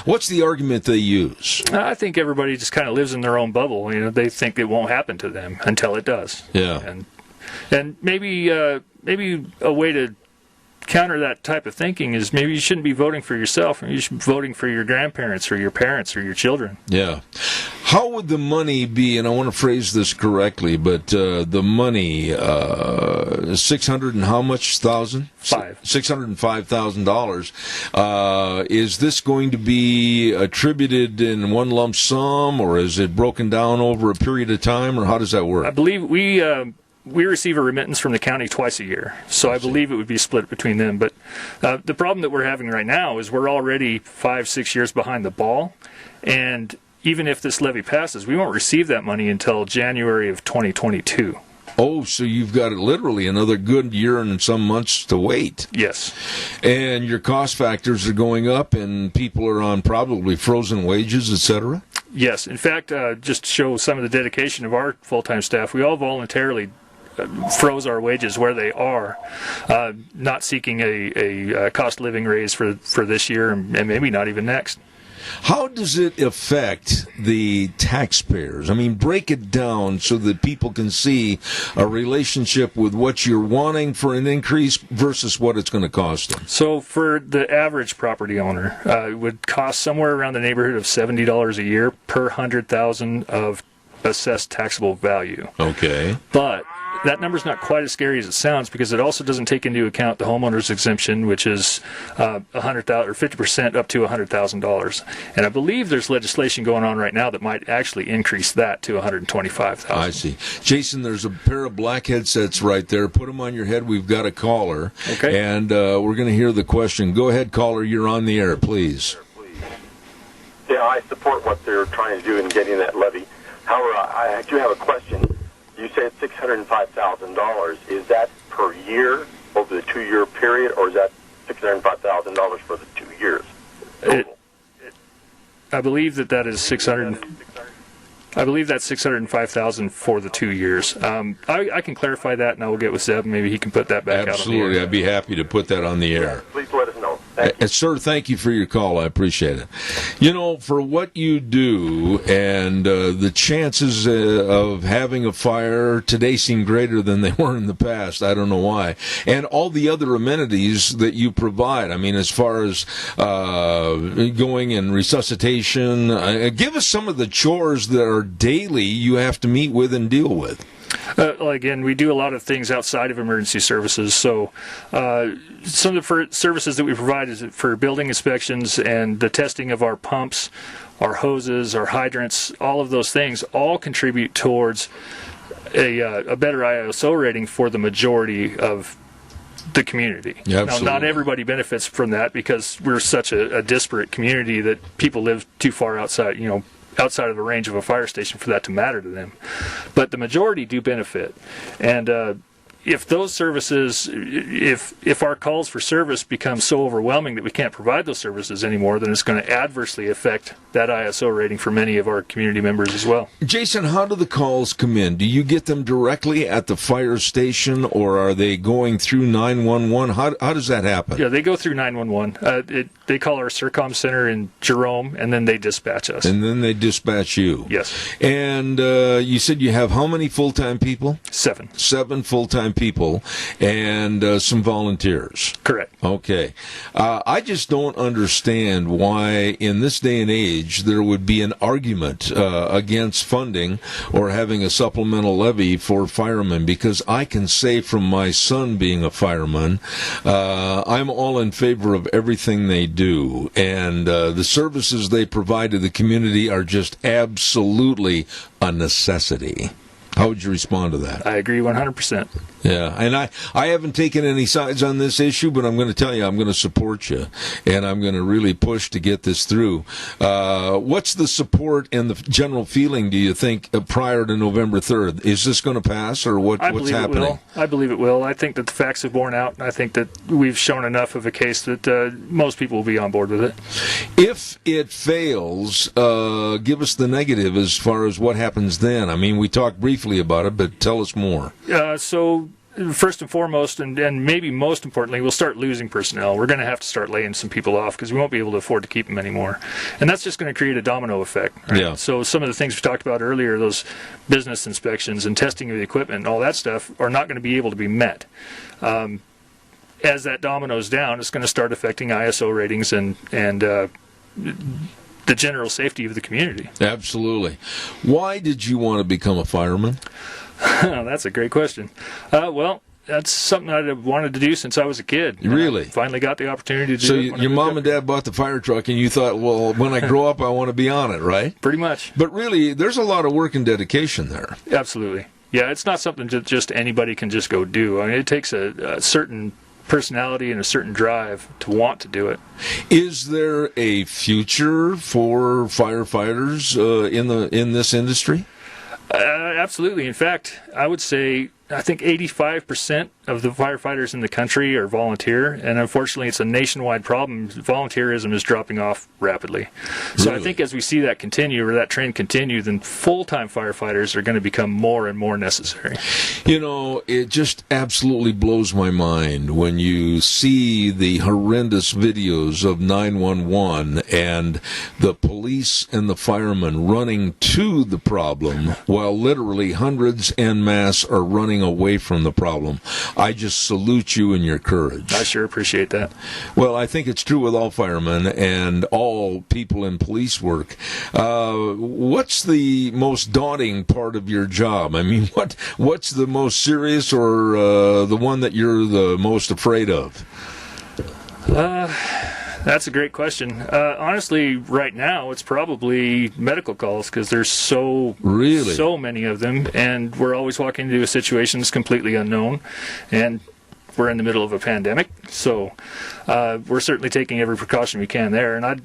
what's the argument they use? I think everybody just kind of lives in their own bubble. You know, they think it won't happen to them until it does. Yeah. And maybe a way to counter that type of thinking is maybe you shouldn't be voting for yourself. You should be voting for your grandparents or your parents or your children. Yeah. How would the money be, and I want to phrase this correctly, but the money, 600 and how much thousand? $605,000. Is this going to be attributed in one lump sum, or is it broken down over a period of time, or how does that work? I believe we receive a remittance from the county twice a year, so I believe it would be split between them. But the problem that we're having right now is we're already 5-6 years behind the ball, and even if this levy passes, we won't receive that money until January of 2022. Oh, so you've got literally another good year and some months to wait. Yes. And your cost factors are going up, and people are on probably frozen wages, etc.? Yes. In fact, just to show some of the dedication of our full-time staff, we all voluntarily froze our wages where they are, not seeking a cost of living raise for this year and maybe not even next. How does it affect the taxpayers? I mean, break it down so that people can see a relationship with what you're wanting for an increase versus what it's going to cost them. So for the average property owner, it would cost somewhere around the neighborhood of $70 a year per 100,000 of assessed taxable value. Okay. But that number's not quite as scary as it sounds because it also doesn't take into account the homeowner's exemption, which is $100,000 or 50% up to $100,000. And I believe there's legislation going on right now that might actually increase that to $125,000. I see. Jason, there's a pair of black headsets right there. Put them on your head. We've got a caller. Okay. And we're going to hear the question. Go ahead, caller. You're on the air, please. Yeah, I support what they're trying to do in getting that levy. However, I do have a question. You said $605,000. Is that per year over the 2-year period, or is that $605,000 for the 2 years? I believe that is 600. I believe that's $605,000 for the 2 years. I can clarify that, and I will get with Zeb. Maybe he can put that back out on the air. Absolutely. I'd be happy to put that on the air. Please let us know. Sir, thank you for your call. I appreciate it. You know, for what you do and the chances of having a fire today seem greater than they were in the past. I don't know why. And all the other amenities that you provide. I mean, as far as going and resuscitation, give us some of the chores that are daily you have to meet with and deal with. Again, we do a lot of things outside of emergency services. So some of the services that we provide is for building inspections and the testing of our pumps, our hoses, our hydrants. All of those things all contribute towards a better ISO rating for the majority of the community. Yeah, now, not everybody benefits from that because we're such a disparate community that people live too far outside, outside of the range of a fire station for that to matter to them. But the majority do benefit. And if those services, if our calls for service become so overwhelming that we can't provide those services anymore, then it's going to adversely affect that ISO rating for many of our community members as well. Jason, how do the calls come in? Do you get them directly at the fire station, or are they going through 911? How does that happen? Yeah, they go through 911. They call our SERCOM center in Jerome, and then they dispatch us. And then they dispatch you. Yes. And you said you have how many full-time people? 7. 7 full-time people and some volunteers. Correct. Okay. I just don't understand why in this day and age there would be an argument against funding or having a supplemental levy for firemen, because I can say from my son being a fireman, I'm all in favor of everything they do, and the services they provide to the community are just absolutely a necessity. How would you respond to that? I agree 100%. Yeah, and I haven't taken any sides on this issue, but I'm going to tell you I'm going to support you, and I'm going to really push to get this through. What's the support and the general feeling, do you think, prior to November 3rd? Is this going to pass, or what's happening? I believe it will. I think that the facts have borne out, and I think that we've shown enough of a case that most people will be on board with it. If it fails, give us the negative as far as what happens then. I mean, we talked briefly about it, but tell us more. So first and foremost, and maybe most importantly, we'll start losing personnel. We're going to have to start laying some people off because we won't be able to afford to keep them anymore. And that's just going to create a domino effect. Right? Yeah. So some of the things we talked about earlier, those business inspections and testing of the equipment and all that stuff, are not going to be able to be met. As that dominoes down, it's going to start affecting ISO ratings and the general safety of the community. Absolutely. Why did you want to become a fireman? That's a great question. Well, that's something I've wanted to do since I was a kid. Really? I finally got the opportunity to do it. So your mom and dad bought the fire truck, and you thought, well, when I grow up, I want to be on it, right? Pretty much. But really, there's a lot of work and dedication there. Absolutely. Yeah, it's not something that just anybody can just go do. I mean, it takes a certain personality and a certain drive to want to do it. Is there a future for firefighters in this industry? Absolutely. In fact, I would say I think 85% of the firefighters in the country are volunteer, and unfortunately it's a nationwide problem. Volunteerism is dropping off rapidly. So Really? I think as we see that continue, or that trend continue, then full-time firefighters are going to become more and more necessary. You know, it just absolutely blows my mind when you see the horrendous videos of 911 and the police and the firemen running to the problem while literally hundreds en masse are running running away from the problem. I just salute you and your courage. I sure appreciate that. Well, I think it's true with all firemen and all people in police work. What's the most daunting part of your job? I mean, what's the most serious or the one that you're the most afraid of? That's a great question. Honestly, right now, it's probably medical calls because there's so many of them, and we're always walking into a situation that's completely unknown, and we're in the middle of a pandemic, so we're certainly taking every precaution we can there. And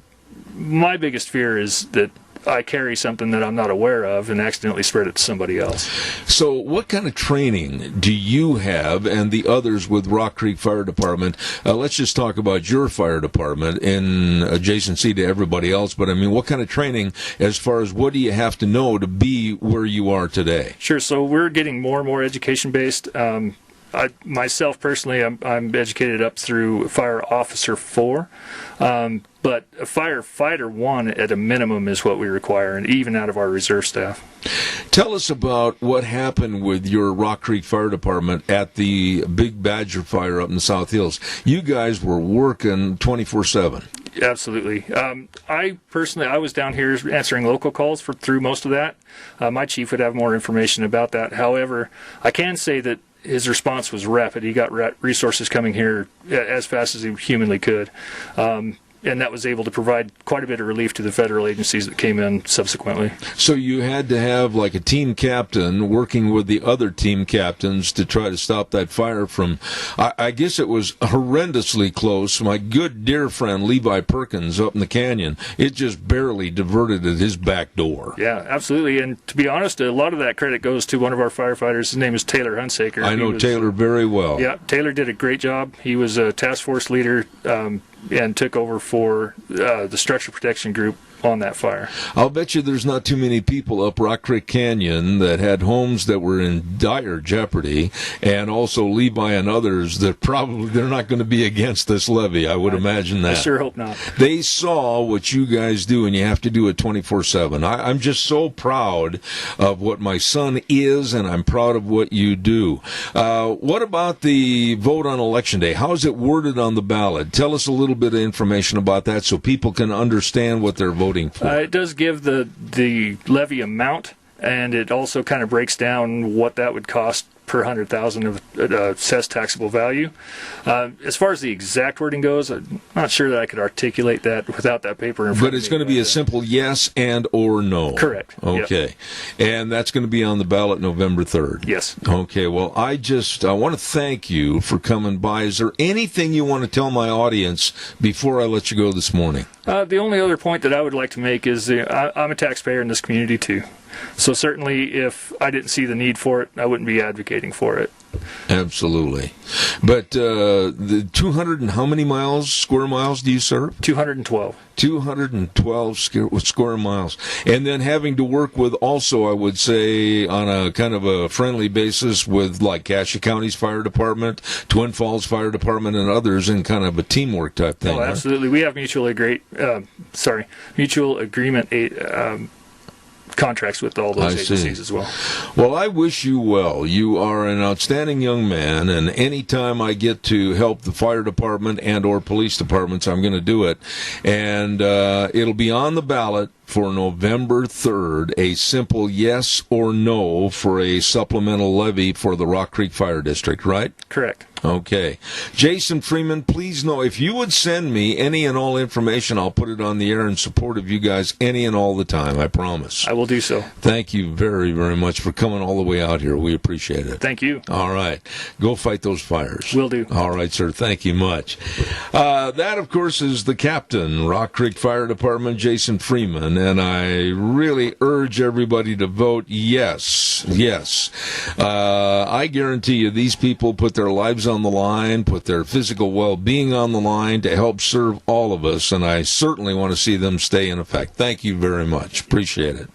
my biggest fear is that I carry something that I'm not aware of and accidentally spread it to somebody else. So what kind of training do you have and the others with Rock Creek Fire Department? Let's just talk about your fire department in adjacency to everybody else. But, I mean, what kind of training as far as what do you have to know to be where you are today? Sure. So we're getting more and more education-based. Myself, personally, I'm educated up through Fire Officer 4. But a firefighter 1 at a minimum is what we require, and even out of our reserve staff. Tell us about what happened with your Rock Creek Fire Department at the Big Badger Fire up in the South Hills. You guys were working 24/7. Absolutely. I was down here answering local calls through most of that. My chief would have more information about that. However, I can say that his response was rapid. He got resources coming here as fast as he humanly could. And that was able to provide quite a bit of relief to the federal agencies that came in subsequently. So you had to have like a team captain working with the other team captains to try to stop that fire from, I guess it was horrendously close. My good dear friend Levi Perkins up in the canyon, it just barely diverted at his back door. Yeah, absolutely. And to be honest, a lot of that credit goes to one of our firefighters. His name is Taylor Hunsaker. I know Taylor very well. Yeah, Taylor did a great job. He was a task force leader, and took over for the structure protection group on that fire. I'll bet you there's not too many people up Rock Creek Canyon that had homes that were in dire jeopardy, and also Levi and others that probably they're not going to be against this levy. I would imagine that. I sure hope not. They saw what you guys do, and you have to do it 24/7. I'm just so proud of what my son is, and I'm proud of what you do. What about the vote on Election Day? How is it worded on the ballot? Tell us a little bit of information about that so people can understand what they're voting for. It does give the levy amount, and it also kind of breaks down what that would cost per 100,000 of assessed taxable value. As far as the exact wording goes, I'm not sure that I could articulate that without that paper in front of me. But it's going to be a simple yes and or no. Correct. Okay. Yep. And that's going to be on the ballot November 3rd. Yes. Okay. Well, I want to thank you for coming by. Is there anything you want to tell my audience before I let you go this morning? The only other point that I would like to make is I'm a taxpayer in this community too. So certainly if I didn't see the need for it, I wouldn't be advocating for it. Absolutely. But the 200 and how many square miles do you serve? 212. 212 square miles. And then having to work with also, I would say, on a kind of a friendly basis with like Cassia County's fire department, Twin Falls Fire Department, and others in kind of a teamwork type thing. Oh, absolutely. Huh? We have mutual agreement contracts with all those agencies as well. Well, I wish you well. You are an outstanding young man, and anytime I get to help the fire department and or police departments, I'm going to do it. And it'll be on the ballot for November 3rd, a simple yes or no for a supplemental levy for the Rock Creek Fire District, right? Correct. Okay. Jason Freeman, please know, if you would send me any and all information, I'll put it on the air in support of you guys any and all the time, I promise. I will do so. Thank you very, very much for coming all the way out here. We appreciate it. Thank you. All right. Go fight those fires. Will do. All right, sir. Thank you much. That, of course, is the captain, Rock Creek Fire Department, Jason Freeman, and I really urge everybody to vote yes. Yes. I guarantee you these people put their lives on the line, put their physical well-being on the line to help serve all of us, and I certainly want to see them stay in effect. Thank you very much. Appreciate it.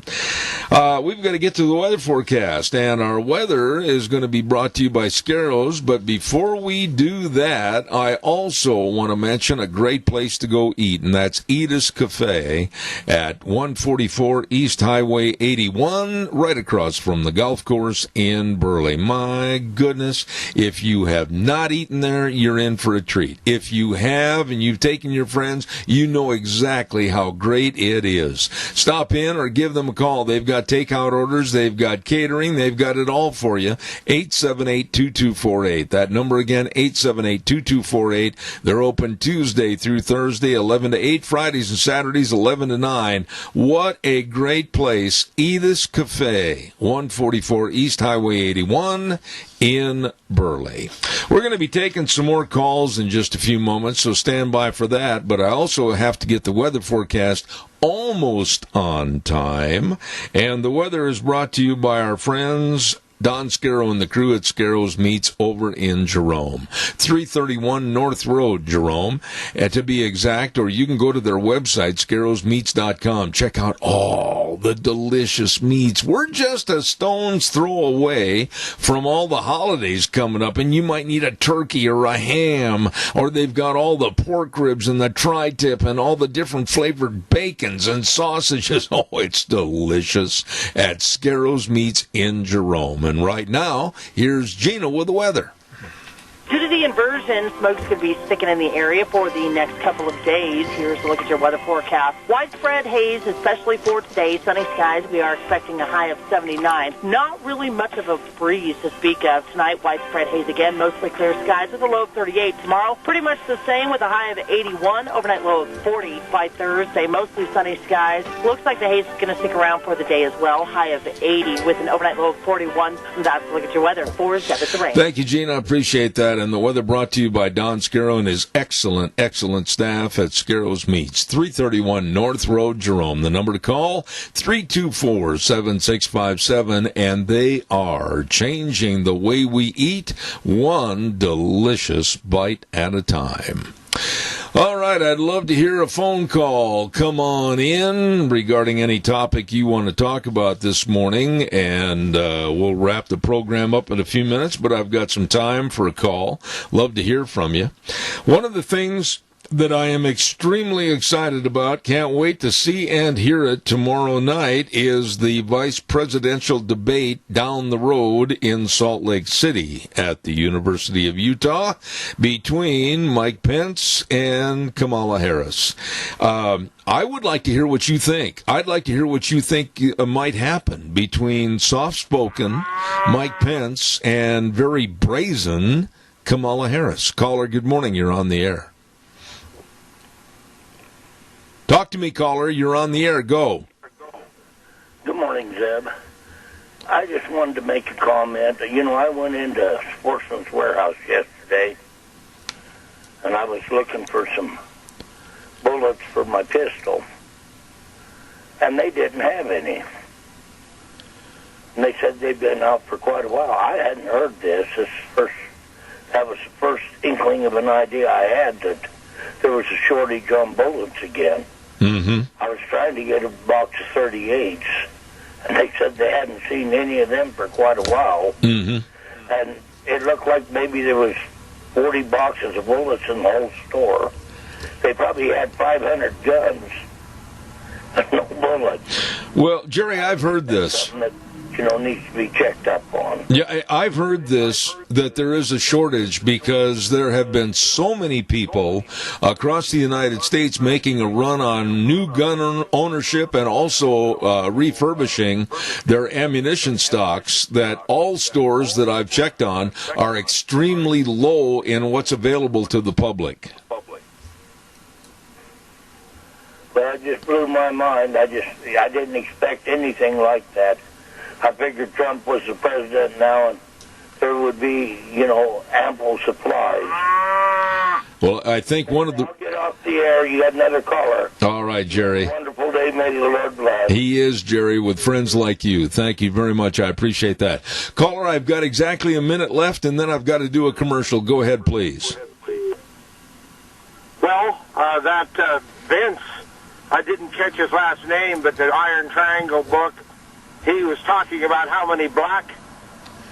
We've got to get to the weather forecast, and our weather is going to be brought to you by Scarrows, but before we do that, I also want to mention a great place to go eat, and that's Edith's Cafe at 144 East Highway 81, right across from the golf course in Burley. My goodness, if you have not eaten there, you're in for a treat. If you have and you've taken your friends, you know exactly how great it is. Stop in or give them a call. They've got takeout orders, they've got catering, they've got it all for you. 878-2248. That number again, 878-2248. They're open Tuesday through Thursday, 11 to 8, Fridays and Saturdays, 11 to 9. What a great place. Edith's Cafe, 144 East Highway 81 in Burley. We're going to be taking some more calls in just a few moments, so stand by for that. But I also have to get the weather forecast almost on time. And the weather is brought to you by our friends Don Scarrow and the crew at Scarrow's Meats over in Jerome. 331 North Road, Jerome, to be exact, or you can go to their website, scarrowsmeats.com. Check out all the delicious meats. We're just a stone's throw away from all the holidays coming up, and you might need a turkey or a ham, or they've got all the pork ribs and the tri-tip and all the different flavored bacons and sausages. Oh, it's delicious at Scarrow's Meats in Jerome. And right now, here's Gina with the weather. Due to the inversion, smoke's going to be sticking in the area for the next couple of days. Here's a look at your weather forecast. Widespread haze, especially for today. Sunny skies. We are expecting a high of 79. Not really much of a breeze to speak of tonight. Widespread haze again. Mostly clear skies with a low of 38. Tomorrow, pretty much the same with a high of 81. Overnight low of 40 by Thursday. Mostly sunny skies. Looks like the haze is going to stick around for the day as well. High of 80 with an overnight low of 41. And that's a look at your weather. For Debit the Rain. Thank you, Gina. I appreciate that. And the weather brought to you by Don Scarrow and his excellent staff at Scarrow's Meats. 331 North Road, Jerome. The number to call, 324-7657. And they are changing the way we eat, one delicious bite at a time. All right, I'd love to hear a phone call. Come on in regarding any topic you want to talk about this morning, and we'll wrap the program up in a few minutes, but I've got some time for a call. Love to hear from you. One of the things that I am extremely excited about, can't wait to see and hear it tomorrow night, is the vice presidential debate down the road in Salt Lake City at the University of Utah between Mike Pence and Kamala Harris. I would like to hear what you think. I'd like to hear what you think might happen between soft-spoken Mike Pence and very brazen Kamala Harris. Caller, good morning. You're on the air. Talk to me, caller. You're on the air. Go. Good morning, Zeb. I just wanted to make a comment. You know, I went into Sportsman's Warehouse yesterday, and I was looking for some bullets for my pistol, and they didn't have any. And they said they'd been out for quite a while. I hadn't heard this. That was the first inkling of an idea I had that there was a shortage on bullets again. Mm-hmm. I was trying to get a box of 38s, and they said they hadn't seen any of them for quite a while. Mm-hmm. And it looked like maybe there was 40 boxes of bullets in the whole store. They probably had 500 guns, and no bullets. Well, Jerry, I've heard this. That, needs to be checked up on. Yeah, I've heard this, that there is a shortage because there have been so many people across the United States making a run on new gun ownership and also refurbishing their ammunition stocks that all stores that I've checked on are extremely low in what's available to the public. Well, it just blew my mind. I didn't expect anything like that. I figured Trump was the president now, and there would be, ample supplies. Well, I think one of the... I'll get off the air. You got another caller. All right, Jerry. Wonderful day. May the Lord bless. He is, Jerry, with friends like you. Thank you very much. I appreciate that. Caller, I've got exactly a minute left, and then I've got to do a commercial. Go ahead, please. Well, that Vince, I didn't catch his last name, but the Iron Triangle book, he was talking about how many black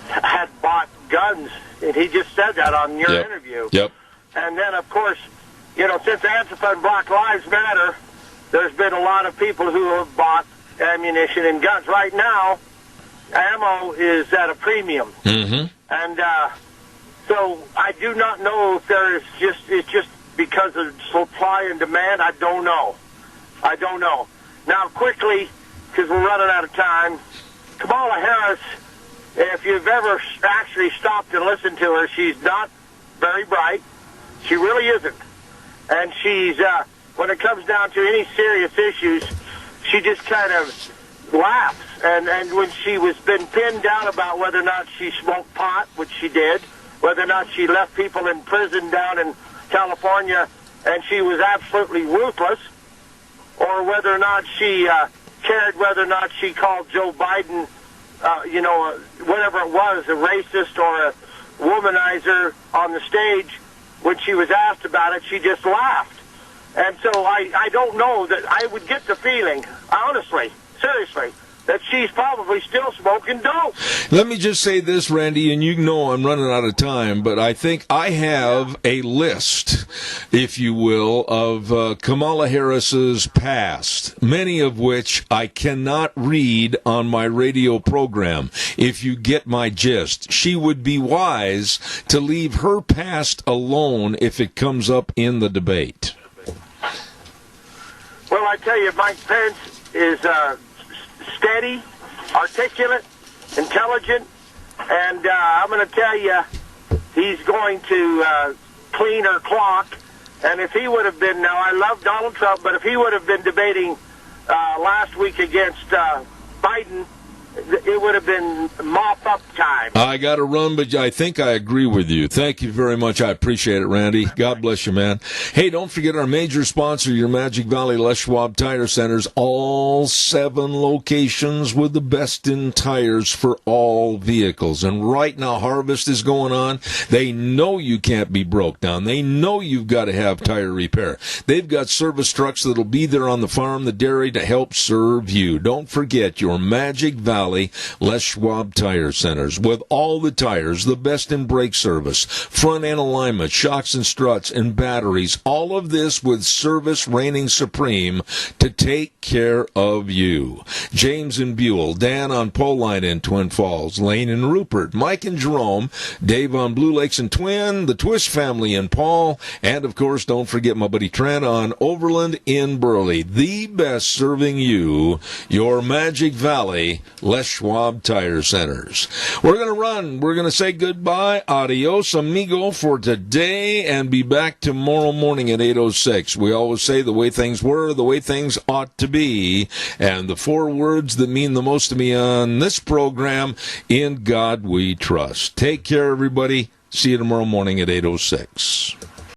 had bought guns, and he just said that on your interview. Yep. And then, of course, since Antifa and Black Lives Matter, there's been a lot of people who have bought ammunition and guns. Right now, ammo is at a premium. Mm-hmm. And so I do not know if it's just because of supply and demand. I don't know. Now, quickly, because we're running out of time, Kamala Harris, if you've ever actually stopped and listened to her, she's not very bright. She really isn't. And she's, when it comes down to any serious issues, she just kind of laughs. And when she was been pinned down about whether or not she smoked pot, which she did, whether or not she left people in prison down in California, and she was absolutely ruthless, or whether or not she cared whether or not she called Joe Biden, whatever it was, a racist or a womanizer on the stage, when she was asked about it, she just laughed. And so I don't know that I would get the feeling, honestly, seriously, that she's probably still smoking dope. Let me just say this, Randy, and you know I'm running out of time, but I think I have a list, if you will, of Kamala Harris's past, many of which I cannot read on my radio program. If you get my gist, she would be wise to leave her past alone if it comes up in the debate. Well, I tell you, Mike Pence is steady, articulate, intelligent, and I'm going to tell you, he's going to clean her clock. And if he would have been, now I love Donald Trump, but if he would have been debating last week against Biden, it would have been mop-up time. I got to run, but I think I agree with you. Thank you very much. I appreciate it, Randy. God bless you, man. Hey, don't forget our major sponsor, your Magic Valley Les Schwab Tire Centers. All 7 locations with the best in tires for all vehicles. And right now, harvest is going on. They know you can't be broke down. They know you've got to have tire repair. They've got service trucks that'll be there on the farm, the dairy, to help serve you. Don't forget your Magic Valley Les Schwab Tire Centers. With all the tires, the best in brake service, front end alignment, shocks and struts, and batteries. All of this with service reigning supreme to take care of you. James and Buell, Dan on Pole Line in Twin Falls, Lane and Rupert, Mike and Jerome, Dave on Blue Lakes and Twin, the Twist family in Paul, and of course, don't forget my buddy Trent on Overland in Burley. The best serving you, your Magic Valley Les Schwab Tire Centers. We're going to run. We're going to say goodbye. Adios, amigo, for today, and be back tomorrow morning at 8:06. We always say the way things were, the way things ought to be, and the 4 words that mean the most to me on this program, in God we trust. Take care, everybody. See you tomorrow morning at 8:06.